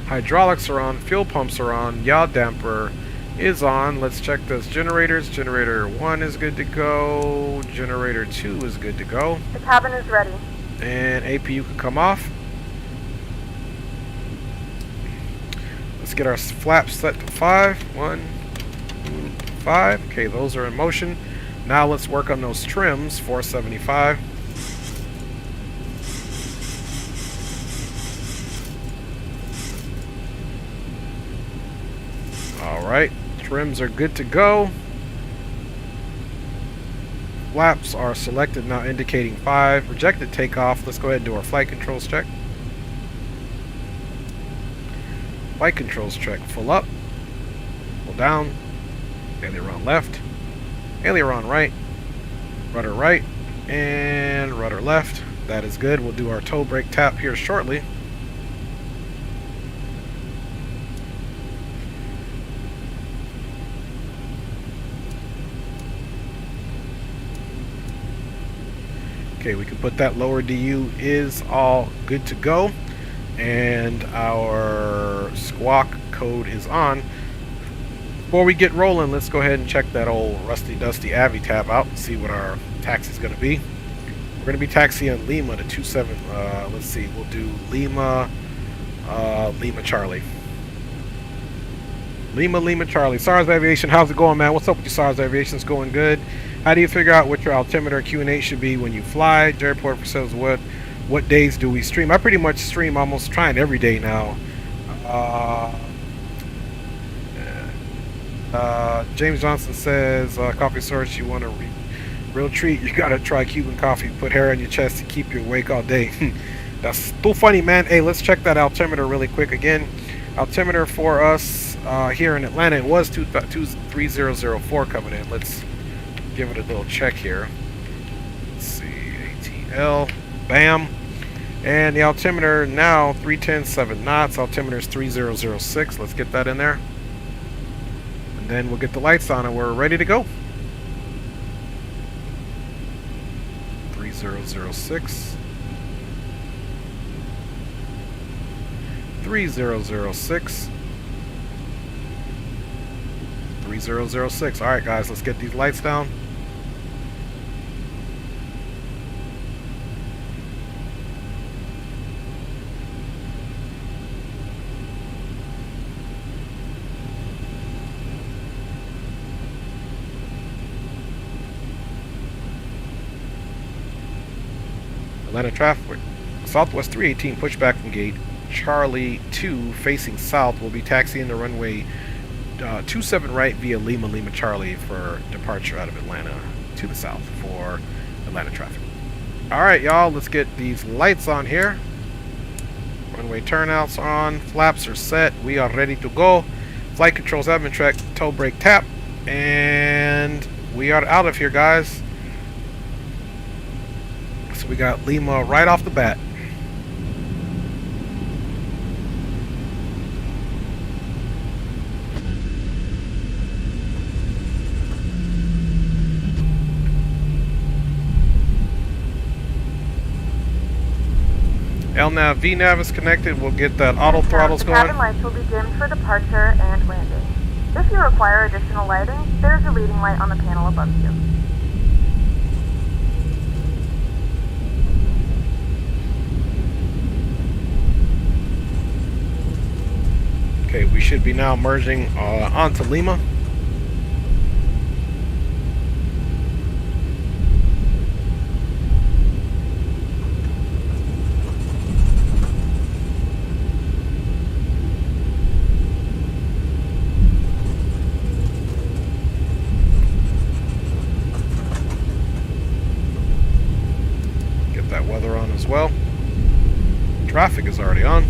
Hydraulics are on. Fuel pumps are on. Yaw damper is on. Let's check those generators. Generator 1 is good to go. Generator 2 is good to go. The cabin is ready. And APU can come off. Let's get our flaps set to 5. 1, 2, 5. Okay, those are in motion. Now let's work on those trims. 475. Alright, trims are good to go. Flaps are selected, now indicating 5. Rejected takeoff. Let's go ahead and do our flight controls check. Flight controls check. Full up. Full down. Aileron left. Aileron right. Rudder right. And rudder left. That is good. We'll do our toe brake tap here shortly. Okay, we can put that lower DU is all good to go. And our squawk code is on. Before we get rolling, let's go ahead and check that old rusty dusty Avi tab out and see what our taxi is going to be. We're going to be taxiing Lima to 27. Let's see, we'll do Lima Charlie. Lima Charlie. SARS Aviation, how's it going, man? What's up with you, SARS Aviation? It's going good. How do you figure out what your altimeter Q&A should be when you fly? Jerry Porter says, what days do we stream? I pretty much stream almost trying every day now. James Johnson says, coffee source, you want a real treat? You gotta try Cuban coffee. Put hair on your chest to keep you awake all day. That's too funny, man. Hey, let's check that altimeter really quick again. Altimeter for us here in Atlanta, it was 3004 coming in. Let's give it a little check here. Let's see, ATL, bam. And the altimeter now 310.7 knots. Altimeter is 3006. Let's get that in there. And then we'll get the lights on and we're ready to go. 3006. 3006. 3006. Alright guys, let's get these lights down. Atlanta traffic. Southwest 318 pushback from gate Charlie 2 facing south. Will be taxiing the runway 27 right via Lima Charlie for departure out of Atlanta to the south for Atlanta traffic. Alright y'all, let's get these lights on here. Runway turnouts on, flaps are set, we are ready to go. Flight controls have been checked, toe brake tap, and we are out of here guys. So we got Lima right off the bat. LNAV VNAV is connected. We'll get that auto throttles going. The cabin lights will be dimmed for departure and landing. If you require additional lighting, there's a reading light on the panel above you. We should be now merging onto Lima. Get that weather on as well. Traffic is already on.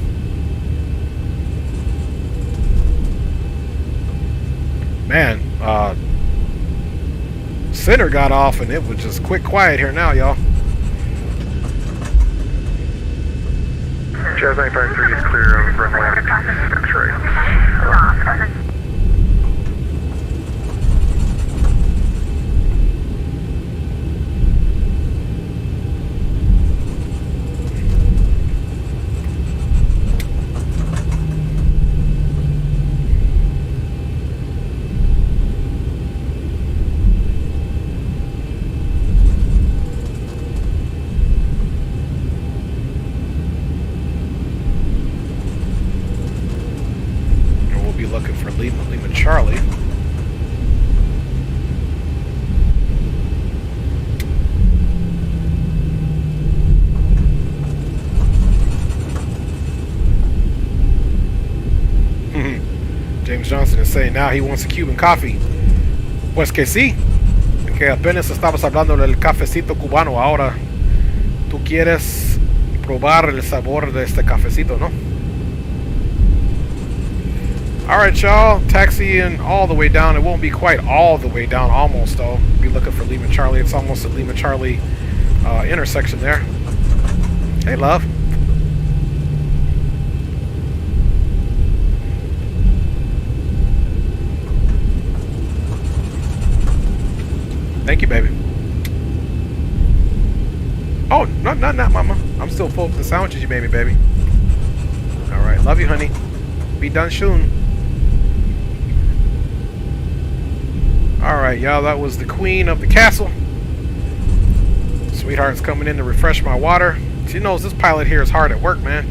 Man, center got off and it was just quiet here now, y'all. Jazz 953 is clear of runway 26 right. Looking for Lima Charlie. James Johnson is saying now he wants a Cuban coffee. Pues que sí, que apenas estabas hablando del cafecito cubano. Ahora tú quieres probar el sabor de este cafecito, ¿no? Alright, y'all, taxiing all the way down. It won't be quite all the way down, almost though. Be looking for Lima Charlie. It's almost at Lima Charlie intersection there. Hey, love. Thank you, baby. Oh, not mama. I'm still full of the sandwiches you made me, baby. Alright, love you, honey. Be done soon. Alright, y'all, that was the queen of the castle. Sweetheart's coming in to refresh my water. She knows this pilot here is hard at work, man.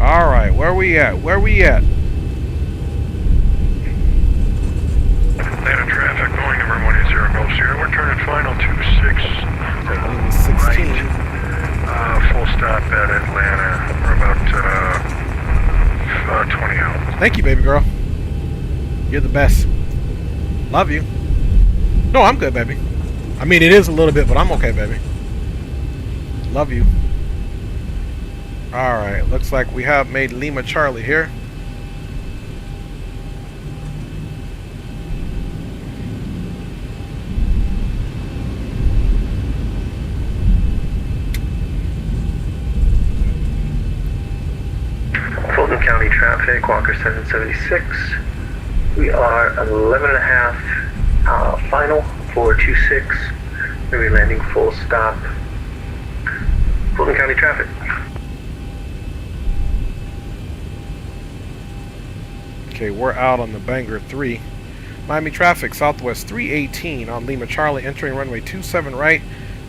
Alright, where we at? Where we at? Atlanta traffic going number 180 Gulf Sierra. We're turning final 26 16. Full stop at Atlanta. We're about 20 out. Thank you, baby girl. You're the best. Love you. No, I'm good, baby. I mean, it is a little bit, but I'm okay, baby. Love you. Alright, looks like we have made Lima Charlie here. Fulton County traffic, Walker 776. We are 11.5 final, 426. We'll be landing full stop. Fulton County traffic. Okay, we're out on the Bangor 3. Miami traffic, Southwest 318 on Lima Charlie, entering runway 27 right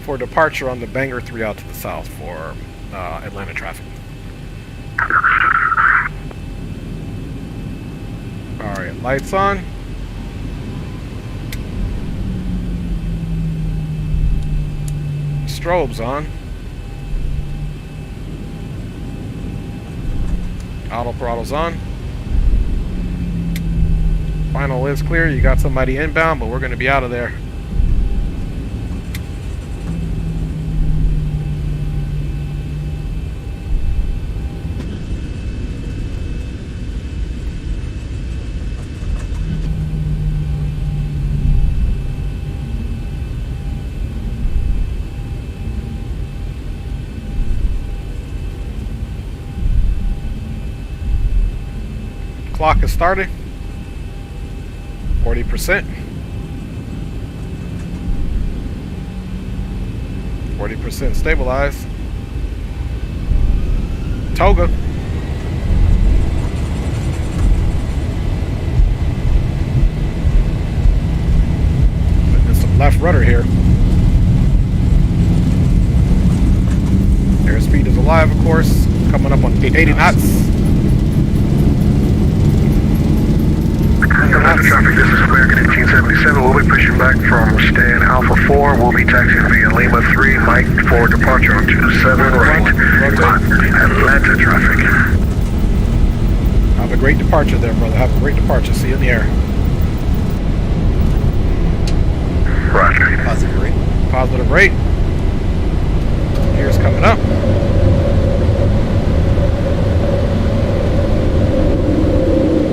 for departure on the Bangor 3 out to the south for Atlanta traffic. Alright, lights on. Strobes on. Auto throttle's on. Final is clear. You got somebody inbound, but we're going to be out of there. Clock is starting. 40%. 40% stabilized. Toga. Putting some left rudder here. Airspeed is alive, of course. Coming up on 80 knots. Traffic, this is American 1877. We'll be pushing back from stand Alpha 4. We'll be taxiing via Lima 3, Mike for departure on 27 right. Atlanta traffic. Have a great departure there, brother. Have a great departure. See you in the air. Roger. Positive rate. Positive rate. Here's coming up.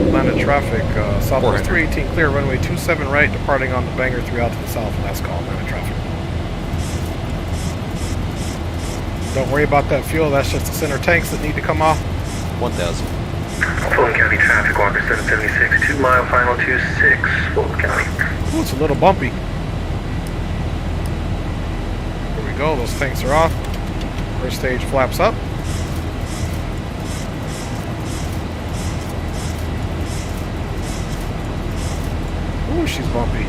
Atlanta traffic, Southwest 318 clear, runway 27 right, departing on the Banger 3 out to the south. Last call, Atlanta traffic. Don't worry about that fuel, that's just the center tanks that need to come off. 1,000. Fulton County traffic, Walker 776, 2 mile final 26, Fulton County. Ooh, it's a little bumpy. Here we go, those tanks are off. First stage flaps up. Ooh, she's bumpy.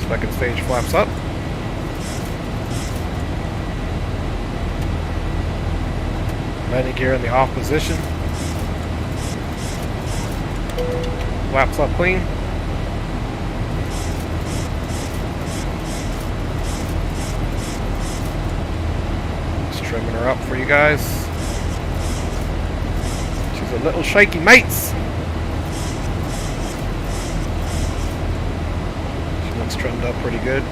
Second stage flaps up. Landing gear in the off position. Flaps up clean. Just trimming her up for you guys. She's a little shaky, mates. She looks trimmed up pretty good.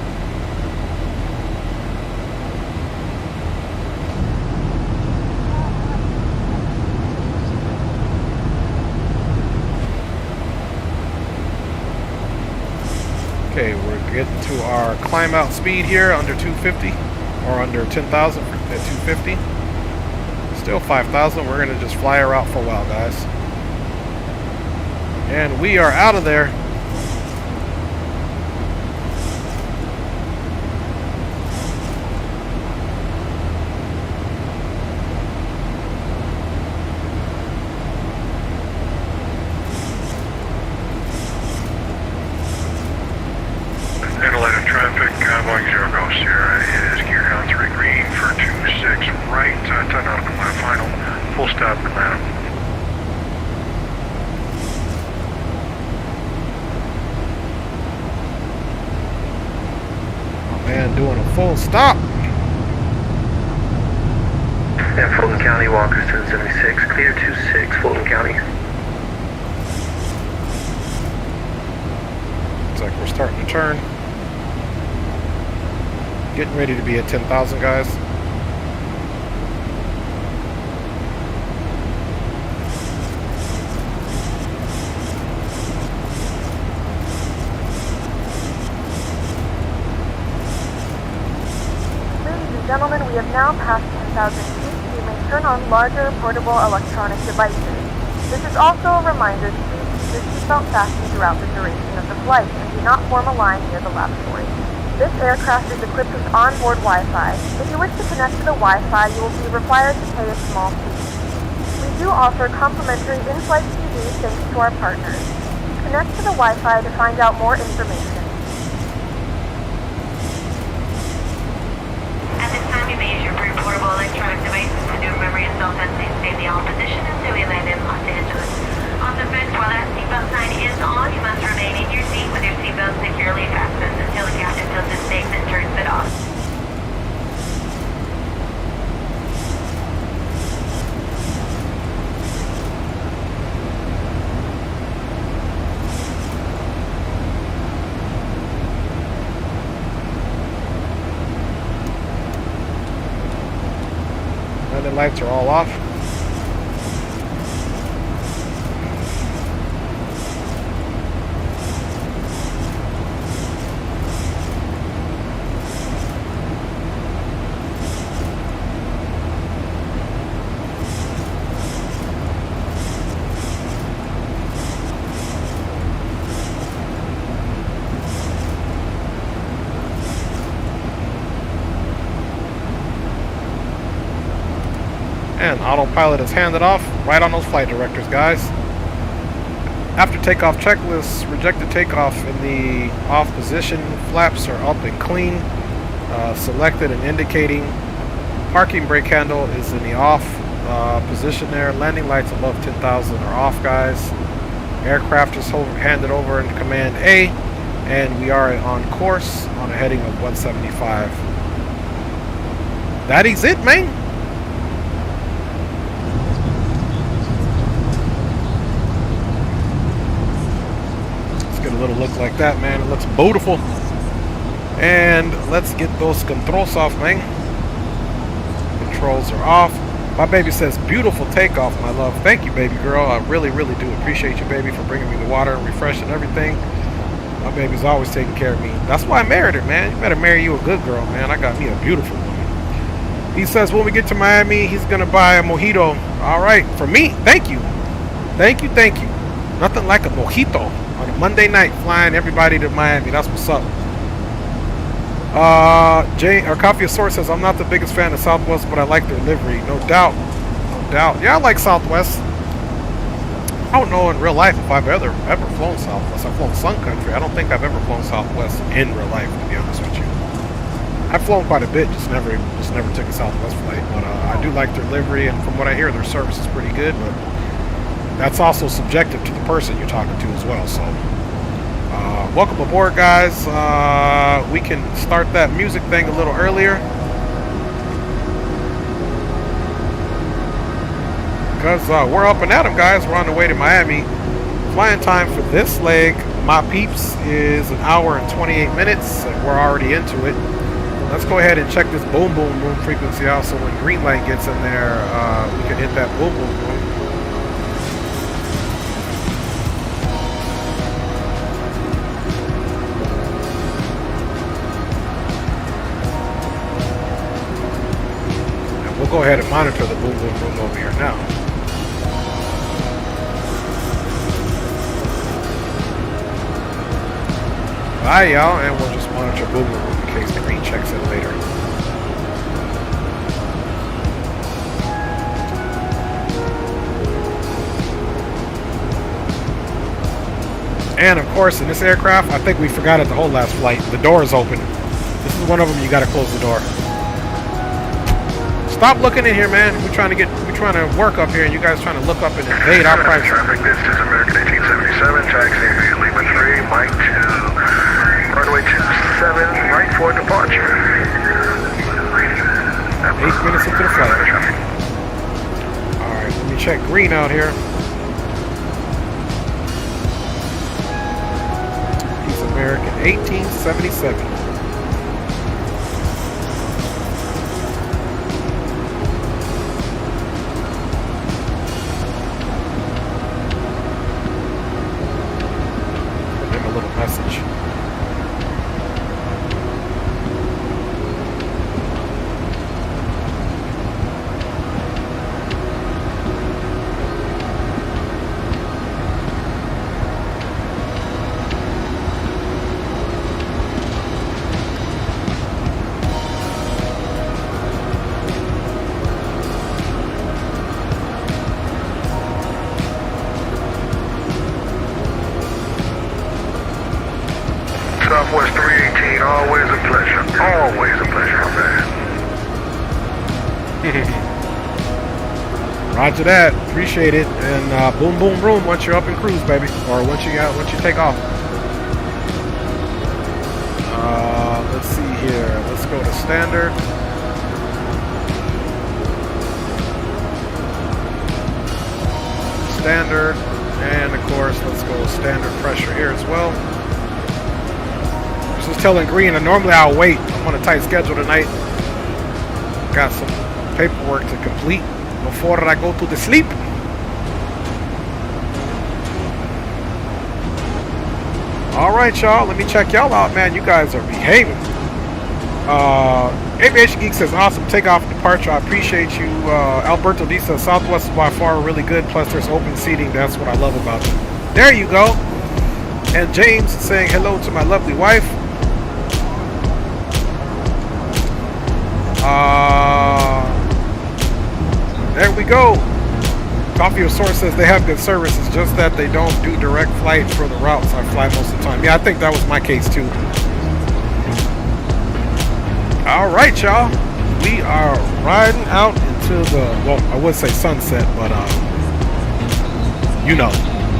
Okay, we're getting to our climb out speed here under 250 or under 10,000 at 250. Still 5,000. We're going to just fly her out for a while, guys. And we are out of there. Atlanta traffic, Boeing 0 Ghost Sierra, it is gear down 3 green for 26 right, 10 nautical mile final, full stop Atlanta. Oh man, doing a full stop. And Fulton County, Walker 776, clear 26, Fulton County. Looks like we're starting to turn. Getting ready to be at 10,000, guys. Ladies and gentlemen, we have now passed 10,000 feet. You may turn on larger portable electronic devices. This is also a reminder to keep your seatbelt fastened throughout the duration of the flight and do not form a line near the lavatory. This aircraft is equipped with onboard Wi-Fi. If you wish to connect to the Wi-Fi, you will be required to pay a small fee. We do offer complimentary in-flight TV thanks to our partners. Connect to the Wi-Fi to find out more information. At this time, you may use your free portable electronic devices to do memory and self-sensing. Stay in the on position until we land in Los Angeles. Also, first, while that seatbelt sign is on, you must remain in your seat with your seatbelt securely fastened until the captain does his thing and turns it off. Landing lights are all off. And autopilot is handed off right on those flight directors, guys. After takeoff checklist, rejected takeoff in the off position. Flaps are up and clean. Selected and indicating. Parking brake handle is in the off position there. Landing lights above 10,000 are off, guys. Aircraft is handed over in Command A. And we are on course on a heading of 175. That is it, man. Let's get a little look like that, man. It looks beautiful. And let's get those controls off, man. Controls are off. My baby says, beautiful takeoff, my love. Thank you, baby girl. I really, really do appreciate you, baby, for bringing me the water and refreshing everything. My baby's always taking care of me. That's why I married her, man. You better marry you a good girl, man. I got me a beautiful woman. He says when we get to Miami, he's going to buy a mojito. All right. For me, thank you. Thank you, thank you. Nothing like a mojito on a Monday night flying everybody to Miami. That's what's up. Coffee Source says, I'm not the biggest fan of Southwest, but I like their livery. No doubt. No doubt. Yeah, I like Southwest. I don't know in real life if I've ever flown Southwest. I've flown Sun Country. I don't think I've ever flown Southwest in real life, to be honest with you. I've flown quite a bit, just never took a Southwest flight. But I do like their livery, and from what I hear, their service is pretty good. But that's also subjective to the person you're talking to as well. So, welcome aboard, guys. We can start that music thing a little earlier. Because we're up and at 'em, guys. We're on the way to Miami. Flying time for this leg, my peeps, is 1 hour and 28 minutes. And we're already into it. Let's go ahead and check this boom boom boom frequency out. So when green light gets in there, we can hit that boom boom boom. And we'll go ahead and monitor the boom boom boom over here now. Bye, y'all, and we'll just monitor boom boom in case the green checks in later. And of course, in this aircraft, I think we forgot it the whole last flight. The door is open. This is one of them. You got to close the door. Stop looking in here, man. We're trying to work up here, and you guys trying to look up and invade our private traffic. This is American 1877, taxi Lima 3, Mike 2. Runway 27, right for departure. 8 minutes into the flight. Alright, let me check green out here. He's American 1877. Put him a little message. Southwest 318, always a pleasure. Always a pleasure, man. Roger that. Appreciate it. And boom, boom, boom once you're up in cruise, baby. Or once you take off. Let's see here. Let's go to standard. Standard. And of course, let's go standard pressure here as well. Just telling green, and normally I'll wait. I'm on a tight schedule tonight. Got some paperwork to complete before I go to the sleep. All right, y'all. Let me check y'all out, man. You guys are behaving. Aviation Geek says, awesome takeoff and departure. I appreciate you. Alberto D says, Southwest is by far really good. Plus, there's open seating. That's what I love about it. There you go. And James saying hello to my lovely wife. There we go. Coffee of Source says they have good service. It's just that they don't do direct flight for the routes I fly most of the time. Yeah, I think that was my case too. All right, y'all. We are riding out into the, well, I would say sunset, but you know,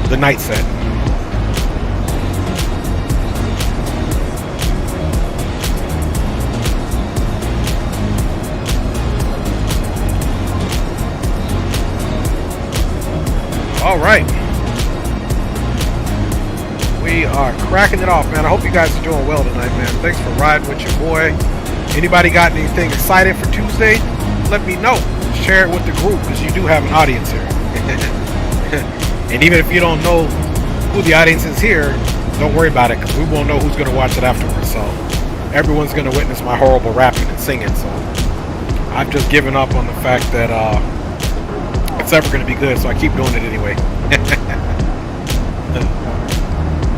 the night set. All right, we are cracking it off, man. I hope you guys are doing well tonight, man. Thanks for riding with your boy. Anybody got anything excited for Tuesday? Let me know. Share it with the group because you do have an audience here. And even if you don't know who the audience is here, don't worry about it because we won't know who's going to watch it afterwards. So everyone's going to witness my horrible rapping and singing. So I've just given up on the fact that it's ever going to be good, so I keep doing it anyway.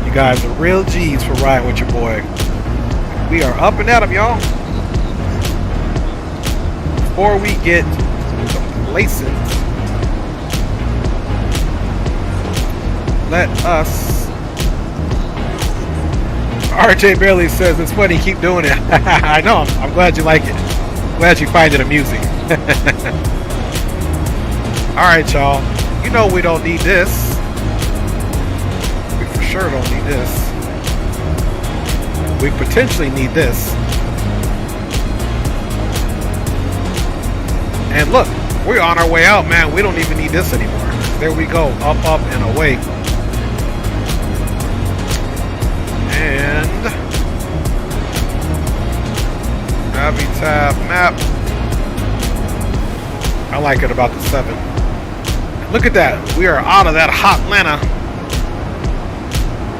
You guys are real G's for riding with your boy. We are up and at 'em, y'all. Before we get complacent, let us... RJ Barely says, it's funny, keep doing it. I know, I'm glad you like it. Glad you find it amusing. Alright, y'all. You know we don't need this. We for sure don't need this. We potentially need this. And look, we're on our way out, man. We don't even need this anymore. There we go. Up, up, and away. And Avitab map. I like it about the 7. Look at that. We are out of that hot Atlanta.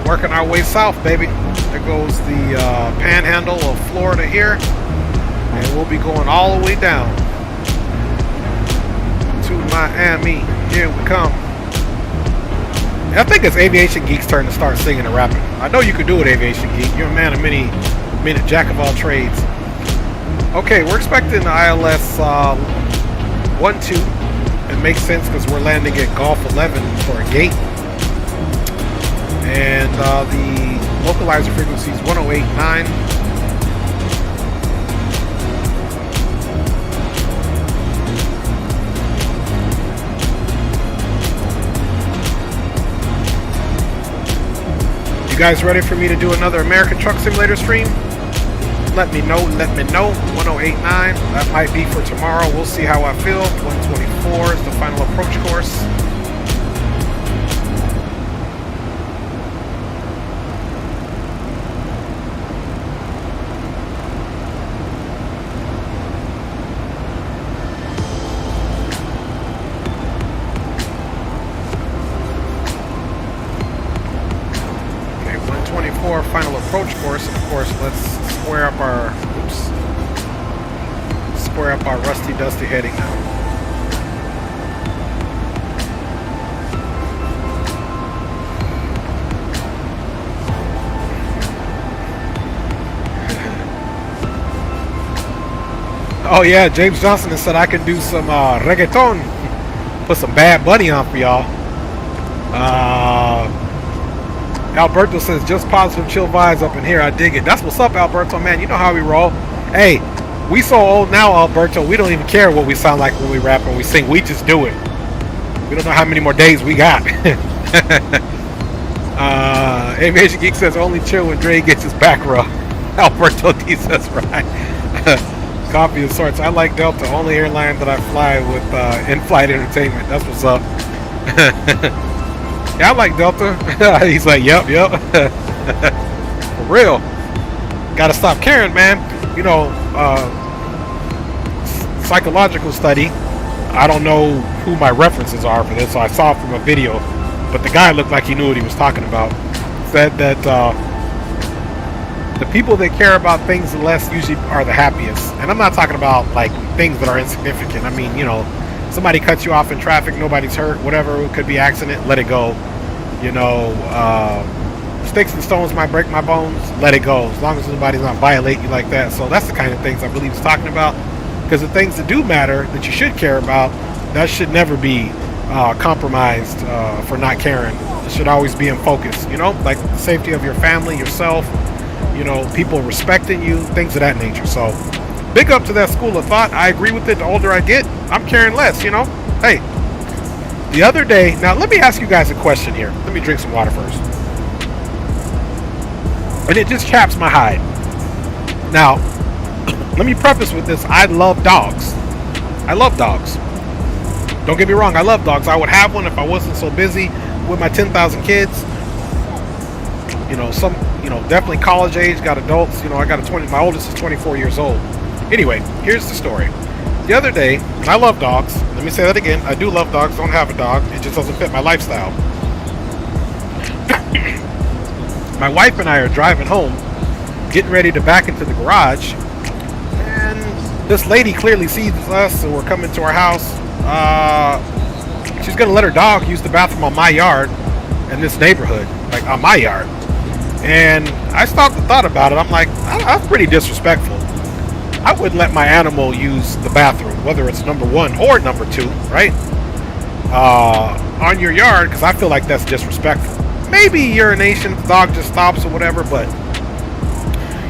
Working our way south, baby. There goes the panhandle of Florida here. And we'll be going all the way down to Miami. Here we come. And I think it's Aviation Geek's turn to start singing and rapping. I know you can do it, Aviation Geek. You're a man of many jack of all trades. Okay, we're expecting ILS 1-2. It makes sense because we're landing at Gulf 11 for a gate. And the localizer frequency is 108.9. You guys ready for me to do another American Truck Simulator stream? Let me know, 108.9. That might be for tomorrow. We'll see how I feel. 124 is the final approach course. Okay, 124 final approach course. And of course, let's square up our rusty dusty heading now. Oh yeah, James Johnson has said I can do some reggaeton. Put some Bad Bunny on for y'all. Alberto says, just positive chill vibes up in here. I dig it. That's what's up, Alberto, man. You know how we roll. Hey, we so old now, Alberto, we don't even care what we sound like when we rap and we sing. We just do it. We don't know how many more days we got. Aviation Geek says, only chill when Dre gets his back rub. Alberto D says, right. Coffee of sorts. I like Delta, only airline that I fly with in-flight entertainment. That's what's up. Yeah, I like Delta. He's like, yep. For real. Gotta stop caring, man. You know, psychological study. I don't know who my references are for this, so I saw it from a video. But the guy looked like he knew what he was talking about. Said that the people that care about things less usually are the happiest. And I'm not talking about like things that are insignificant. I mean, you know, somebody cuts you off in traffic, nobody's hurt, whatever, it could be accident, let it go. You know, sticks and stones might break my bones, let it go, as long as nobody's not violate you like that. So that's the kind of things I believe he's talking about, because the things that do matter, that you should care about, that should never be compromised for not caring. It should always be in focus, you know, like the safety of your family, yourself, you know, people respecting you, things of that nature. So big up to that school of thought. I agree with it. The older I get, I'm caring less, you know. Hey, the other day, now let me ask you guys a question here. Let me drink some water first. And it just chaps my hide. Now, let me preface with this. I love dogs. I love dogs. Don't get me wrong, I love dogs. I would have one if I wasn't so busy with my 10,000 kids. You know, some, you know, definitely college age, got adults. You know, I got my oldest is 24 years old. Anyway, here's the story. The other day, and I love dogs. Let me say that again. I do love dogs. Don't have a dog. It just doesn't fit my lifestyle. My wife and I are driving home, getting ready to back into the garage, and this lady clearly sees us, so we're coming to our house. She's gonna let her dog use the bathroom on my yard in this neighborhood, like on my yard. And I stopped and thought about it. I'm like, that's pretty disrespectful. I wouldn't let my animal use the bathroom, whether it's number 1 or number 2, right? On your yard, because I feel like that's disrespectful. Maybe urination, the dog just stops or whatever, but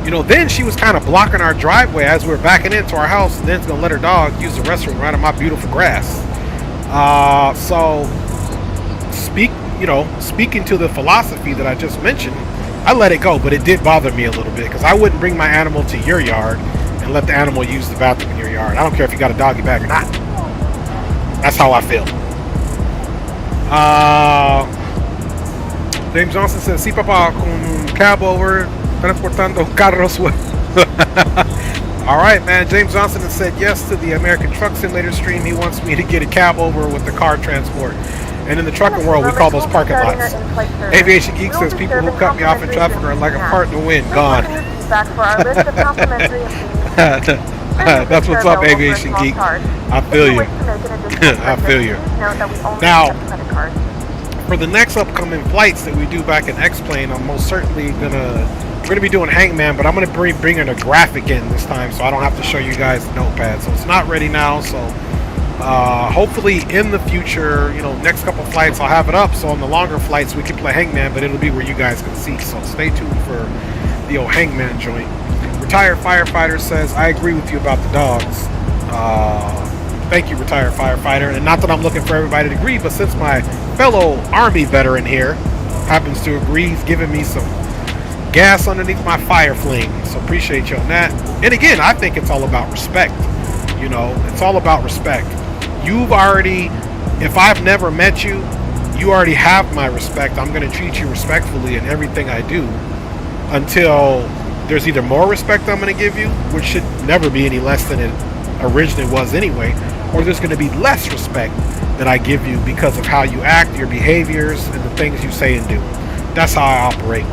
you know, then she was kind of blocking our driveway as we were backing into our house, and then's gonna let her dog use the restroom right on my beautiful grass. So speaking to the philosophy that I just mentioned, I let it go, but it did bother me a little bit, because I wouldn't bring my animal to your yard and let the animal use the bathroom in your yard. I don't care if you got a doggy bag or not. That's how I feel. James Johnson says, sí, papá, con un cab over, transportando carros. All right, man. James Johnson has said yes to the American Truck Simulator stream. He wants me to get a cab over with the car transport. And in the trucking world, we call those parking lots. Aviation Geek says, people who cut me off in traffic are like a part in the wind. Gone. That's what's up, Aviation Geek. I feel you. I feel you. Now, for the next upcoming flights that we do back in X-Plane, I'm most certainly we're gonna be doing Hangman, but I'm gonna bring in a graphic in this time, so I don't have to show you guys the notepad. So it's not ready now. So hopefully in the future, you know, next couple flights I'll have it up. So on the longer flights we can play Hangman, but it'll be where you guys can see. So stay tuned for the old Hangman joint. Retired Firefighter says, I agree with you about the dogs. Thank you, Retired Firefighter. And not that I'm looking for everybody to agree, but since my fellow Army veteran here happens to agree, he's giving me some gas underneath my fire flame. So appreciate you on that. And again, I think it's all about respect. You know, it's all about respect. You've already, if I've never met you, you already have my respect. I'm going to treat you respectfully in everything I do until there's either more respect I'm going to give you, which should never be any less than it originally was anyway, or there's going to be less respect that I give you because of how you act, your behaviors, and the things you say and do. That's how I operate.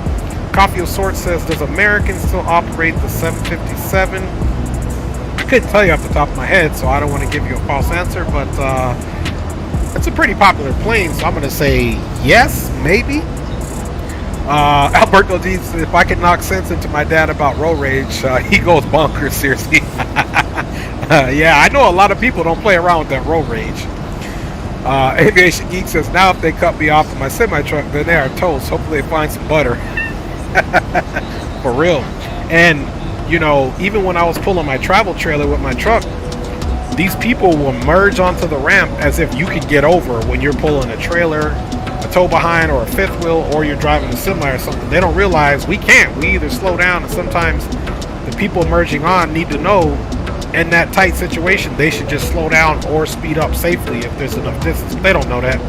Coffee of Sorts says, does American still operate the 757? I couldn't tell you off the top of my head, so I don't want to give you a false answer, but it's a pretty popular plane, so I'm going to say yes, maybe. Alberto D says, if I could knock sense into my dad about road rage, he goes bonkers, seriously. Yeah, I know a lot of people don't play around with that road rage. Aviation Geek says, now if they cut me off in my semi-truck, then they are toast. Hopefully they find some butter. For real. And, you know, even when I was pulling my travel trailer with my truck, these people will merge onto the ramp as if you could get over when you're pulling a trailer, a tow behind, or a fifth wheel, or you're driving a semi or something. They don't realize we can't. We either slow down, and sometimes the people merging on need to know in that tight situation they should just slow down or speed up safely if there's enough distance. They don't know that.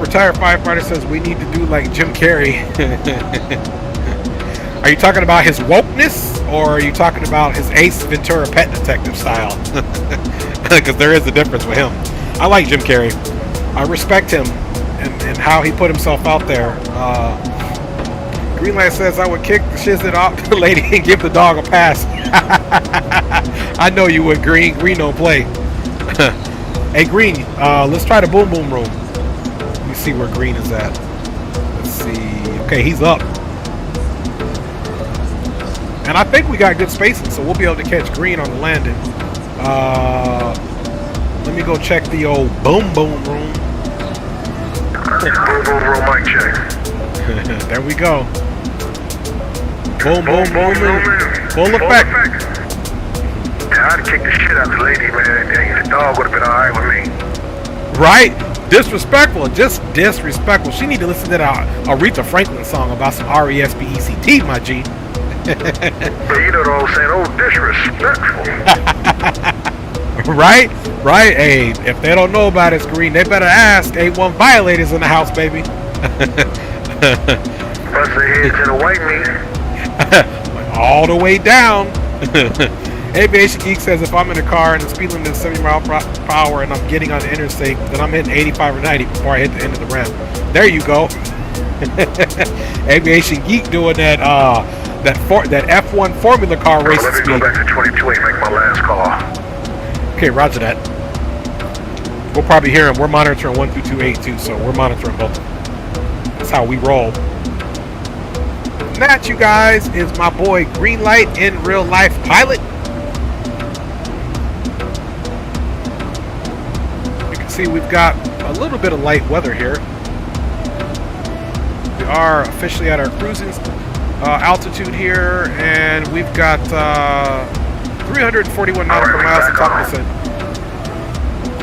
Retired Firefighter says we need to do like Jim Carrey. Are you talking about his wokeness, or are you talking about his Ace Ventura Pet Detective style? Because there is a difference with him. I like Jim Carrey. I respect him and how he put himself out there. Greenlight says I would kick the shiznit off the lady and give the dog a pass. I know you would, Green. Green don't play. Hey, Green, let's try the boom boom room. Let me see where Green is at. Let's see. Okay, he's up. And I think we got good spacing, so we'll be able to catch Green on the landing. Let me go check the old boom boom room. Boom boom room mic check. There we go. Boom boom boom boom. Full effect. Yeah, I'd kick the shit out of the lady, man. Dang, the dog would have been alright with me. Right? Disrespectful, just disrespectful. She need to listen to that Aretha Franklin song about some R-E-S-P-E-C-T, my G. Yeah, you know what I'm saying? Oh, disrespectful. Right? Right? Hey, if they don't know about it, Screen, they better ask. A1 violators in the house, baby. Bust their heads in a white meat. All the way down. Aviation Geek says if I'm in a car and the speed limit is 70 miles per hour and I'm getting on the interstate, then I'm hitting 85 or 90 before I hit the end of the ramp. There you go. Aviation Geek doing that that F1 Formula car racing speed. Let me go back to 22 and make my last call. Okay, roger that. We'll probably hear him. We're monitoring 12282, so we're monitoring both. That's how we roll. And that, you guys, is my boy Greenlight in real life pilot. See, we've got a little bit of light weather here. We are officially at our cruising altitude here, and we've got 341 nautical miles to top percent.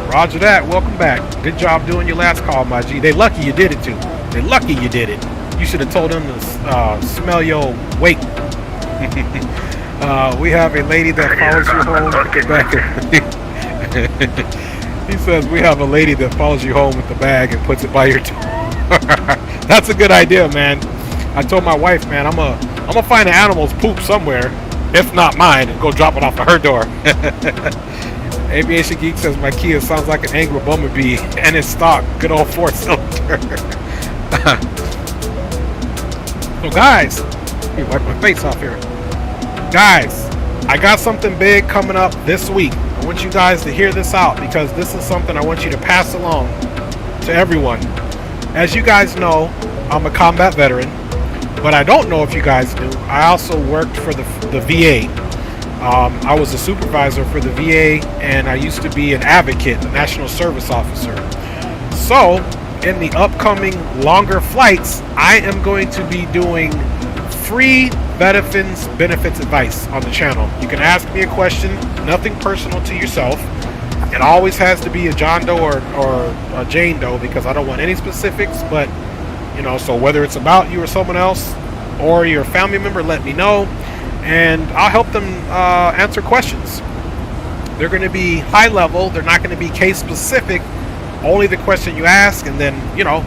Roger that. Welcome back. Good job doing your last call, my G. They lucky you did it too. They lucky you did it. You should have told them to smell your wake. We have a lady that follows you home back. He says we have a lady that follows you home with the bag and puts it by your door. That's a good idea, man. I told my wife, man, I'm gonna find an animal's poop somewhere, if not mine, and go drop it off at her door. Aviation Geek says my Kia sounds like an angry bumblebee and it's stock. Good old 4-cylinder. So guys, let me wipe my face off here. Guys, I got something big coming up this week. I want you guys to hear this out because this is something I want you to pass along to everyone. As you guys know, I'm a combat veteran, but I don't know if you guys knew, I also worked for the VA. I was a supervisor for the VA, and I used to be an advocate, a national service officer. So, in the upcoming longer flights, I am going to be doing free veterans benefits advice on the channel. You can ask me a question, nothing personal to yourself. It always has to be a John Doe or a Jane Doe because I don't want any specifics, but you know, so whether it's about you or someone else or your family member, let me know and I'll help them answer questions. They're going to be high level, they're not going to be case specific, only the question you ask, and then you know,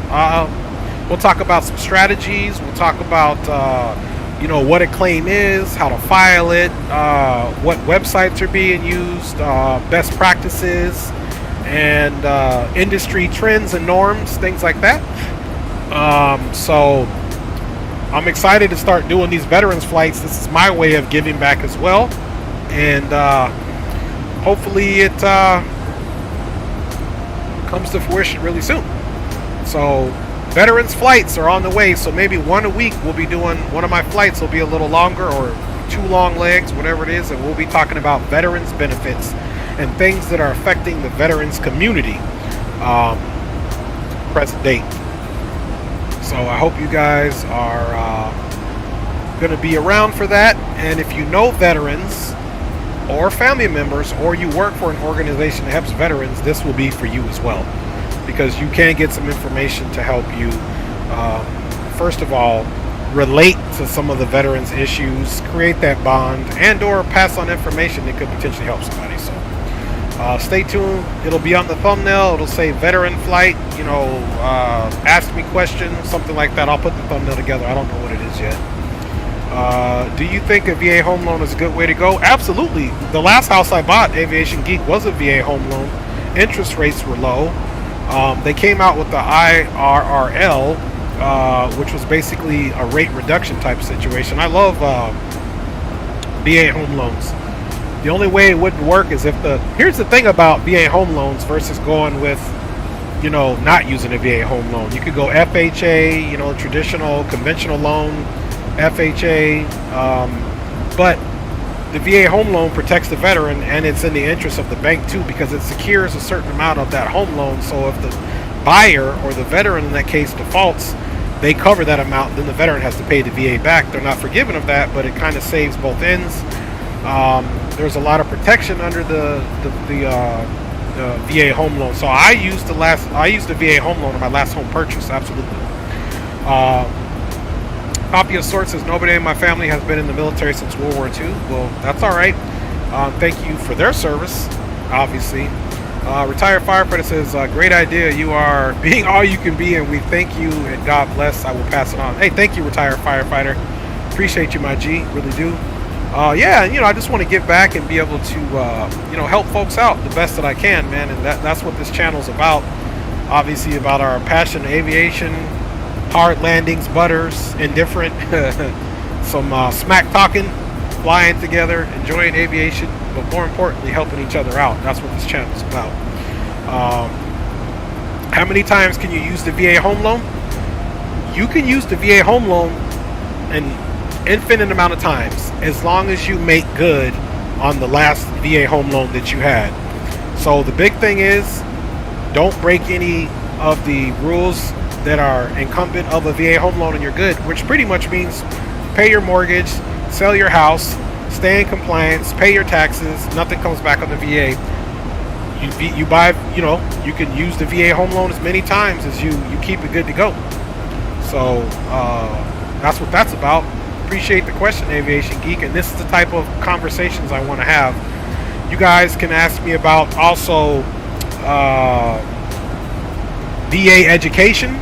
we'll talk about some strategies, we'll talk about you know, what a claim is, how to file it, what websites are being used, best practices, and industry trends and norms, things like that. So I'm excited to start doing these veterans flights. This is my way of giving back as well, and hopefully it comes to fruition really soon. So veterans flights are on the way, so maybe one a week we'll be doing, one of my flights will be a little longer or 2 long legs, whatever it is, and we'll be talking about veterans benefits and things that are affecting the veterans community present date. So I hope you guys are going to be around for that, and if you know veterans or family members or you work for an organization that helps veterans, this will be for you as well, because you can get some information to help you, first of all, relate to some of the veterans issues, create that bond, and or pass on information that could potentially help somebody. So stay tuned. It'll be on the thumbnail. It'll say veteran flight, you know, ask me questions, something like that. I'll put the thumbnail together. I don't know what it is yet. Do you think a VA home loan is a good way to go? Absolutely. The last house I bought, Aviation Geek, was a VA home loan. Interest rates were low. They came out with the IRRL, which was basically a rate reduction type of situation. I love VA home loans. The only way it wouldn't work is if here's the thing about VA home loans versus going with, you know, not using a VA home loan. You could go FHA, you know, traditional, conventional loan, FHA, but the VA home loan protects the veteran, and it's in the interest of the bank too, because it secures a certain amount of that home loan. So if the buyer or the veteran in that case defaults, they cover that amount, then the veteran has to pay the VA back. They're not forgiven of that, but it kind of saves both ends. There's a lot of protection under the VA home loan. So I used the VA home loan on my last home purchase. Absolutely. Copy of source says nobody in my family has been in the military since World War II. Well, that's all right. Thank you for their service, obviously. Retired firefighter says, great idea. You are being all you can be, and we thank you, and God bless. I will pass it on. Hey, thank you, retired firefighter. Appreciate you, my G. Really do. Yeah, I just want to give back and be able to, help folks out the best that I can, man. And that's what this channel is about. Obviously, about our passion, aviation, hard landings, butters, indifferent, some smack talking, flying together, enjoying aviation, but more importantly, helping each other out. That's what this channel is about. How many times can you use the VA home loan? You can use the VA home loan an infinite amount of times, as long as you make good on the last VA home loan that you had. So the big thing is, don't break any of the rules that are incumbent of a VA home loan and you're good, which pretty much means pay your mortgage, sell your house, stay in compliance, pay your taxes, nothing comes back on the VA. You buy, you can use the VA home loan as many times as you keep it good to go. So that's what that's about. Appreciate the question, Aviation Geek, and this is the type of conversations I want to have. You guys can ask me about also VA education.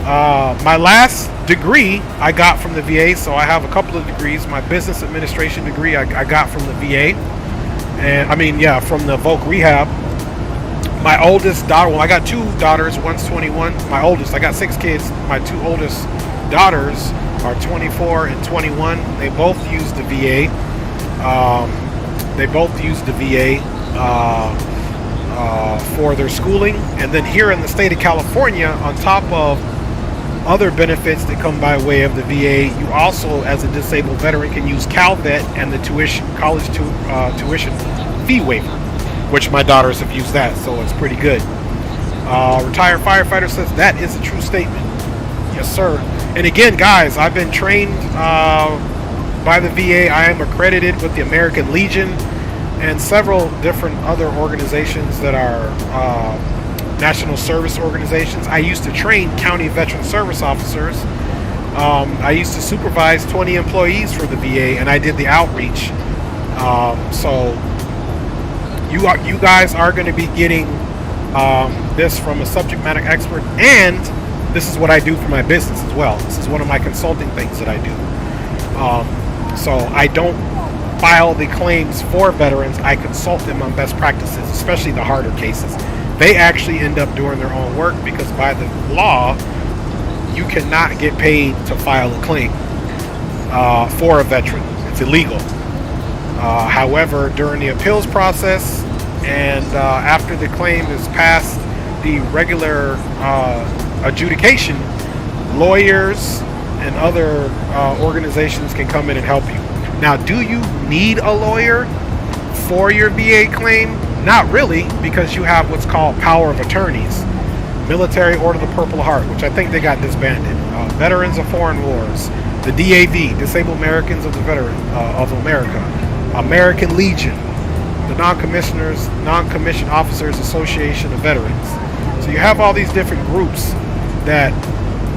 My last degree I got from the VA, so I have a couple of degrees. My business administration degree I got from the VA, and from the Voc Rehab. My oldest daughter, well, I got two daughters, one's 21. My oldest, I got 6 kids. My 2 oldest daughters are 24 and 21. They both use the VA. For their schooling, and then here in the state of California, on top of other benefits that come by way of the VA, you also, as a disabled veteran, can use CalVet and the college tuition fee waiver, which my daughters have used that, so it's pretty good. Retired firefighter says that is a true statement. Yes, sir. And again, guys, I've been trained by the VA. I am accredited with the American Legion and several different other organizations that are national service organizations. I used to train county veteran service officers. I used to supervise 20 employees for the VA, and I did the outreach. So you guys are going to be getting this from a subject matter expert, and this is what I do for my business as well. This is one of my consulting things that I do. So I don't file the claims for veterans. I consult them on best practices, especially the harder cases. They actually end up doing their own work, because by the law, you cannot get paid to file a claim for a veteran. It's illegal. However, during the appeals process and after the claim is past the regular adjudication, lawyers and other organizations can come in and help you. Now, do you need a lawyer for your VA claim? Not really, because you have what's called power of attorneys. Military Order of the Purple Heart, which I think they got disbanded. Veterans of Foreign Wars. The DAV, Disabled Americans of the of America. American Legion. The Non-Commissioned Officers Association of Veterans. So you have all these different groups that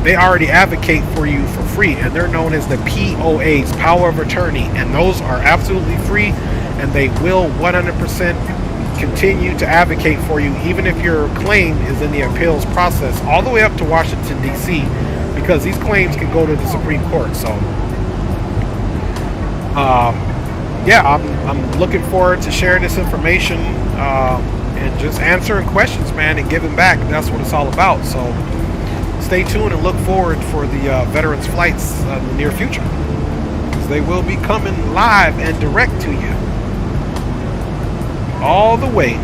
they already advocate for you for free, and they're known as the POAs, Power of Attorney, and those are absolutely free, and they will 100% continue to advocate for you, even if your claim is in the appeals process, all the way up to Washington, D.C., because these claims can go to the Supreme Court. So, I'm looking forward to sharing this information and just answering questions, man, and giving back. That's what it's all about. So, stay tuned and look forward for the veterans flights in the near future, because they will be coming live and direct to you all the way.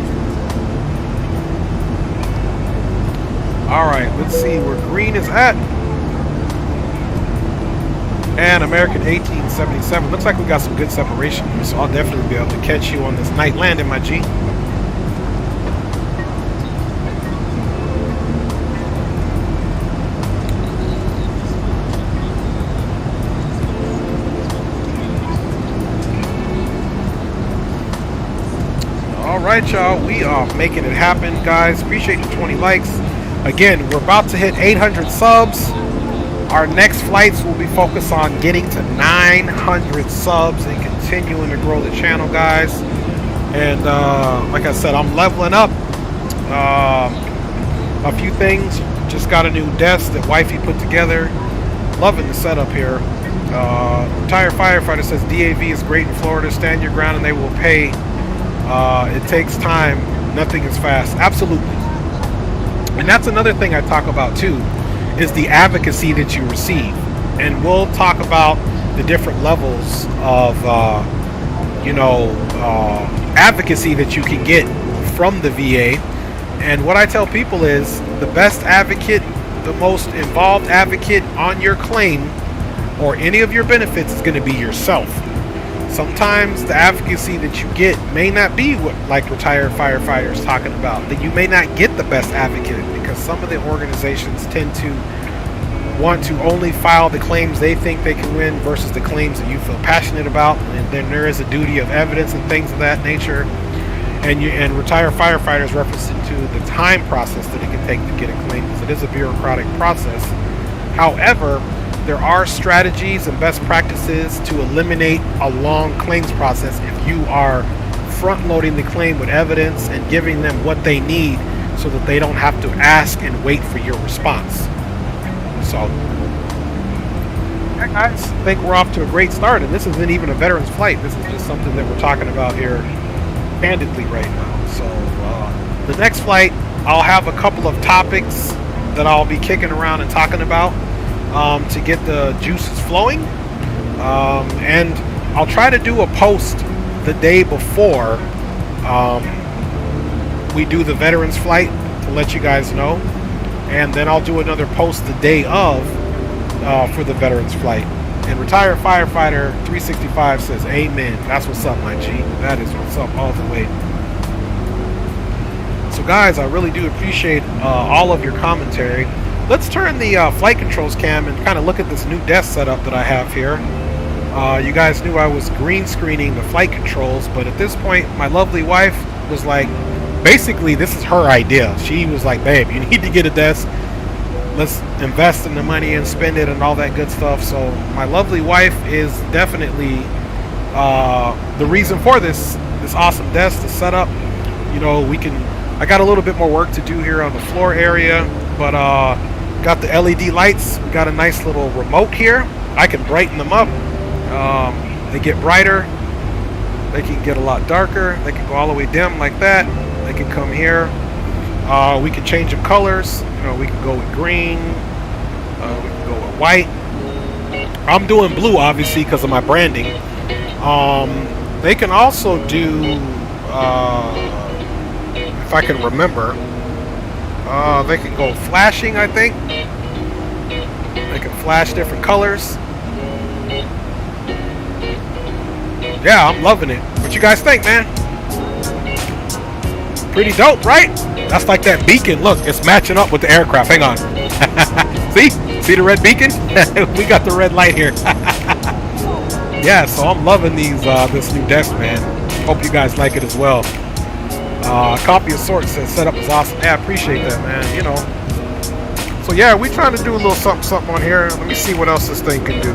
All right, let's see where green is at. and American 1877. Looks like we got some good separation here, so I'll definitely be able to catch you on this night landing, my G. Alright, y'all, we are making it happen, guys. Appreciate the 20 likes. Again, we're about to hit 800 subs. Our next flights will be focused on getting to 900 subs and continuing to grow the channel, guys. And like I said, I'm leveling up a few things. Just got a new desk that wifey put together. Loving the setup here. Retired firefighter says DAV is great in Florida. Stand your ground and they will pay. It takes time. Nothing is fast. Absolutely. And that's another thing I talk about too, is the advocacy that you receive. And we'll talk about the different levels of, advocacy that you can get from the VA. And what I tell people is the best advocate, the most involved advocate on your claim or any of your benefits is going to be yourself. Sometimes the advocacy that you get may not be what like retired firefighters talking about. That you may not get the best advocate because some of the organizations tend to want to only file the claims they think they can win versus the claims that you feel passionate about. And then there is a duty of evidence and things of that nature. And retired firefighters reference to the time process that it can take to get a claim because it is a bureaucratic process. However, there are strategies and best practices to eliminate a long claims process if you are front-loading the claim with evidence and giving them what they need so that they don't have to ask and wait for your response. So, I think we're off to a great start, and this isn't even a veteran's flight. This is just something that we're talking about here candidly right now. So, the next flight, I'll have a couple of topics that I'll be kicking around and talking about. To get the juices flowing, and I'll try to do a post the day before we do the veterans flight to let you guys know, and then I'll do another post the day of for the veterans flight. And retired firefighter 365 says amen. That's what's up, my G. That is what's up all the way. So guys, I really do appreciate all of your commentary. Let's turn the flight controls cam and kind of look at this new desk setup that I have here. You guys knew I was green screening the flight controls, but at this point, my lovely wife was like, basically, this is her idea. She was like, babe, you need to get a desk. Let's invest in the money and spend it and all that good stuff. So my lovely wife is definitely the reason for this awesome desk, the setup. You know, I got a little bit more work to do here on the floor area, but got the LED lights. We got a nice little remote here. I can brighten them up. They get brighter. They can get a lot darker. They can go all the way dim like that. They can come here. We can change them colors. You know, we can go with green. We can go with white. I'm doing blue, obviously, because of my branding. They can also do, if I can remember, they can go flashing, I think. They can flash different colors. Yeah, I'm loving it. What you guys think, man? Pretty dope, right? That's like that beacon. Look, it's matching up with the aircraft. Hang on. See the red beacon? We got the red light here. Yeah, so I'm loving this new desk, man. Hope you guys like it as well. Copy of sorts says setup is awesome. Yeah, I appreciate that, man. You know. So yeah, we're trying to do a little something on here. Let me see what else this thing can do.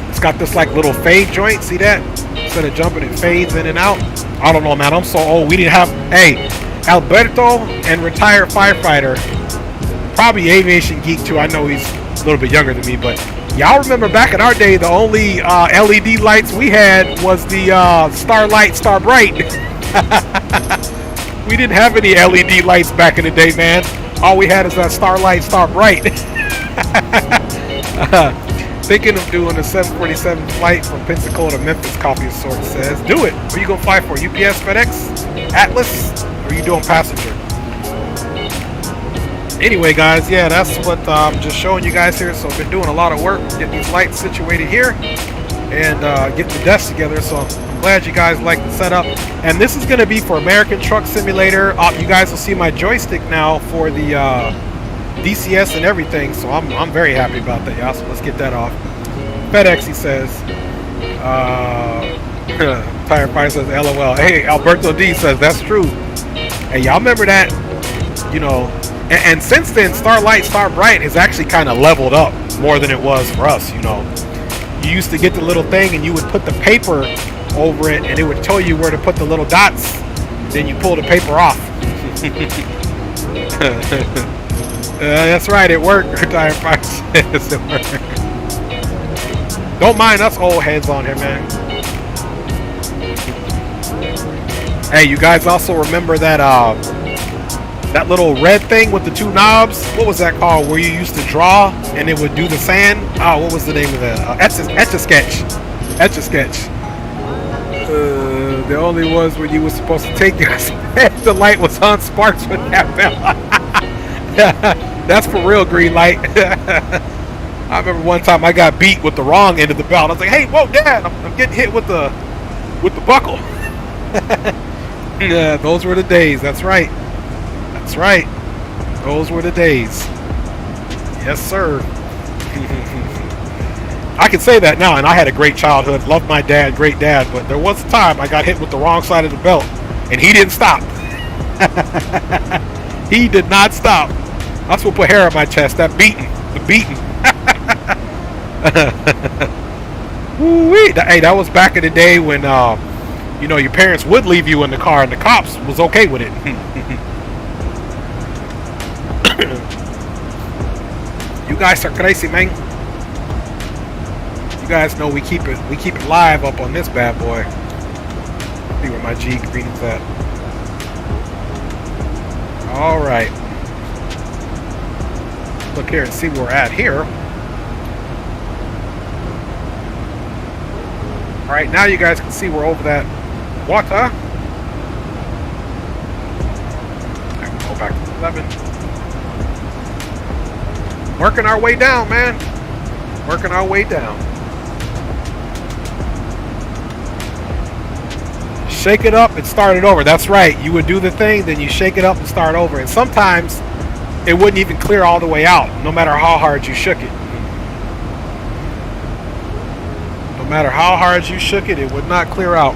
It's got this like little fade joint. See that? Instead of jumping, it fades in and out. I don't know, man. I'm so old. We didn't have. Hey, Alberto and retired firefighter, probably aviation geek too. I know he's a little bit younger than me, but y'all remember back in our day, the only LED lights we had was the Starlight, Starbright. We didn't have any LED lights back in the day, man. All we had is that Starlight, Starbright. Thinking of doing a 747 flight from Pensacola to Memphis, Coffee of Sorts says. Do it. What are you going to fly for? UPS, FedEx, Atlas? Or are you doing passenger? Anyway, guys, yeah, that's what I'm just showing you guys here. So I've been doing a lot of work getting these lights situated here and getting the desk together. So I'm glad you guys like the setup. And this is going to be for American Truck Simulator. You guys will see my joystick now for the DCS and everything. So I'm very happy about that, y'all. So let's get that off. FedEx, he says. Tire Fire says, LOL. Hey, Alberto D says, that's true. Hey, y'all remember that? You know, and since then, Starlight, Starbright has actually kind of leveled up more than it was for us, you know. You used to get the little thing and you would put the paper over it and it would tell you where to put the little dots. Then you pull the paper off. That's right, it worked. Tire Fire says it worked. Don't mind us old heads on here, man. Hey, you guys also remember that that little red thing with the two knobs? What was that called? Where you used to draw and it would do the sand? Oh, what was the name of that? Etch-a-Sketch. Etch-a-Sketch. The only was when you were supposed to take your the light was on sparks with that bell. That's for real, green light. I remember one time I got beat with the wrong end of the belt. I was like, hey, whoa, Dad, I'm getting hit with the buckle. Yeah, those were the days. That's right. That's right. Those were the days. Yes, sir. I can say that now, and I had a great childhood. Loved my dad, great dad. But there was a time I got hit with the wrong side of the belt, and he didn't stop. He did not stop. That's what put hair on my chest. That beating. The beating. Hey, that was back in the day when, you know, your parents would leave you in the car and the cops was okay with it. You guys are crazy, man. You guys know we keep it live up on this bad boy. See where my G green is at. All right. Look here and see where we're at here. All right, now you guys can see we're over that water. Go back to 11. Working our way down, man. Working our way down. Shake it up and start it over. That's right. You would do the thing, then you shake it up and start over. And sometimes it wouldn't even clear all the way out, no matter how hard you shook it. No matter how hard you shook it, it would not clear out.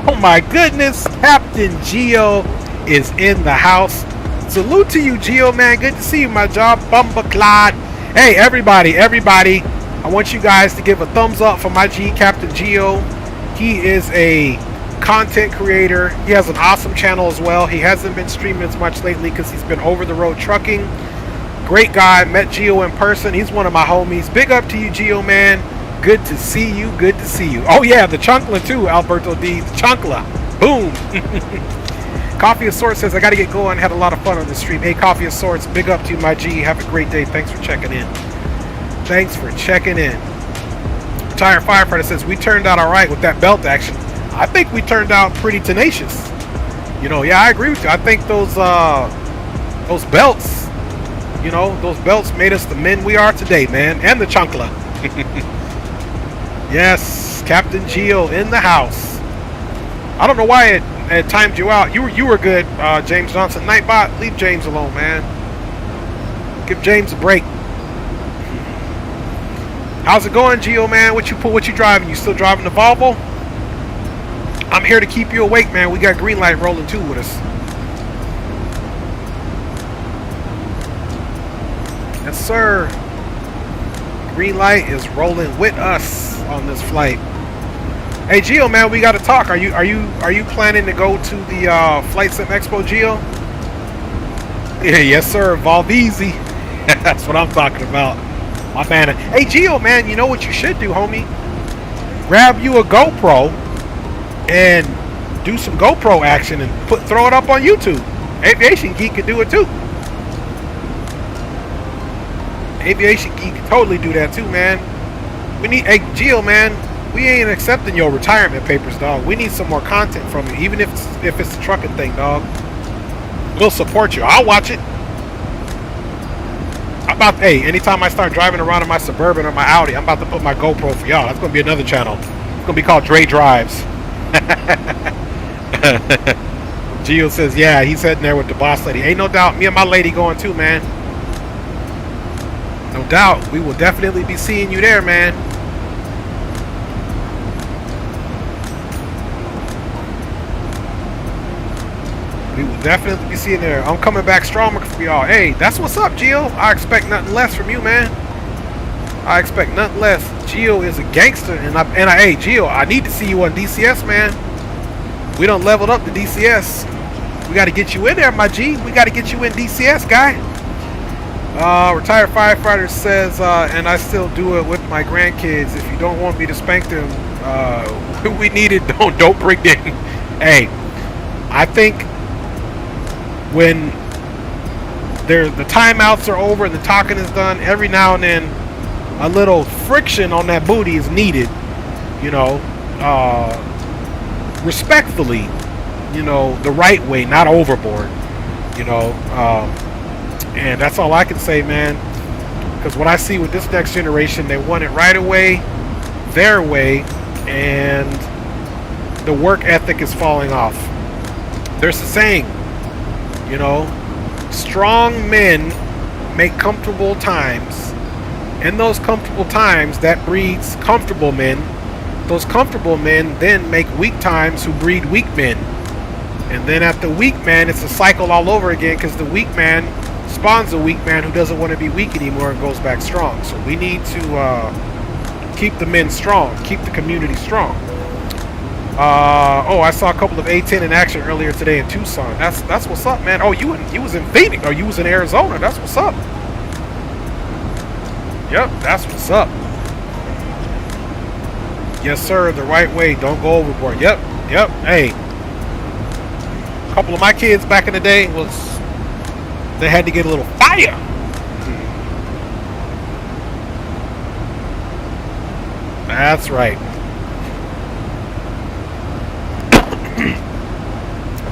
Oh my goodness, Captain Geo is in the house. Salute to you, Geo, man. Good to see you, my job. Bumba Clod. Hey, everybody. I want you guys to give a thumbs up for my G, Captain Geo. He is a content creator. He has an awesome channel as well. He hasn't been streaming as much lately because he's been over the road trucking. Great guy. Met Geo in person. He's one of my homies. Big up to you, Geo, man. Good to see you. Good to see you. Oh, yeah, the Chunkla, too, Alberto D. The Chunkla. Boom. Coffee of Sorts says, I got to get going. Had a lot of fun on the stream. Hey, Coffee of Sorts, big up to you, my G. Have a great day. Thanks for checking in. Thanks for checking in. Retired Firefighter says, we turned out all right with that belt action. I think we turned out pretty tenacious. You know, yeah, I agree with you. I think those belts, you know, those belts made us the men we are today, man. And the Chunkla. Yes, Captain Geo in the house. I don't know why it timed you out. You were good, James Johnson. Nightbot, leave James alone, man. Give James a break. How's it going, Geo, man? What you driving? You still driving the Volvo? I'm here to keep you awake, man. We got green light rolling too with us. Yes, sir. Green light is rolling with us on this flight. Hey, Geo, man, we got to talk. Are you planning to go to the Flight Sim Expo, Geo? Yeah, yes, sir. Valvese. That's what I'm talking about. My fan. Hey, Geo, man, you know what you should do, homie? Grab you a GoPro and do some GoPro action and throw it up on YouTube. Aviation Geek could do it too. Aviation Geek could totally do that too, man. We need, hey, Geo, man, we ain't accepting your retirement papers, dog. We need some more content from you, even if it's the trucking thing, dog. We'll support you. I'll watch it. Hey, anytime I start driving around in my Suburban or my Audi, I'm about to put my GoPro for y'all. That's going to be another channel. It's going to be called Dre Drives. Gio says, yeah, he's heading there with the boss lady. Ain't no doubt. Me and my lady going too, man. No doubt. We will definitely be seeing you there, man. We will definitely be seeing there. I'm coming back stronger for y'all. Hey, that's what's up, Gio. I expect nothing less from you, man. I expect nothing less. Gio is a gangster, hey, Gio, I need to see you on DCS, man. We done leveled up the DCS. We got to get you in there, my G. We got to get you in DCS, guy. Retired firefighter says, and I still do it with my grandkids. If you don't want me to spank them, we need it. Don't bring them. Hey, I think when the timeouts are over and the talking is done, every now and then a little friction on that booty is needed, you know, respectfully, you know, the right way, not overboard, you know, and that's all I can say, man, because what I see with this next generation, they want it right away, their way, and the work ethic is falling off. There's a saying, you know, strong men make comfortable times. In those comfortable times, that breeds comfortable men. Those comfortable men then make weak times who breed weak men. And then at the weak man, it's a cycle all over again because the weak man spawns a weak man who doesn't want to be weak anymore and goes back strong. So we need to keep the men strong, keep the community strong. Oh, I saw a couple of A10 in action earlier today in Tucson. That's what's up, man. Oh, you was in Phoenix, or you was in Arizona. That's what's up. Yep, that's what's up. Yes, sir. The right way. Don't go overboard. Yep. Hey, a couple of my kids back in the day they had to get a little fire. That's right.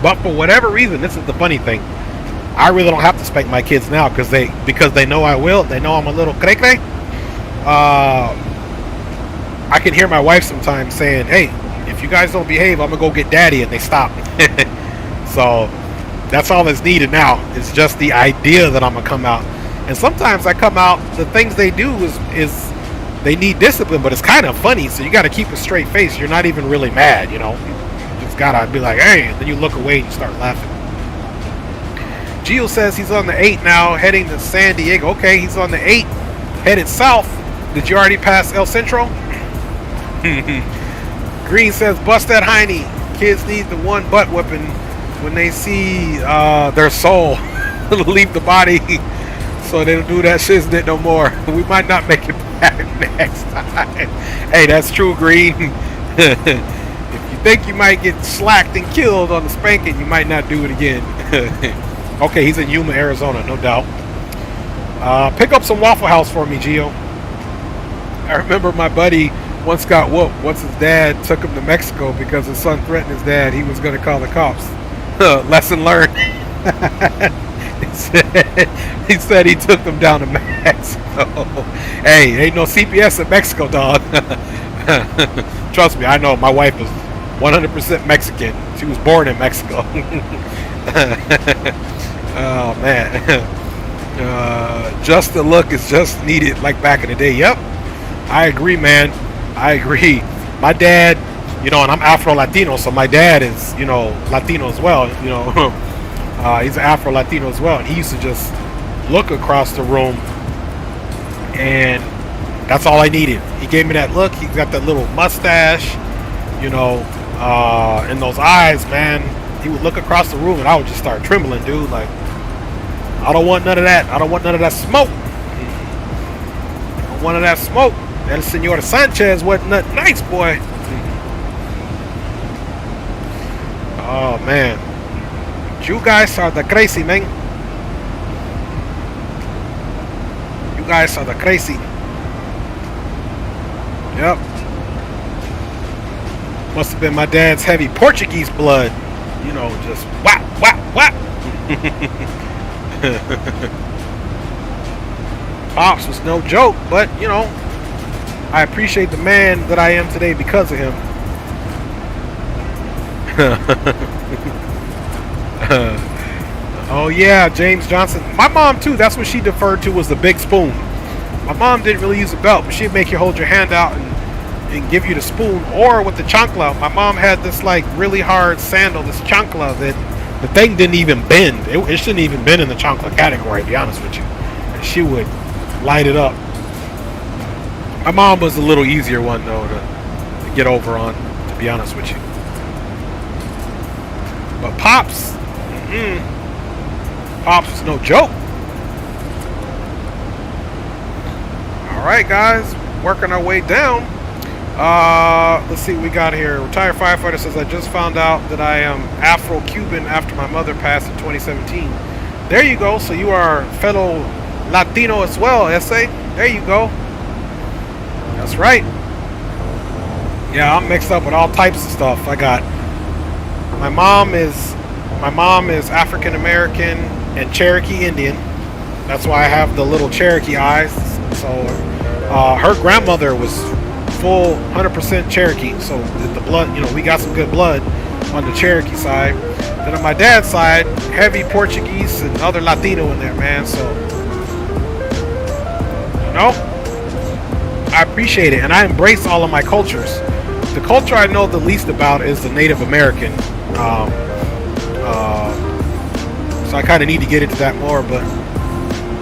But for whatever reason, this is the funny thing. I really don't have to spank my kids now because they know I will. They know I'm a little cray-cray. I can hear my wife sometimes saying, hey, if you guys don't behave, I'm going to go get daddy, and they stop. So that's all that's needed now. It's just the idea that I'm going to come out. And sometimes I come out, the things they do is they need discipline, but it's kind of funny, so you got to keep a straight face. You're not even really mad, you know. You just got to be like, hey, and then you look away and you start laughing. Gio says he's on the 8 now, heading to San Diego. Okay, he's on the 8, headed south. Did you already pass El Centro? Green says, bust that hiney. Kids need the one butt whipping when they see their soul leave the body, so they don't do that shiznit no more. We might not make it back next time. Hey, that's true, Green. If you think you might get slacked and killed on the spanking, you might not do it again. Okay, he's in Yuma, Arizona, no doubt. Pick up some Waffle House for me, Gio. I remember my buddy once got whooped once his dad took him to Mexico because his son threatened his dad he was going to call the cops. Lesson learned. He said he took them down to Mexico. Hey, ain't no CPS in Mexico, dog. Trust me, I know. My wife is 100% Mexican. She was born in Mexico. Oh man. Just the look is just needed like back in the day. Yep, I agree, man. I agree. My dad, you know, and I'm Afro-Latino, so my dad is, you know, Latino as well, you know. He's an Afro-Latino as well, and he used to just look across the room, and that's all I needed. He gave me that look. He got that little mustache, you know, and those eyes, man. He would look across the room, and I would just start trembling, dude. Like, I don't want none of that. I don't want none of that smoke. I don't want none of that smoke. That Senor Sanchez wasn't nothing nice, boy. Oh, man. You guys are the crazy, man. You guys are the crazy. Yep. Must have been my dad's heavy Portuguese blood. You know, just whap, whap, whap. Pops was no joke, but you know, I appreciate the man that I am today because of him. Oh yeah, James Johnson. My mom too, that's what she deferred to, was the big spoon. My mom didn't really use a belt, but she'd make you hold your hand out and give you the spoon, or with the chancla. My mom had this like really hard sandal, this chancla, that the thing didn't even bend. It shouldn't even been in the chancla category, to be honest with you. And she would light it up. My mom was a little easier one though to get over on, to be honest with you. But Pops, Pops was no joke. Alright guys, working our way down. Let's see what we got here. Retired firefighter says, I just found out that I am Afro-Cuban after my mother passed in 2017. There you go. So you are fellow Latino as well, S.A. There you go. That's right. Yeah, I'm mixed up with all types of stuff. I got my mom is African American and Cherokee Indian. That's why I have the little Cherokee eyes. So her grandmother was full 100% Cherokee. So the blood, you know, we got some good blood on the Cherokee side. Then on my dad's side, heavy Portuguese and other Latino in there, man. So you know, I appreciate it and I embrace all of my cultures. The culture I know the least about is the Native American. So I kind of need to get into that more, but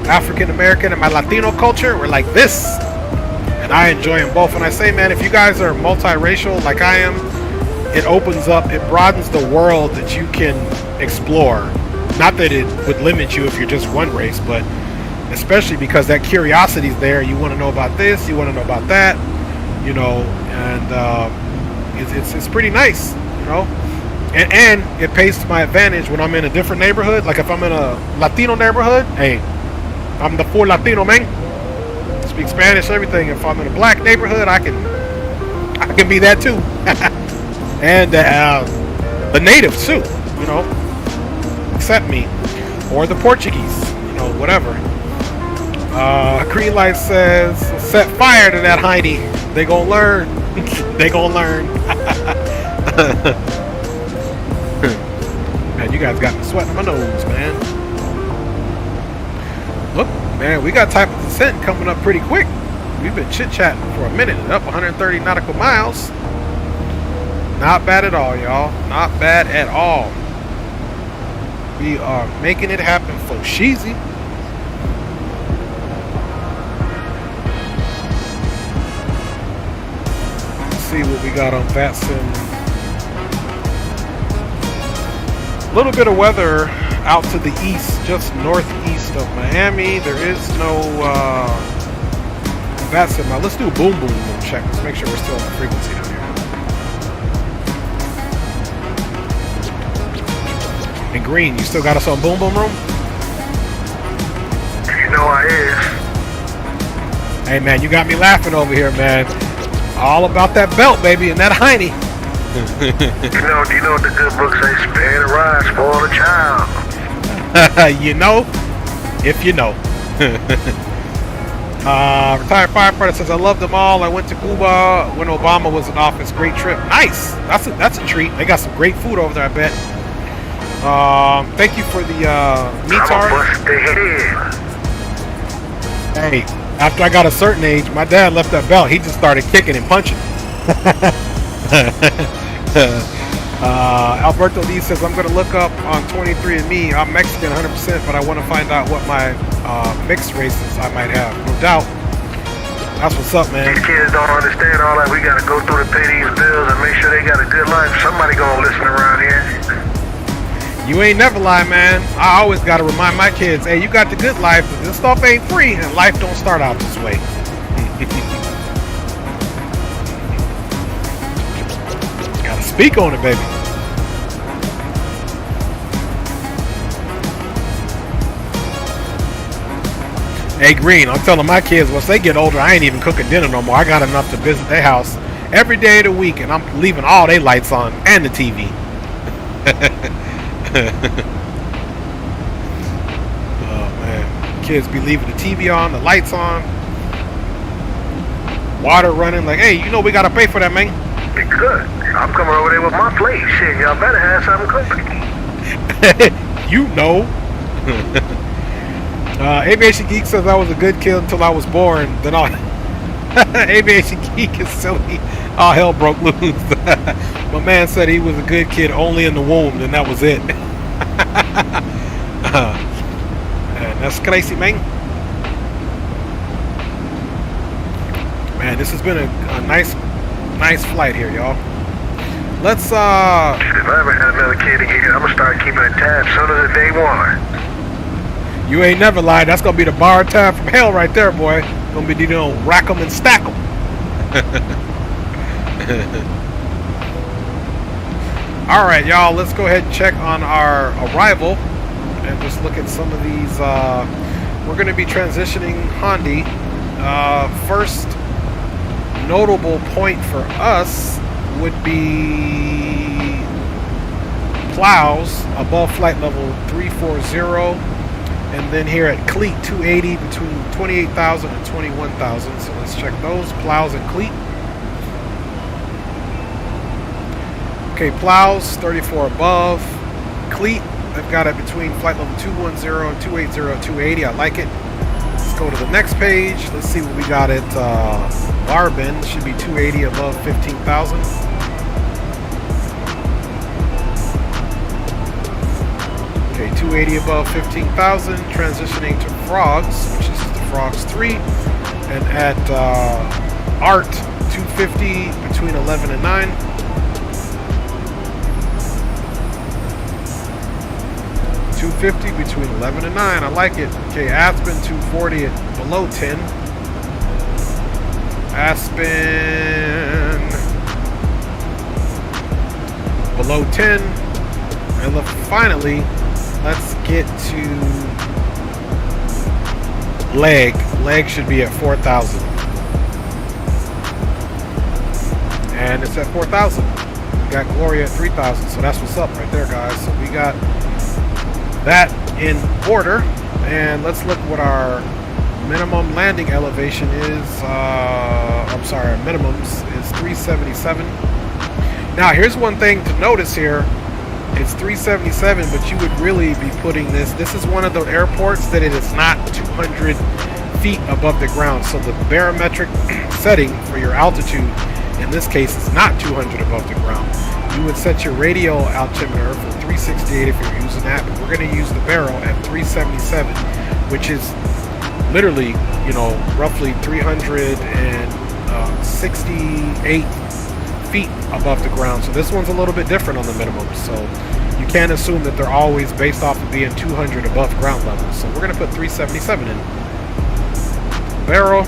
African American and my Latino culture, we're like this, and I enjoy them both. And I say, man, if you guys are multiracial like I am, it opens up, it broadens the world that you can explore. Not that it would limit you if you're just one race, but especially because that curiosity is there. You want to know about this, you want to know about that, you know, and it's pretty nice, you know. And it pays to my advantage when I'm in a different neighborhood. Like if I'm in a Latino neighborhood, hey, I'm the full Latino, man. Speak Spanish, everything. If I'm in a black neighborhood, I can be that too. And the natives too, you know, accept me, or the Portuguese, you know, whatever. Green Light says, set fire to that Heidi. They gonna learn. They gonna learn. Man, you guys got me sweating my nose, man. Look, man, we got type of descent coming up pretty quick. We've been chit-chatting for a minute, up 130 nautical miles. Not bad at all, y'all. Not bad at all. We are making it happen for Sheezy. Let's see what we got on VATSIM. A little bit of weather out to the east, just northeast of Miami. There is no VATSIM. Now let's do a boom boom room check. Let's make sure we're still on the frequency down here. And Green, you still got us on boom boom room? You know I is. Hey man, you got me laughing over here, man. All about that belt, baby, and that hiney. You know what the good book say? Spare the rod, spoil the child. You know, if you know. Retired firefighter says, I love them all. I went to Cuba when Obama was in office. Great trip. Nice. That's a treat. They got some great food over there, I bet. Thank you for the meat tart. Hey, after I got a certain age, my dad left that belt. He just started kicking and punching. Alberto D says, I'm going to look up on 23andMe. I'm Mexican 100%, but I want to find out what my mixed races I might have. No doubt. That's what's up, man. These kids don't understand all that. We got to go through to pay these bills and make sure they got a good life. Somebody going to listen around here. You ain't never lie, man. I always got to remind my kids, hey, you got the good life, but this stuff ain't free, and life don't start out this way. Gotta speak on it, baby. Hey, Green, I'm telling my kids, once they get older, I ain't even cooking dinner no more. I got enough to visit their house every day of the week, and I'm leaving all their lights on and the TV. kids be leaving the TV on, the lights on, water running. Like, hey, you know we gotta pay for that, man. It could. I'm coming over there with my plate. Shit, y'all better have something cooking. You know. Aviation Geek says I was a good kid until I was born. Then all Aviation Geek is silly. All hell broke loose. My man said he was a good kid only in the womb, and that was it. Man, that's crazy, man. Man, this has been a nice flight here, y'all. Let's If I ever had another kid again, I'm gonna start keeping a tab soon as the day one. You ain't never lied. That's gonna be the bar tab from hell right there, boy. Gonna be, you know, rack 'em and stack 'em. All right, y'all. Let's go ahead and check on our arrival and just look at some of these. We're gonna be transitioning Hondi. First notable point for us would be plows above flight level 340, and then here at Cleat 280 between 28,000 and 21,000. So let's check those plows at Cleat. Okay, plows 34 above. Cleat, I've got it between flight level 210 and 280, 280. I like it. Let's go to the next page. Let's see what we got at Barbin. Should be 280 above 15,000. Okay, 280 above 15,000. Transitioning to Frogs, which is the Frogs 3. And at Art, 250 between 11 and 9. 250 between 11 and 9. I like it. Okay, Aspen 240 at below 10. Aspen below 10. And finally, let's get to Leg. Leg should be at 4,000. And it's at 4,000. We got Gloria at 3,000. So that's what's up right there, guys. So we got that in order, and let's look what our minimum landing elevation is. I'm sorry, our minimums is 377. Now here's one thing to notice here. It's 377, but you would really be putting this is one of the airports that it is not 200 feet above the ground, so the barometric setting for your altitude in this case is not 200 above the ground. You would set your radial altimeter for 368 if you're using that, but we're going to use the barrel at 377, which is literally, you know, roughly 368 feet above the ground. So this one's a little bit different on the minimum. So you can't assume that they're always based off of being 200 above ground level. So we're going to put 377 in. Barrel.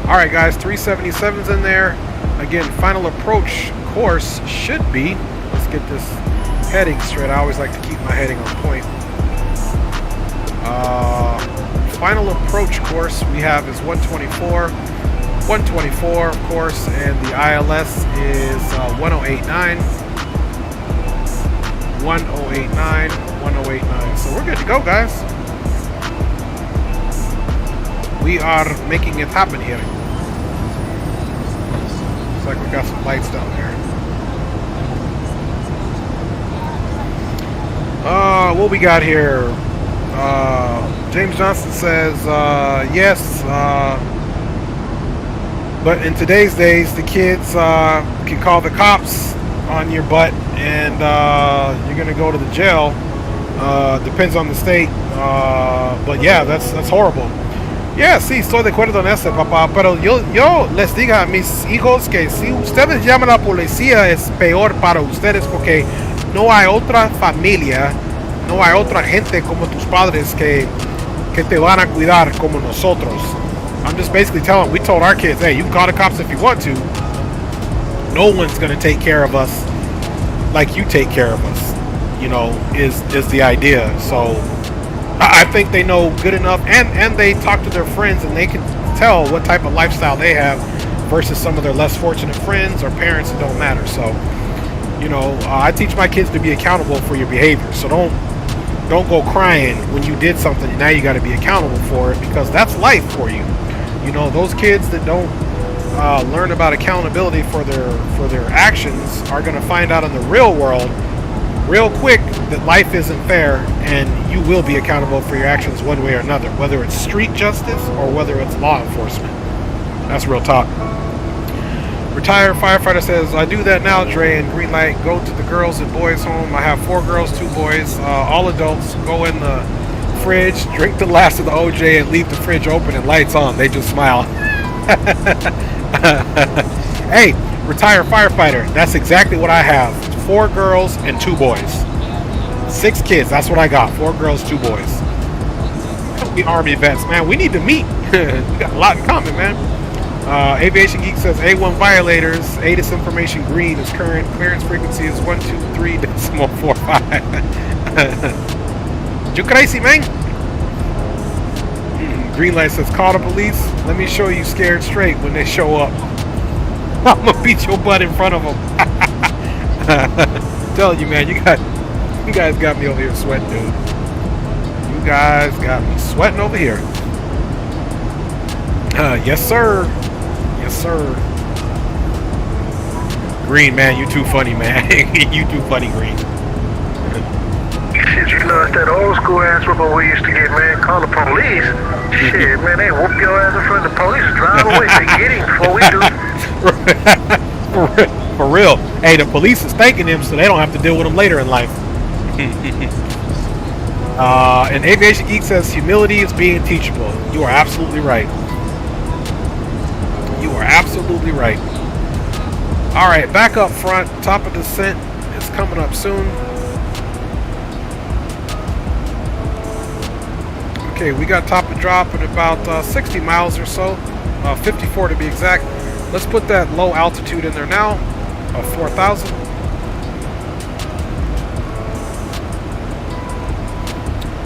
Alright guys, 377's in there. Again, final approach course should be, let's get this heading straight. I always like to keep my heading on point. Final approach course we have is 124. 124 of course, and the ILS is 1089. 1089, 1089. So we're good to go, guys. We are making it happen here. Looks like we got some lights down there. What we got here? James Johnson says, yes, but in today's days, the kids can call the cops on your butt and you're going to go to the jail. Depends on the state. But yeah, that's horrible. Yeah, sí, estoy de acuerdo en eso, papá. Pero yo les digo a mis hijos que si ustedes llaman a la policía es peor para ustedes porque no hay otra familia, no hay otra gente como tus padres que te van a cuidar como nosotros. I'm just basically telling, we told our kids, hey, you can call the cops if you want to. No one's going to take care of us like you take care of us, you know, is the idea. So I think they know good enough, and they talk to their friends, and they can tell what type of lifestyle they have versus some of their less fortunate friends or parents. It don't matter. So, you know, I teach my kids to be accountable for your behavior. So don't go crying when you did something and now you got to be accountable for it, because that's life for you. You know, those kids that don't learn about accountability for their actions are going to find out in the real world real quick that life isn't fair, and you will be accountable for your actions one way or another, whether it's street justice or whether it's law enforcement. That's real talk. Retired firefighter says, I do that now, Dre, and green light, go to the girls and boys home. I have 4 girls, 2 boys, all adults. Go in the fridge, drink the last of the OJ, and leave the fridge open and lights on. They just smile. Hey, retired firefighter, that's exactly what I have. 4 girls and 2 boys. 6 kids, that's what I got. 4 girls, 2 boys. We Army vets, man. We need to meet. We got a lot in common, man. Aviation Geek says A1 violators, ATIS information green is current. Clearance frequency is 123.45. You crazy, man? Green light says call the police. Let me show you scared straight when they show up. I'm gonna beat your butt in front of them. I'm telling you, man, you guys got me over here sweating, dude. You guys got me sweating over here. Yes, sir. Yes, sir. Green, man, you too funny, man. You too funny, Green. Shit, you know, it's that old school ass whooping we used to get, man. Call the police. Shit, man, they whoop your ass in front of the police and drive away. They get him before we do. For real. Hey, the police is thanking them so they don't have to deal with them later in life. And Aviation Geek says humility is being teachable. You are absolutely right. You are absolutely right. Alright, back up front. Top of descent is coming up soon. Okay, we got top of drop at about 60 miles or so. 54 to be exact. Let's put that low altitude in there now of 4,000.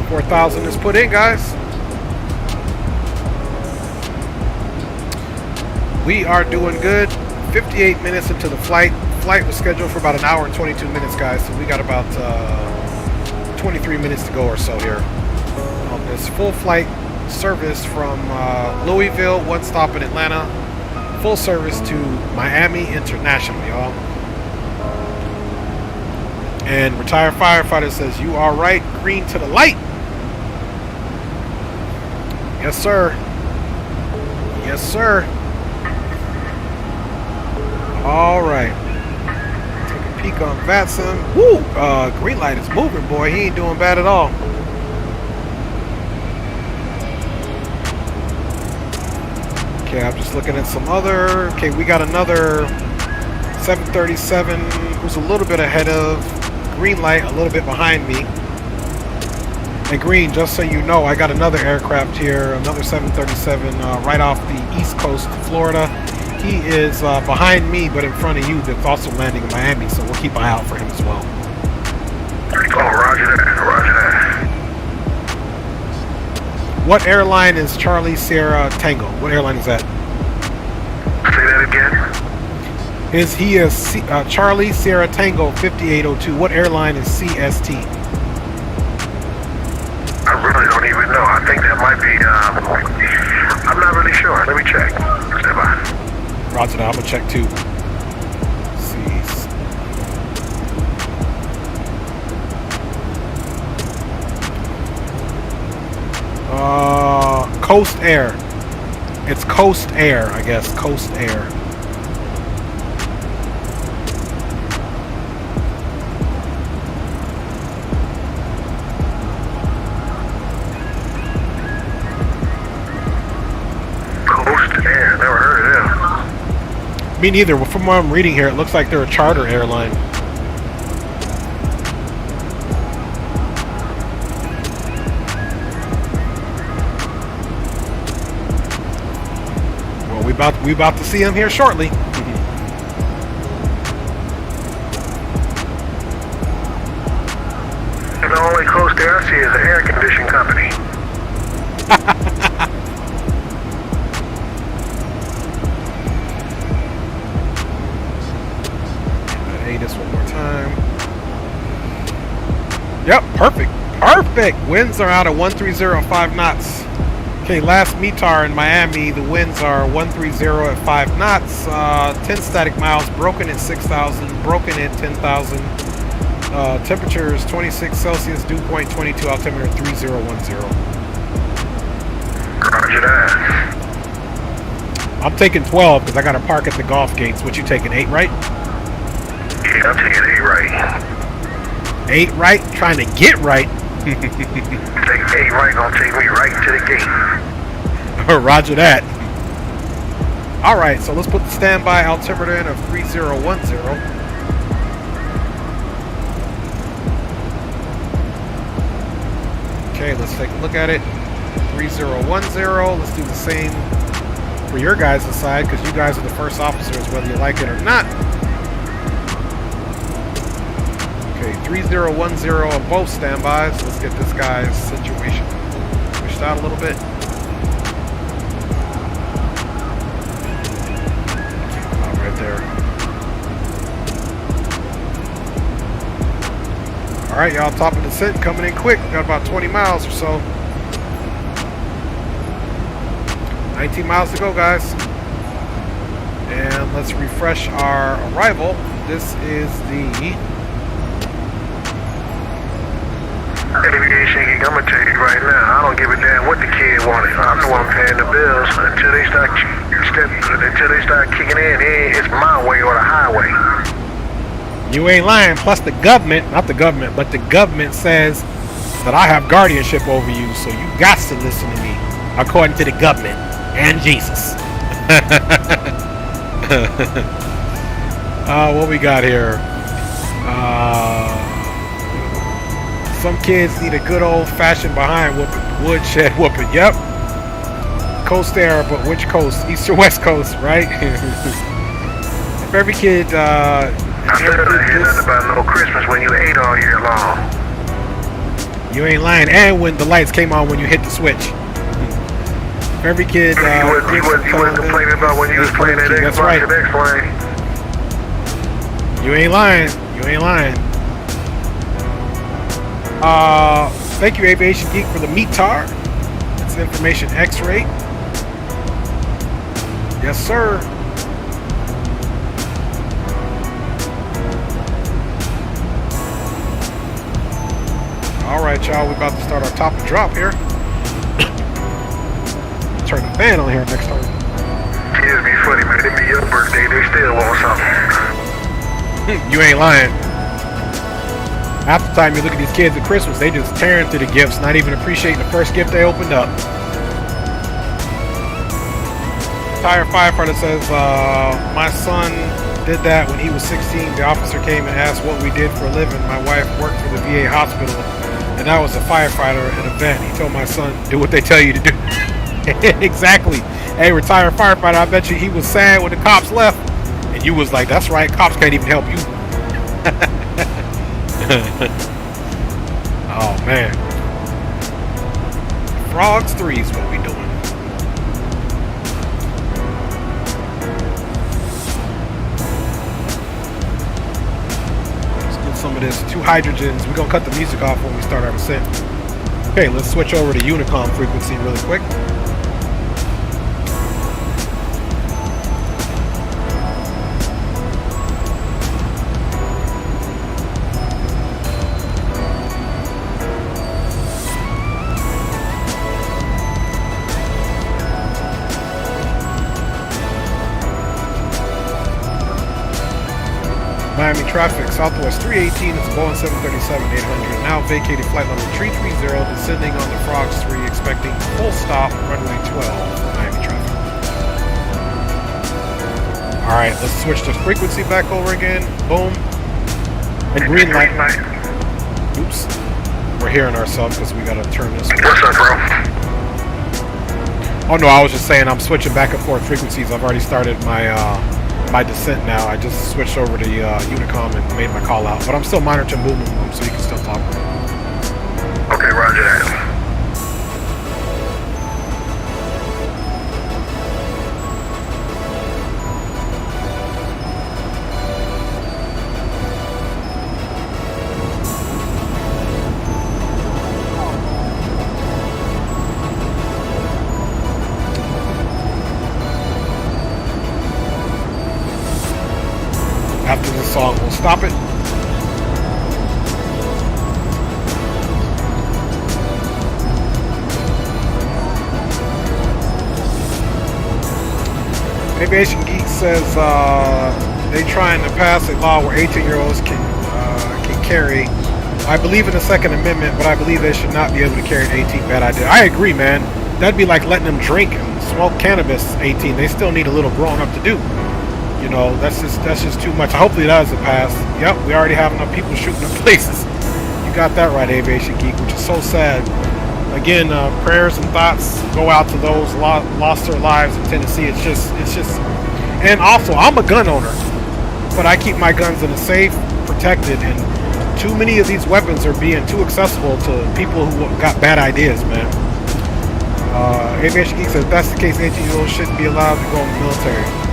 4,000 is put in, guys. We are doing good. 58 minutes into the flight. Flight was scheduled for about an hour and 22 minutes, guys. So we got about 23 minutes to go or so here on this full flight service from Louisville, one stop in Atlanta. Full service to Miami International, y'all. And retired firefighter says, you are right, green to the light. Yes, sir. Yes, sir. All right. Take a peek on VATSIM. Woo! Green light is moving, boy. He ain't doing bad at all. Okay, I'm just looking at some other. Okay, we got another 737 who's a little bit ahead of green light, a little bit behind me. And green, just so you know, I got another aircraft here, another 737 right off the east coast of Florida. He is behind me, but in front of you, that's also landing in Miami, so we'll keep an eye out for him as well. Oh, roger that, roger that. What airline is Charlie Sierra Tango? What airline is that? Say that again. He is Charlie Sierra Tango 5802. What airline is CST? I really don't even know. I think that might be, I'm not really sure. Let me check. Stand by. Roger that, I'm gonna check too. Coast Air. It's Coast Air, I guess. Coast Air. Coast Air, never heard of them. Me neither. Well, from what I'm reading here, it looks like they're a charter airline. we about to see him here shortly. And the only Corsair I see is an air conditioning company. Hey, this one more time. Yep, perfect. Perfect. Winds are out at 1305 knots. Okay, last METAR in Miami, the winds are 130 at 5 knots, 10 static miles, broken at 6,000, broken at 10,000. Temperatures 26 Celsius, dew point 22, altimeter 3010. Roger that. I'm taking 12 because I got to park at the golf gates. What you taking, 8 right? Yeah, I'm taking 8 right. 8 right? Trying to get right. Take 8 right, gonna take me right to the gate. Roger that. Alright, so let's put the standby altimeter in of 3010. Okay, let's take a look at it. 3010. Let's do the same for your guys' side because you guys are the first officers, whether you like it or not. Okay, 3010 on both standbys. Let's get this guy's situation pushed out a little bit. Right there. Alright, y'all, top of the descent coming in quick. Got about 20 miles or so. 19 miles to go, guys. And let's refresh our arrival. This is the aviation geek. I'm gonna tell you right now, I don't give a damn what the kid wanted. I'm the one paying the bills until they start kicking in. It's my way or the highway. You ain't lying. Plus the government, not the government, but the government says that I have guardianship over you, so you got to listen to me, according to the government and Jesus. What we got here? Some kids need a good old-fashioned behind whooping, woodshed whooping. Yep. Coast Air, but which coast? East or West Coast, right? If every kid I said I hear nothing about no Christmas when you ate all year long. You ain't lying. And when the lights came on when you hit the switch. If every kid you wasn't complaining about when you was playing that Xbox right. and X-Plane. You ain't lying. You ain't lying. Thank you, Aviation Geek, for the METAR. It's information X-ray. Yes, sir. Alright, y'all, we're about to start our top and drop here. Turn the fan on here next time. Kids be funny, man. It be your birthday, they still want something. You ain't lying. Half the time you look at these kids at Christmas, they just tearing through the gifts, not even appreciating the first gift they opened up. Retired firefighter says, my son did that when he was 16. The officer came and asked what we did for a living. My wife worked for the VA hospital, and I was a firefighter at a vet. He told my son, do what they tell you to do. Exactly. Hey, retired firefighter, I bet you he was sad when the cops left. And you was like, that's right, cops can't even help you. Oh, man. Frogs 3 is what we doing. Let's get some of this. 2 hydrogens. We're going to cut the music off when we start our descent. Okay, let's switch over to Unicom frequency really quick. Miami traffic, Southwest 318, it's Boeing 737-800, now vacated flight level 330, descending on the Frogs 3, expecting full stop, runway 12, Miami traffic. Alright, let's switch the frequency back over again, boom, and green light. Oops, we're hearing ourselves because we gotta turn this one. What's up, bro? Oh no, I was just saying I'm switching back and forth frequencies. I've already started my my descent now. I just switched over to Unicom and made my call out, but I'm still monitoring boom, so you can still talk. Okay, roger that. After this song, we'll stop it. Aviation Geek says they trying to pass a law where 18-year-olds can carry. I believe in the Second Amendment, but I believe they should not be able to carry an 18. Bad idea. I agree, man. That'd be like letting them drink and smoke cannabis. 18. They still need a little growing up to do. You know, that's just too much. Hopefully that doesn't pass. Yep, we already have enough people shooting up places. You got that right, Aviation Geek, which is so sad. Again, prayers and thoughts go out to those lost their lives in Tennessee. It's just, and also I'm a gun owner, but I keep my guns in a safe, protected, and too many of these weapons are being too accessible to people who got bad ideas, man. Aviation Geek says if that's the case, 18-year-olds shouldn't be allowed to go in the military.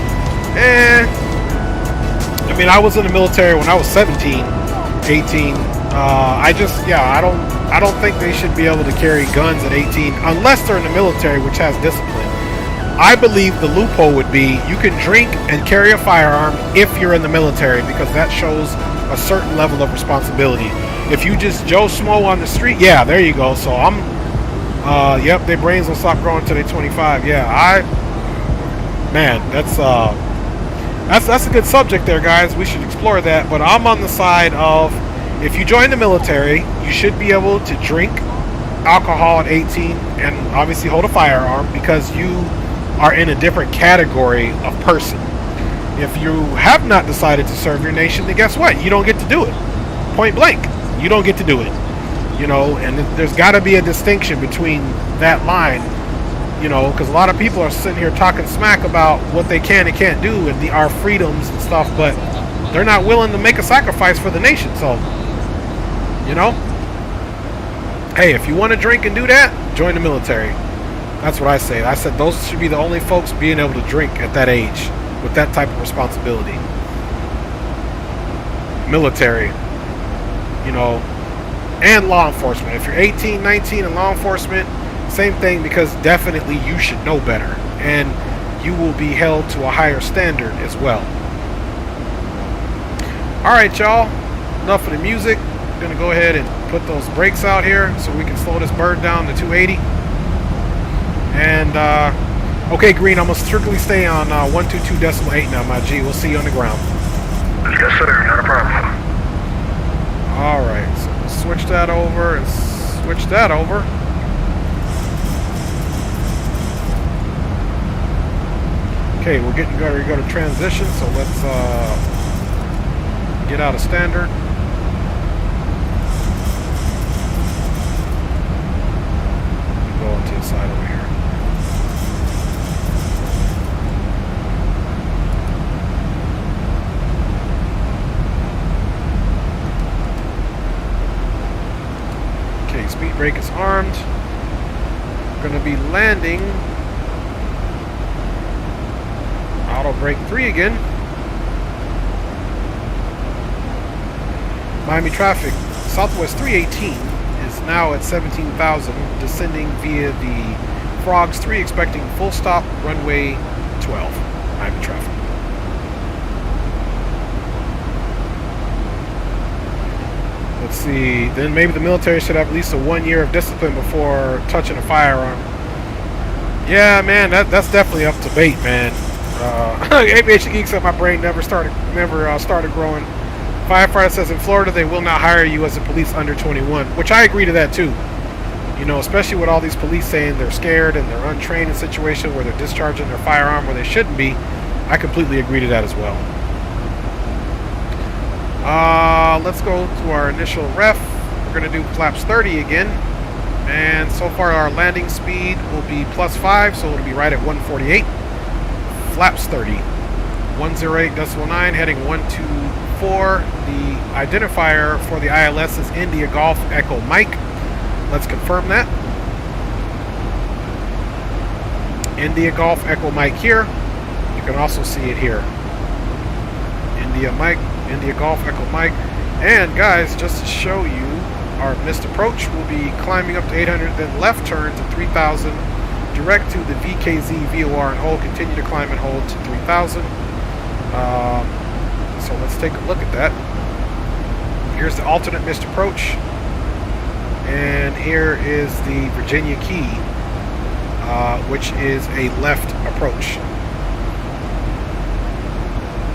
I mean, I was in the military when I was 17, 18. I don't think they should be able to carry guns at 18 unless they're in the military, which has discipline. I believe the loophole would be you can drink and carry a firearm if you're in the military, because that shows a certain level of responsibility. If you just Joe Smo on the street, yeah, there you go. So I'm, yep, their brains will stop growing until they're 25. Yeah, man, that's a good subject there, guys. We should explore that. But I'm on the side of, if you join the military, you should be able to drink alcohol at 18 and obviously hold a firearm, because you are in a different category of person. If you have not decided to serve your nation, then guess what? You don't get to do it. Point blank. You don't get to do it. You know, and there's got to be a distinction between that line. You know, because a lot of people are sitting here talking smack about what they can and can't do and our freedoms and stuff, but they're not willing to make a sacrifice for the nation. So, you know, hey, if you want to drink and do that, join the military. That's what I say. I said those should be the only folks being able to drink at that age with that type of responsibility. Military, you know, and law enforcement. If you're 18, 19 and law enforcement, same thing, because definitely you should know better, and you will be held to a higher standard as well. Alright, y'all, enough of the music. I'm gonna go ahead and put those brakes out here so we can slow this bird down to 280. And okay, Green, I'm gonna strictly stay on 122.8 now, my G. We'll see you on the ground. Yes, sir, not a problem. Alright, so we'll switch that over and switch that over. Okay, we're getting ready to go to transition, so let's get out of standard. Go onto the side over here. Okay, speed brake is armed. We're going to be landing auto brake 3 again. Miami traffic, Southwest 318 is now at 17,000, descending via the Frogs 3, expecting full stop runway 12. Miami traffic. Let's see, then maybe the military should have at least a 1 year of discipline before touching a firearm. Yeah, man, that's definitely up to debate, man. Aviation Geek said my brain never started growing. Firefighter says in Florida they will not hire you as a police under 21, which I agree to that too. You know, especially with all these police saying they're scared and they're untrained in a situation where they're discharging their firearm where they shouldn't be. I completely agree to that as well. Let's go to our initial ref. We're going to do flaps 30 again. And so far our landing speed will be +5, so it'll be right at 148. Flaps 30. 108.9, heading 124. The identifier for the ILS is India Golf Echo Mike. Let's confirm that. India Golf Echo Mike here. You can also see it here. India Mike, India Golf Echo Mike. And guys, just to show you, our missed approach will be climbing up to 800, then left turn to 3000, direct to the VKZ, VOR, and hold. Continue to climb and hold to 3000. So let's take a look at that. Here's the alternate missed approach. And here is the Virginia Key, which is a left approach.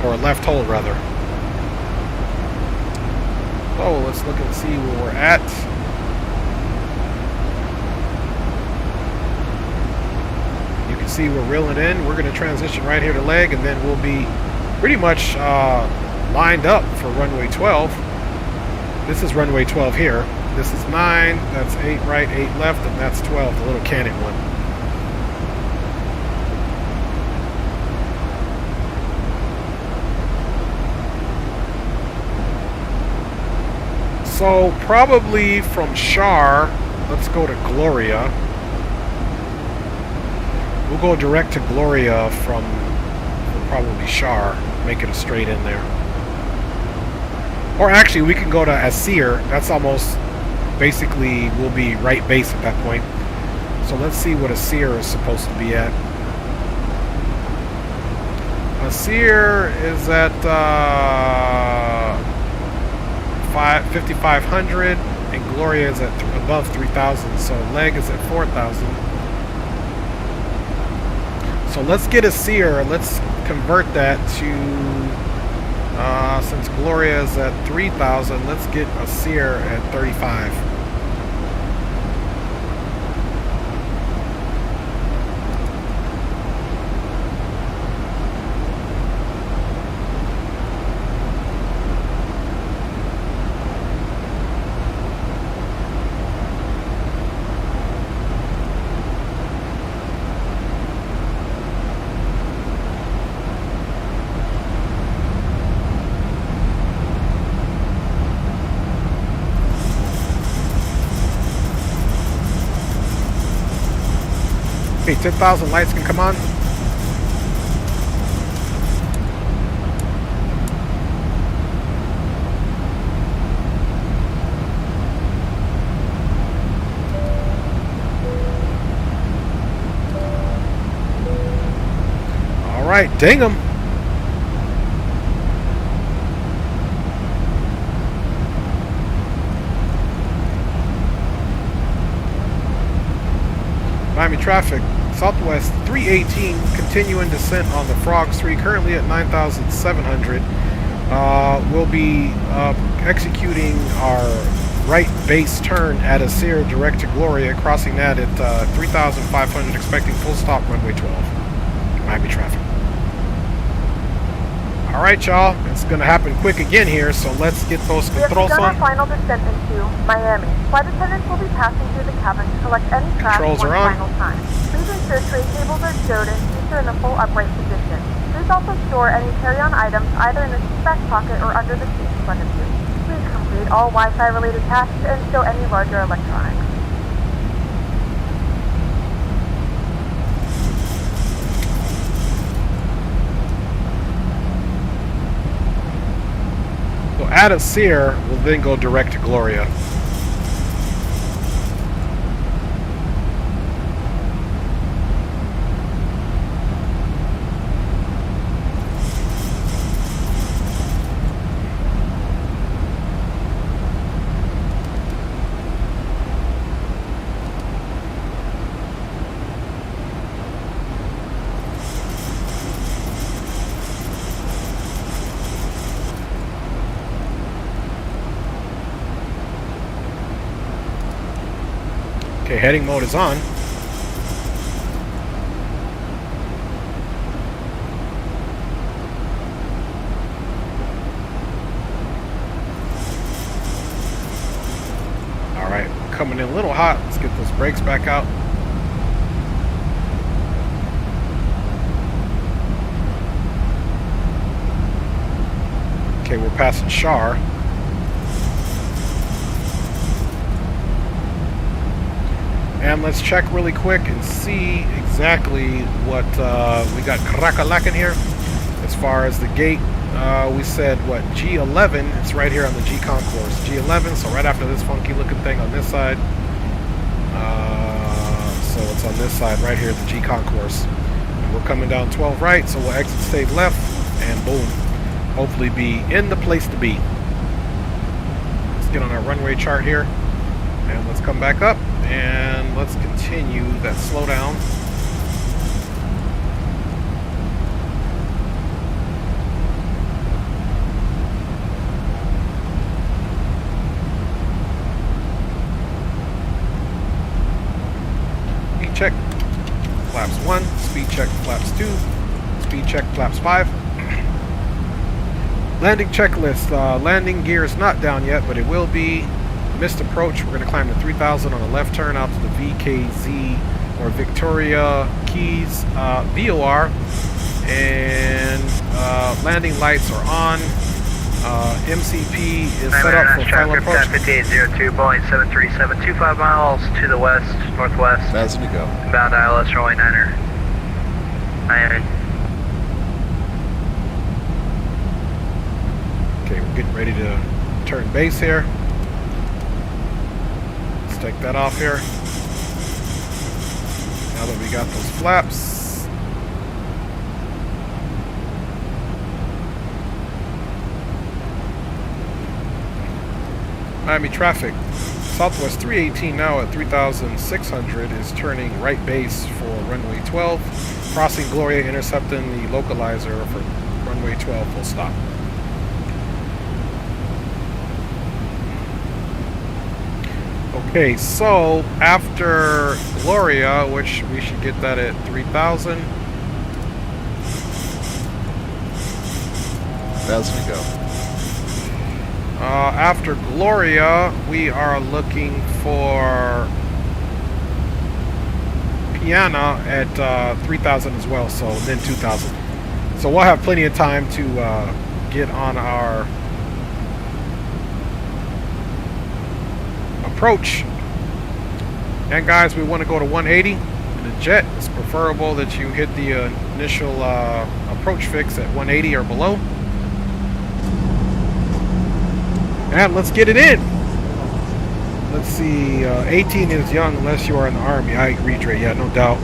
Or left hold, rather. So let's look and see where we're at. You can see we're reeling in. We're going to transition right here to leg, and then we'll be pretty much lined up for runway 12. This is runway 12 here. This is 9, that's 8 right, 8 left, and that's 12, the little cannon one. So probably from Char, let's go to Gloria. We'll go direct to Gloria from probably Char, make it a straight in there. Or actually, we can go to Asir. That's almost, basically, we'll be right base at that point. So let's see what Asir is supposed to be at. Asir is at 5,500, and Gloria is at above 3,000. So leg is at 4,000. So let's get Asir. Let's convert that to, since Gloria is at 3,000, let's get Asir at 35. Okay, 10,000 lights can come on. All right, ding 'em. Miami traffic, Southwest 318, continuing descent on the Frogs 3, currently at 9,700. We'll be executing our right base turn at Asir direct to Gloria, crossing that at 3,500, expecting full stop runway 12. Miami traffic. All right, y'all, it's going to happen quick again here, so let's get those controls on. We have begun our final descent into Miami. Flight attendants will be passing through the cabin to collect any trash one final time. Please ensure tray tables are stowed and seats are in a full upright position. Please also store any carry-on items either in the seat back pocket or under the seat in front of you. Please complete all Wi-Fi related tasks and stow any larger electronics. So at Asir, we'll then go direct to Gloria. Okay, heading mode is on. Alright, coming in little hot. Let's get those brakes back out. Okay, we're passing Shar. And let's check really quick and see exactly what we got crack-a-lack in here. As far as the gate, we said, what, G11. It's right here on the G concourse. G11, so right after this funky looking thing on this side. So it's on this side right here, the G concourse. And we're coming down 12 right, so we'll exit state left, and boom. Hopefully be in the place to be. Let's get on our runway chart here. And let's come back up, and let's continue that slowdown. Speed check, flaps 1. Speed check, flaps 2. Speed check, flaps 5. Landing checklist. Landing gear is not down yet, but it will be. Missed approach. We're going to climb to 3,000 on the left turn out to the VKZ or Victoria Keys VOR. And landing lights are on. MCP is set up for final approach. 5802, Boeing 737, 25 miles to the west, northwest. 1,000 to go. Bound ILS runway 9er. Miami. Okay, we're getting ready to turn base here. Let's take that off here. Now that we got those flaps. Miami traffic. Southwest 318 now at 3,600 is turning right base for runway 12. Crossing Gloria, intercepting the localizer for runway 12 full stop. Okay, so after Gloria, which we should get that at 3,000. 1,000 to go. After Gloria, we are looking for Piana at 3,000 as well, so then 2,000. So we'll have plenty of time to get on our approach. And guys, we want to go to 180 in a jet. It's preferable that you hit the initial approach fix at 180 or below. And let's get it in. Let's see, 18 is young unless you are in the Army. I agree, Dre. Yeah, no doubt.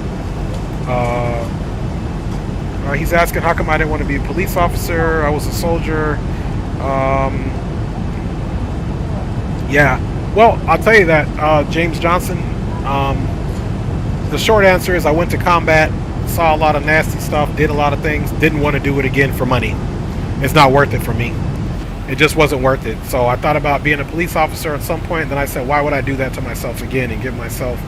He's asking how come I didn't want to be a police officer. I was a soldier. Yeah. Well, I'll tell you that, James Johnson. The short answer is I went to combat, saw a lot of nasty stuff, did a lot of things, didn't want to do it again for money. It's not worth it for me. It just wasn't worth it. So I thought about being a police officer at some point. Then I said, why would I do that to myself again and give myself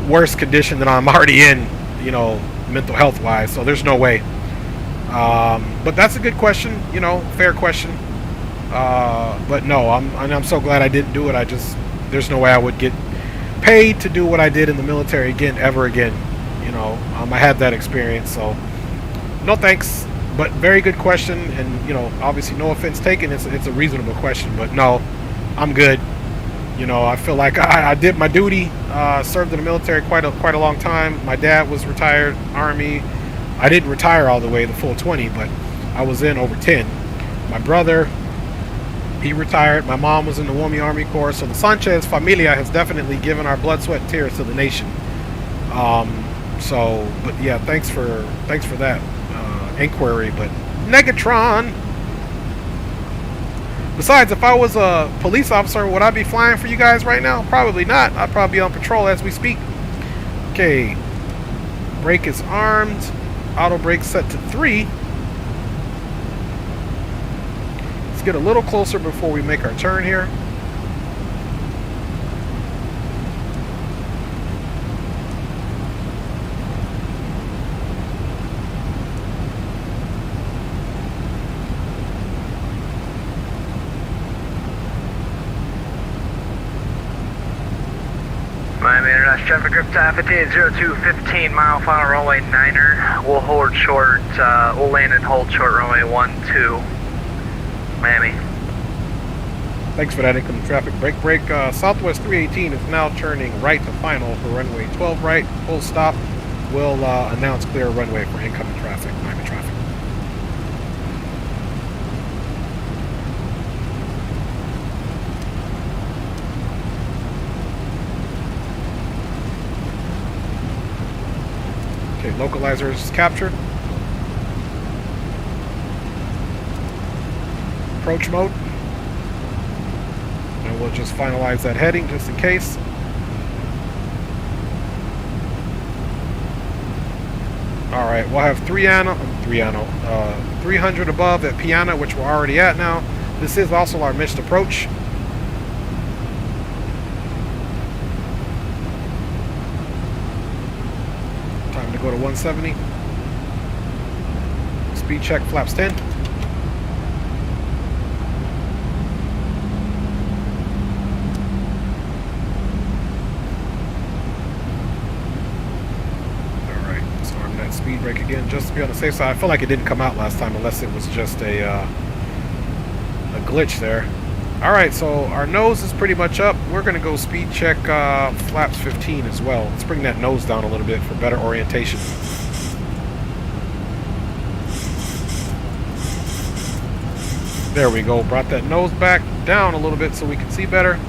worse condition than I'm already in, you know, mental health wise. So there's no way. But that's a good question, you know, fair question. But no, I'm so glad I didn't do it. There's no way I would get paid to do what I did in the military again, ever again. You know, I had that experience. So no thanks. But very good question, and you know, obviously no offense taken. It's a reasonable question, but no, I'm good. You know, I feel like I did my duty. Served in the military quite a long time. My dad was retired Army. I didn't retire all the way the full 20, but I was in over 10. My brother, he retired. My mom was in the WOMI Army Corps. So the Sanchez familia has definitely given our blood, sweat, and tears to the nation. But yeah, thanks for that. Inquiry, but Negatron. Besides, if I was a police officer, would I be flying for you guys right now? Probably not. I'd probably be on patrol as we speak. Okay, brake is armed. Auto brake set to 3. Let's get a little closer before we make our turn here. Dash traffic group to 5802, 15 mile final runway 9er. We'll hold short, we'll land and hold short runway 12, Miami. Thanks for that incoming traffic. Break. Southwest 318 is now turning right to final for runway 12 right. Full stop. We'll announce clear runway for incoming traffic, Miami traffic. Okay, localizers captured. Approach mode. And we'll just finalize that heading just in case. Alright, we'll have 300 above at Piana, which we're already at now. This is also our missed approach. Time to go to 170. Speed check, flaps 10. Speed brake again, just to be on the safe side. I feel like it didn't come out last time, unless it was just a glitch there. All right, so our nose is pretty much up. We're going to go speed check flaps 15 as well. Let's bring that nose down a little bit for better orientation. There we go. Brought that nose back down a little bit so we can see better.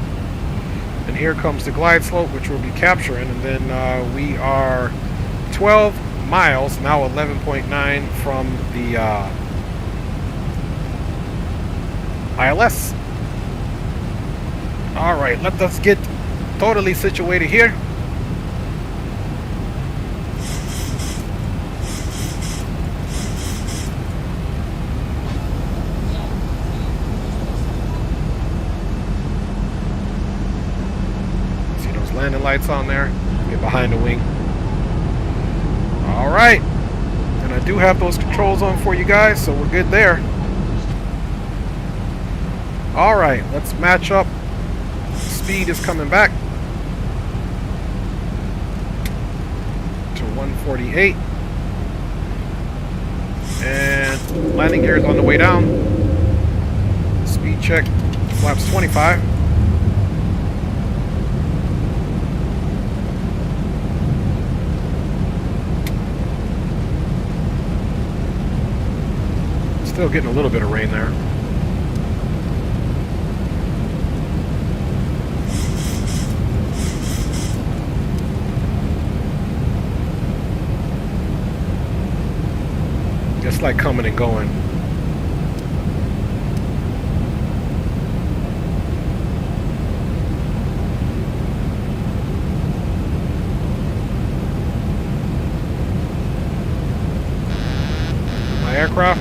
And here comes the glide slope, which we'll be capturing. And then we are 12 miles, now 11.9 from the ILS. All right, let us get totally situated here. See those landing lights on there? Get behind the wing. All right, and I do have those controls on for you guys, so we're good there. All right, let's match up. Speed is coming back to 148, and landing gear is on the way down. Speed check, flaps 25. Still getting a little bit of rain there. Just like coming and going. My aircraft.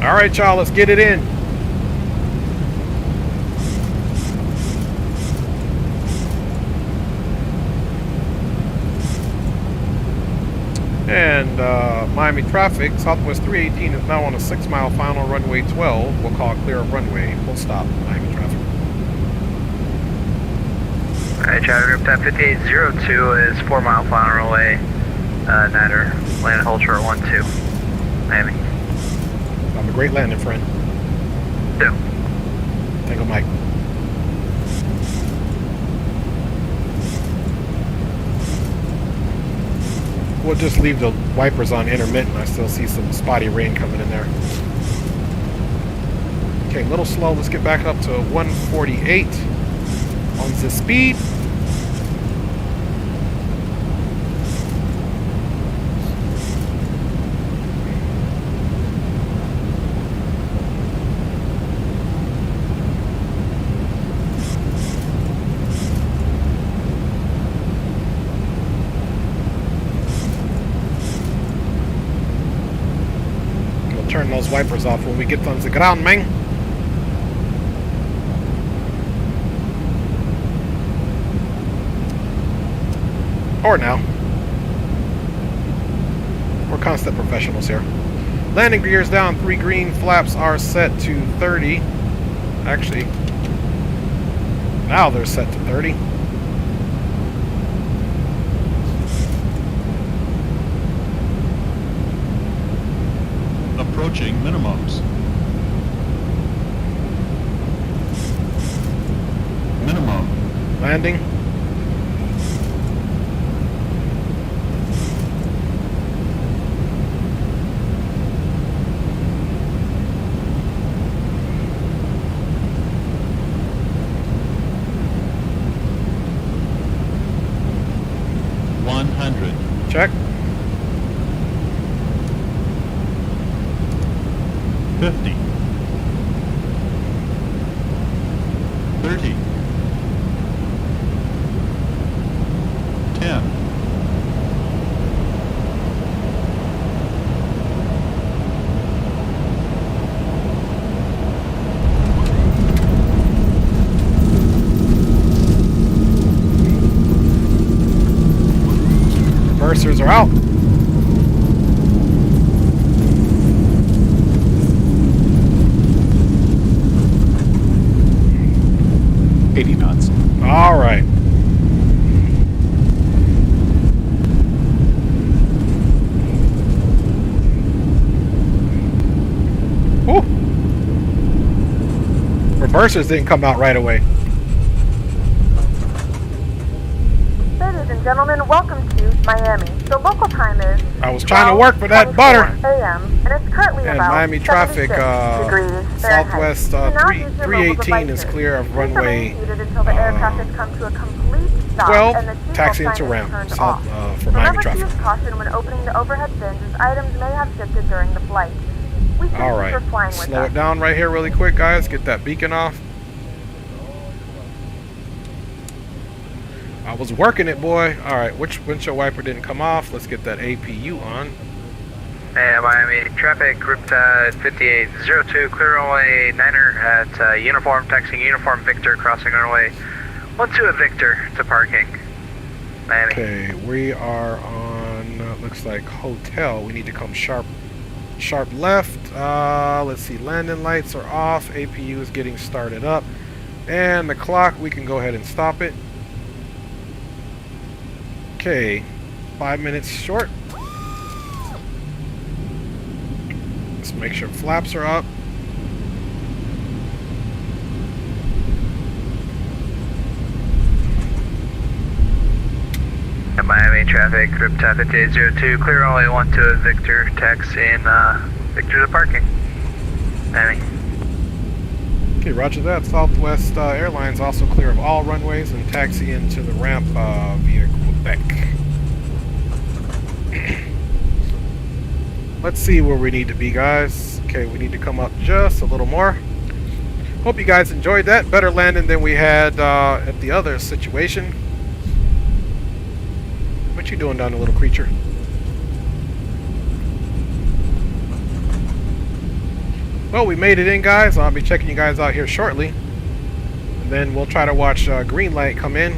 All right, y'all, let's get it in. And Miami traffic, Southwest 318 is now on a 6-mile final runway 12. We'll call it clear of runway. Full stop, Miami traffic. All right, traffic group to 5802 is 4-mile final runway 9er. Land and hold short 12, Miami. Have a great landing, friend. Do. Tango Mike. We'll just leave the wipers on intermittent. I still see some spotty rain coming in there. Okay, a little slow. Let's get back up to 148 on the speed. Turn those wipers off when we get on the ground, man. Or now. We're constant professionals here. Landing gears down, 3 green, flaps are set to 30. Actually, now they're set to 30. Approaching minimums. Minimum. Landing. Check. 50. 30. 10. 'Reversers are out. knots. All right. Woo. Reversers didn't come out right away. Ladies and gentlemen, welcome to Miami. The local time is I was trying to work for that butter. a.m. and it's currently And about Miami traffic, 76 degrees Southwest Fahrenheit. 318 is clear of runway Until the aircraft has come to a complete stop 12, and the seatbelt taxiing to sign is ramp turned south, off. for Miami Remember to traffic. use caution when opening the overhead bins as items may have shifted during the flight. We thank All you right, for flying with slow us. it down right here really quick, guys. Get that beacon off. I was working it, boy. All right, which windshield wiper didn't come off? Let's get that APU on. Hey, Miami traffic, group 5802, clear runway 9er at uniform, taxiing uniform Victor, crossing runway 12 at Victor to parking. Miami. Okay, we are on, looks like hotel. We need to come sharp left. Let's see, landing lights are off. APU is getting started up. And the clock, we can go ahead and stop it. Okay, 5 minutes short. Let's make sure flaps are up. At Miami traffic, group 5802, clear runway 12 at Victor, taxiing Victor to parking. Miami. Okay, roger that. Southwest Airlines also clear of all runways and taxi into the ramp via Quebec. Let's see where we need to be, guys. Okay, we need to come up just a little more. Hope you guys enjoyed that. Better landing than we had at the other situation. What you doing down there, little creature? Well, we made it in, guys. I'll be checking you guys out here shortly. And then we'll try to watch green light come in.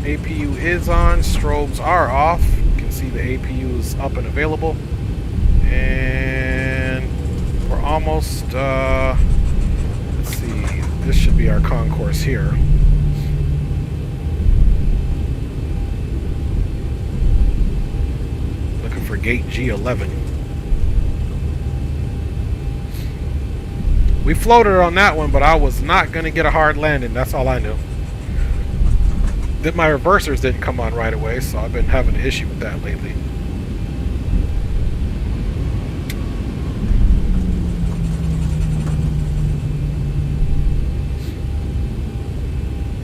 APU is on. Strobes are off. You can see the APU is up and available. And we're almost, let's see. This should be our concourse here. Looking for gate G11. We floated on that one, but I was not going to get a hard landing. That's all I knew. That my reversers didn't come on right away, so I've been having an issue with that lately.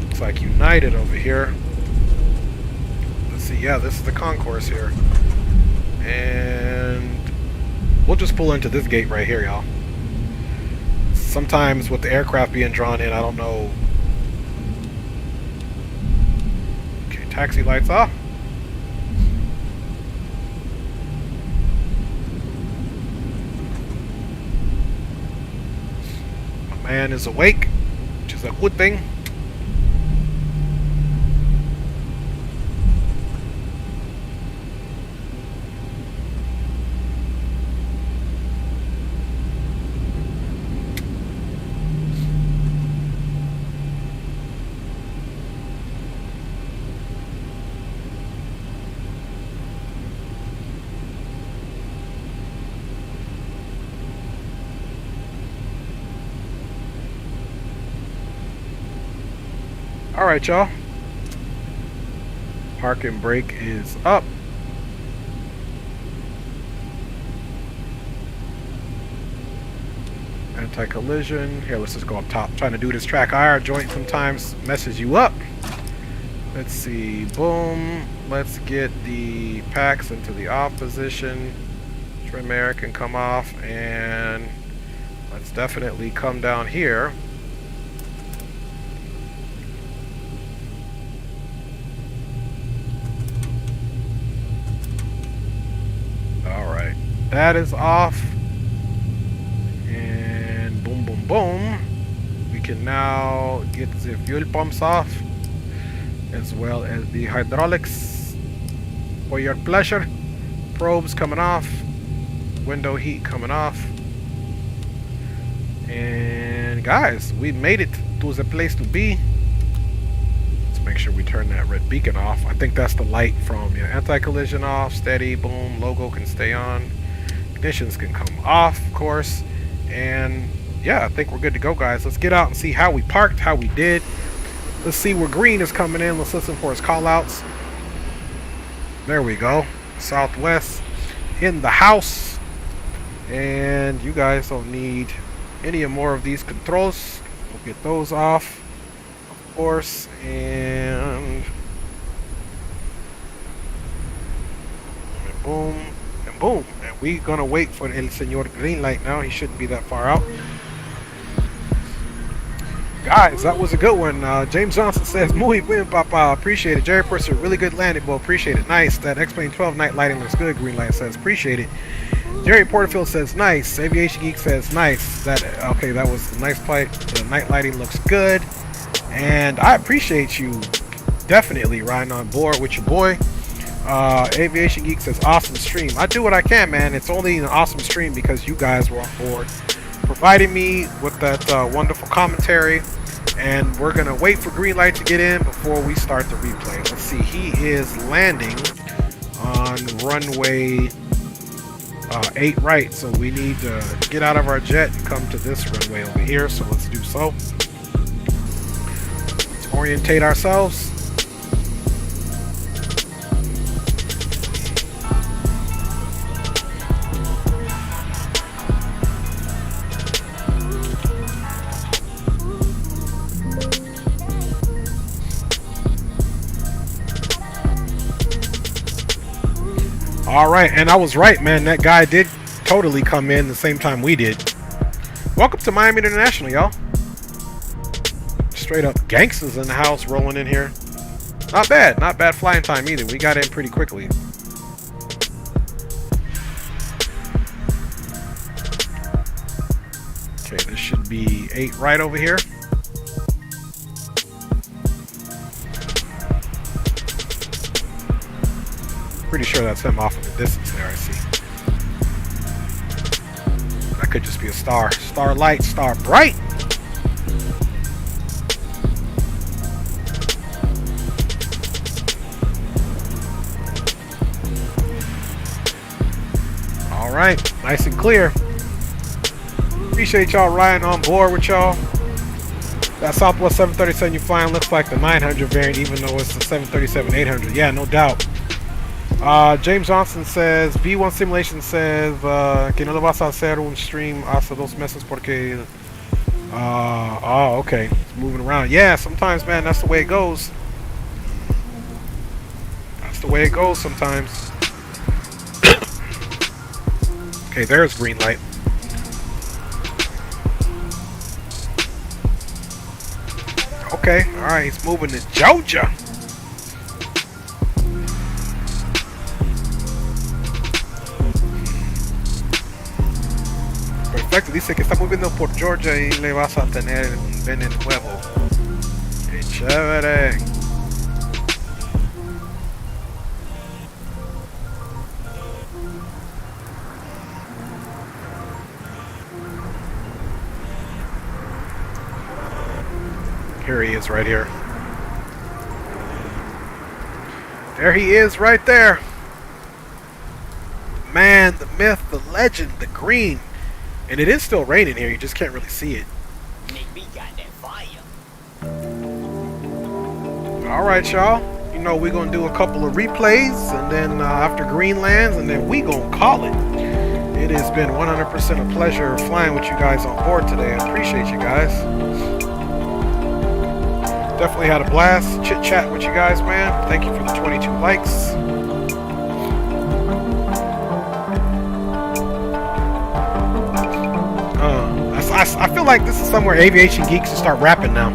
Looks like United over here. Let's see. Yeah, this is the concourse here. And we'll just pull into this gate right here, y'all. Sometimes with the aircraft being drawn in, I don't know. Okay, taxi lights off. My man is awake, which is a good thing. Alright, y'all. Parking brake is up. Anti-collision. Here, let's just go up top. Trying to do this track IR joint sometimes messes you up. Let's see. Boom. Let's get the packs into the off position. Trim air can come off, and let's definitely come down here. Alright. That is off. And boom, boom, boom. We can now get the fuel pumps off, as well as the hydraulics for your pleasure. Probes coming off. Window heat coming off. And guys, we made it to the place to be. Let's make sure we turn that red beacon off. I think that's the light from your anti-collision off. Steady, boom, logo can stay on. Ignitions can come off, of course. And yeah, I think we're good to go, guys. Let's get out and see how we parked, how we did. Let's see where green is coming in. Let's listen for his call outs. There we go. Southwest in the house. And you guys don't need any more of these controls. We'll get those off, of course. And boom, and boom. And we're gonna wait for El Señor green light now. He shouldn't be that far out. Guys, that was a good one. James Johnson says, muy bien, papa. Appreciate it. Jerry Purser, really good landing, boy. Appreciate it. Nice. That X-Plane 12 night lighting looks good. Green light says, appreciate it. Jerry Porterfield says, nice. Aviation Geek says, nice. That was a nice play. The night lighting looks good. And I appreciate you definitely riding on board with your boy. Aviation Geek says, awesome stream. I do what I can, man. It's only an awesome stream because you guys were on board, providing me with that wonderful commentary. And we're going to wait for green light to get in before we start the replay. Let's see. He is landing on runway 8 right. So we need to get out of our jet and come to this runway over here. So let's do so. Let's orientate ourselves. All right, and I was right, man. That guy did totally come in the same time we did. Welcome to Miami International, y'all. Straight up gangsters in the house rolling in here. Not bad flying time either. We got in pretty quickly. Okay, this should be 8 right over here. Pretty sure that's him off in the distance there, I see. That could just be a star. Star light, star bright. All right, nice and clear. Appreciate y'all riding on board with y'all. That Southwest 737 you flying looks like the 900 variant, even though it's the 737-800. Yeah, no doubt. James Johnson says, V1 Simulation says que no lo vas a hacer un stream hace 2 meses porque okay, it's moving around. Yeah, sometimes, man, that's the way it goes. That's the way it goes sometimes. Okay, there's green light. Okay, alright, he's moving to Georgia. Perfecto, dice que está moviendo por Georgia y le vas a tener un bene nuevo. Qué chévere. Here he is right here. There he is right there. Man, the myth, the legend, the green. And it is still raining here, you just can't really see it. All right, y'all. You know, we're going to do a couple of replays, and then after green lands, and then we going to call it. It has been 100% a pleasure flying with you guys on board today. I appreciate you guys. Definitely had a blast chit-chat with you guys, man. Thank you for the 22 likes. I feel like this is somewhere Aviation Geeks should start rapping now.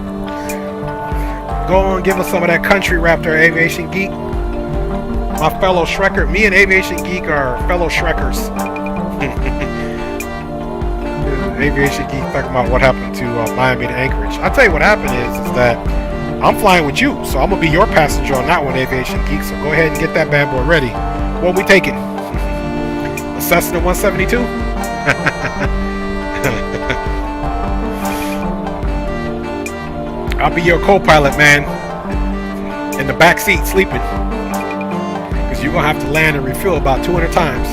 Go on, give us some of that country rap there, Aviation Geek. My fellow Shrekker. Me and Aviation Geek are fellow Shrekkers. Aviation Geek talking about what happened to Miami to Anchorage. I'll tell you what happened is that I'm flying with you, so I'm going to be your passenger on that one, Aviation Geek. So go ahead and get that bad boy ready. What we taking? A Cessna 172? I'll be your co-pilot, man. In the back seat, sleeping. Because you're going to have to land and refuel about 200 times.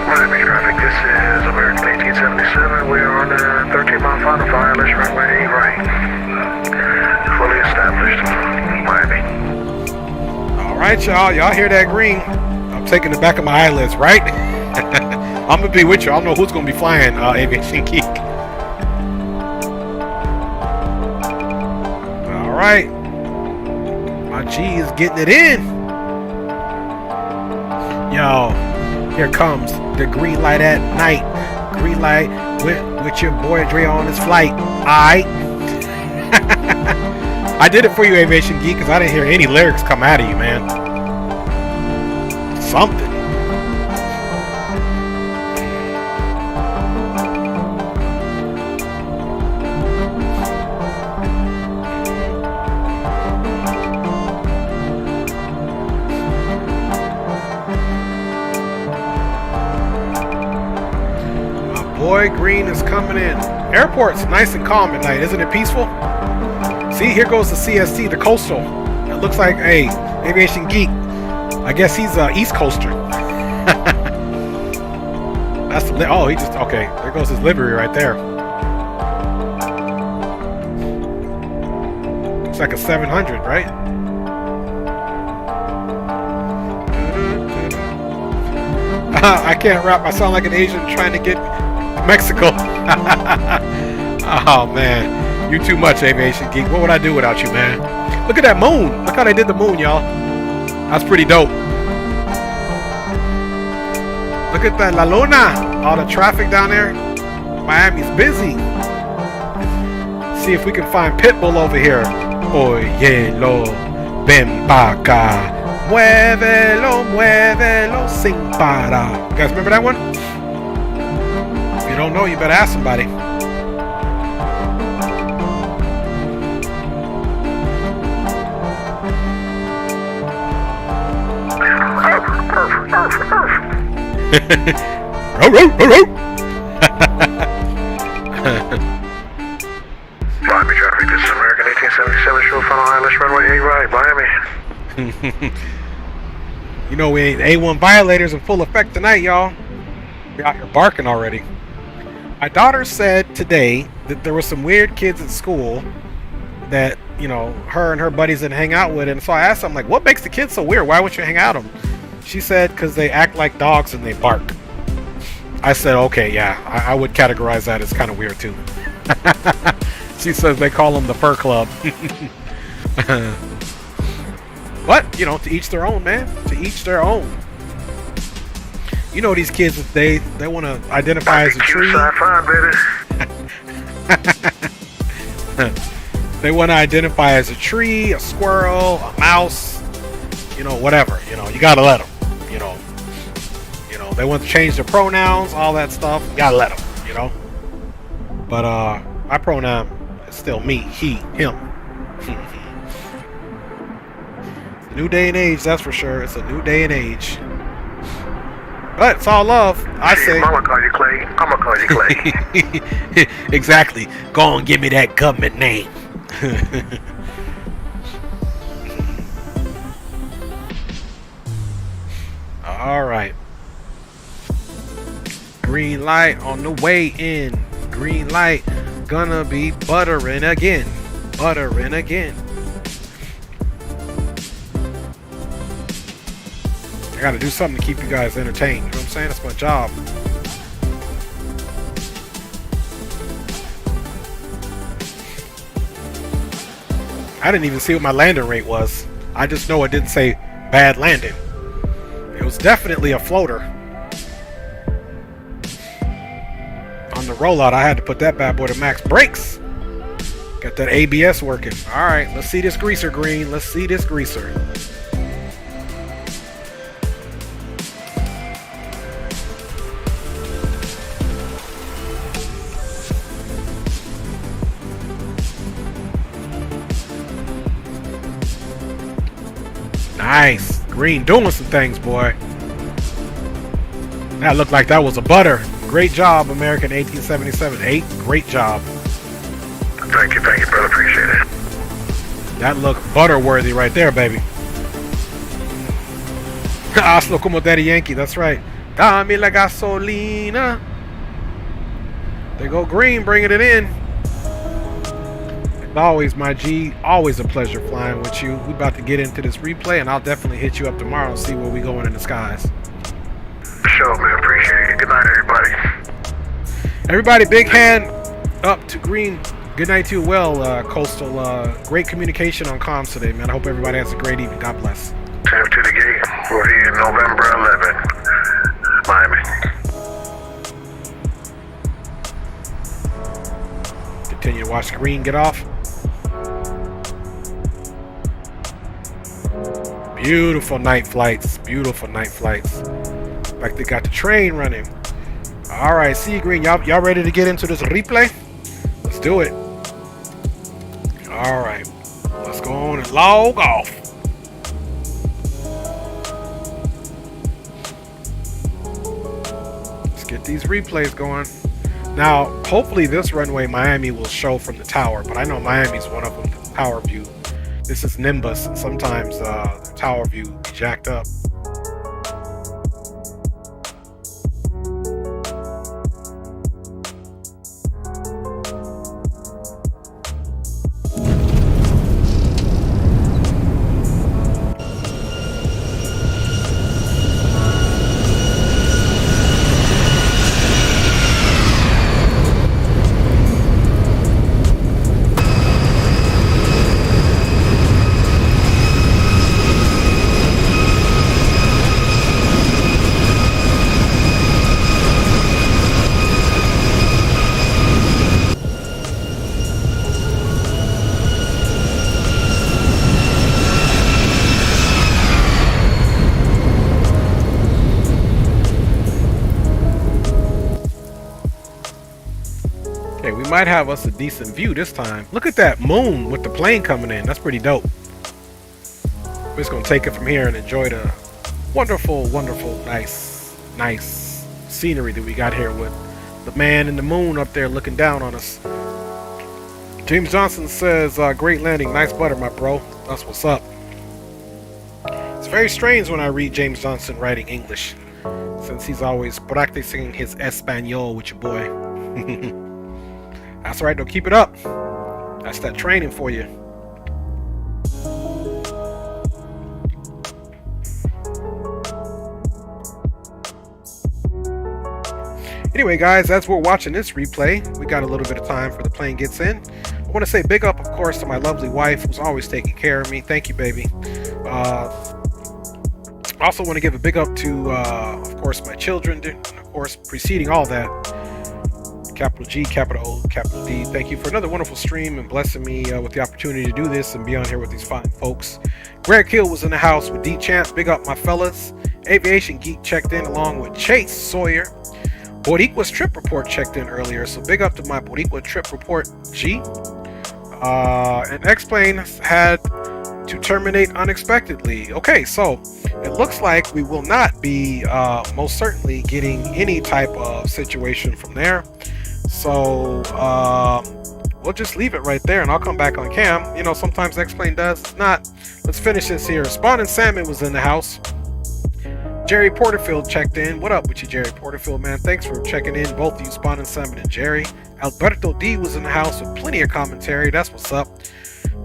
Miami traffic, this is American 1877. We are on the 13-mile final wireless runway right. Fully established. Miami. All right, y'all. Y'all hear that green? I'm taking the back of my eyelids, right? I'm going to be with you. I don't know who's going to be flying Aviation Geek. Right, my G is getting it in. Yo, here comes the green light at night. Green light with your boy Dre on his flight. Alright. I did it for you, Aviation Geek, because I didn't hear any lyrics come out of you, man. Something. Boy, green is coming in. Airport's nice and calm at night, isn't it peaceful? See, here goes the CST, the coastal. It looks like, hey, Aviation Geek. I guess he's East Coaster. That's the, oh, he just, okay. There goes his livery right there. It's like a 700, right? I can't rap. I sound like an Asian trying to get Mexico. Oh man, you too much, Aviation Geek. What would I do without you, man? Look at that moon. Look how they did the moon, y'all. That's pretty dope. Look at that La Luna. All the traffic down there. Miami's busy. See if we can find Pitbull over here. Óyelo, ven pa' acá. Muévelo, muévelo sin parar. You guys remember that one? If you don't know, you better ask somebody. Miami traffic, this is American 1877, show final ILS runway 8 right, Miami. You know, we ain't A1 violators in full effect tonight, y'all. We're out here barking already. My daughter said today that there were some weird kids at school that, you know, her and her buddies didn't hang out with. And so I asked them, like, what makes the kids so weird? Why wouldn't you hang out with them? She said, because they act like dogs and they bark. I said, okay, yeah, I would categorize that as kind of weird, too. She says they call them the fur club. But, you know, to each their own, man. To each their own. You know these kids, they want to identify as a tree. They want to identify as a tree, a squirrel, a mouse, you know, whatever. You know, you got to let them, you know. You know, they want to change their pronouns, all that stuff. You got to let them, you know. But my pronoun is still me, he, him. New day and age, that's for sure. It's a new day and age. But it's all love. I say. I'ma call you Clay. I'ma call you Clay. Exactly. Go on, give me that government name. All right. Green light on the way in. Green light. Gonna be buttering again. Buttering again. I gotta do something to keep you guys entertained. You know what I'm saying? That's my job. I didn't even see what my landing rate was. I just know it didn't say bad landing. It was definitely a floater. On the rollout, I had to put that bad boy to max brakes. Got that ABS working. Alright, let's see this greaser, Green. Let's see this greaser. Nice. Green doing some things, boy. That looked like that was a butter. Great job, American 1877. 8. Great job. Thank you, brother. Appreciate it. That looked butter worthy right there, baby. Hazlo como Daddy Yankee. That's right. Dame la gasolina. There go Green, bringing it in. Always, my G, always a pleasure flying with you. We about to get into this replay, and I'll definitely hit you up tomorrow and see where we going in the skies. Sure, man. Appreciate it. Good night, everybody. Everybody, big hand up to Green. Good night to you, well, Coastal. Great communication on comms today, man. I hope everybody has a great evening. God bless. Same to the gate. We're here November 11, Miami. Continue to watch Green get off. Beautiful night flights. Beautiful night flights. Like they got the train running. All right, see you, Green. Y'all ready to get into this replay? Let's do it. All right, let's go on and log off. Let's get these replays going. Now, hopefully this runway Miami will show from the tower, but I know Miami's one of them, the tower view. This is Nimbus, and sometimes the tower view be jacked up. Might have us a decent view this time. Look at that moon with the plane coming in. That's pretty dope. We're just gonna take it from here and enjoy the wonderful, nice scenery that we got here with the man in the moon up there looking down on us. James Johnson says, great landing, nice butter, my bro. That's what's up. It's very strange when I read James Johnson writing English, since he's always practicing his Espanol with your boy. That's right, though. Keep it up. That's that training for you. Anyway, guys, as we're watching this replay, we got a little bit of time for the plane gets in. I want to say big up, of course, to my lovely wife, who's always taking care of me. Thank you, baby. Also want to give a big up to, of course, my children. And of course, preceding all that, capital G, capital O, capital D. Thank you for another wonderful stream and blessing me with the opportunity to do this and be on here with these fine folks. Greg Hill was in the house with D Champ. Big up my fellas. Aviation Geek checked in along with Chase Sawyer. Boricua's trip report checked in earlier, so big up to my Boricua trip report G. And X-Plane had to terminate unexpectedly. Okay, so it looks like we will not be most certainly getting any type of situation from there. So we'll just leave it right there and I'll come back on cam. You know, sometimes X-Plane does not. Let's finish this here. Spawn and Salmon was in the house. Jerry Porterfield checked in. What up with you, Jerry Porterfield, man? Thanks for checking in, both of you, Spawn and Salmon and Jerry. Alberto D was in the house with plenty of commentary. That's what's up.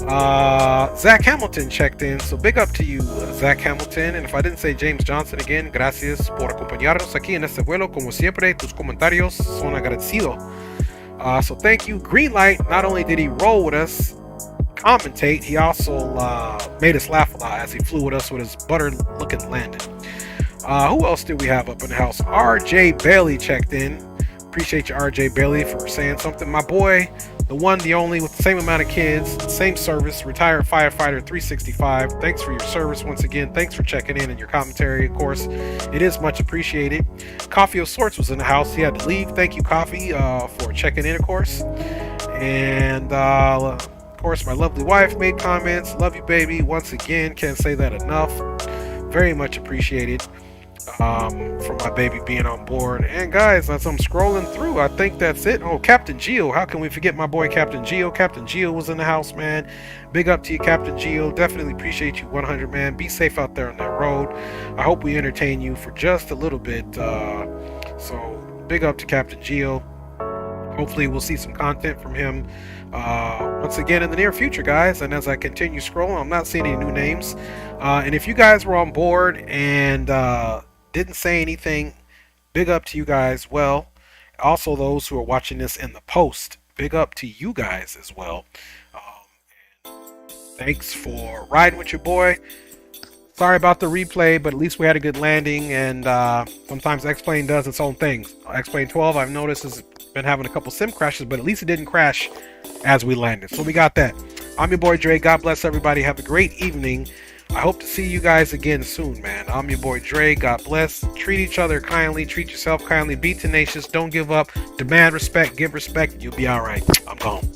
Zach Hamilton checked in, so big up to you, Zach Hamilton. And if I didn't say James Johnson again, gracias por acompañarnos aquí en este vuelo. Como siempre, tus comentarios son agradecidos. So thank you. Green light. Not only did he roll with us, commentate, he also made us laugh a lot as he flew with us with his butter-looking landing. Who else did we have up in the house? RJ Bailey checked in. Appreciate you, RJ Bailey, for saying something. My boy, the one, the only, with the same amount of kids, same service, retired firefighter 365. Thanks for your service once again. Thanks for checking in and your commentary. Of course, it is much appreciated. Coffee of Sorts was in the house. He had to leave. Thank you, Coffee, for checking in, of course. And of course, my lovely wife made comments. Love you, baby. Once again, can't say that enough. Very much appreciated. For my baby being on board. And guys, as I'm scrolling through, I think that's it. Oh, Captain Geo, how can we forget my boy Captain Geo? Captain Geo was in the house, man. Big up to you, Captain Geo. Definitely appreciate you 100, man. Be safe out there on that road. I hope we entertain you for just a little bit. So big up to Captain Geo. Hopefully we'll see some content from him once again in the near future, guys. And as I continue scrolling, I'm not seeing any new names. And if you guys were on board and didn't say anything, big up to you guys. Well, also those who are watching this in the post, big up to you guys as well. And thanks for riding with your boy. Sorry about the replay, but at least we had a good landing. And sometimes X-Plane does its own things. X-Plane 12, I've noticed, has been having a couple sim crashes, but at least it didn't crash as we landed. So we got that. I'm your boy Dre. God bless everybody. Have a great evening. I hope to see you guys again soon, man. I'm your boy Dre. God bless. Treat each other kindly. Treat yourself kindly. Be tenacious. Don't give up. Demand respect. Give respect. You'll be all right. I'm gone.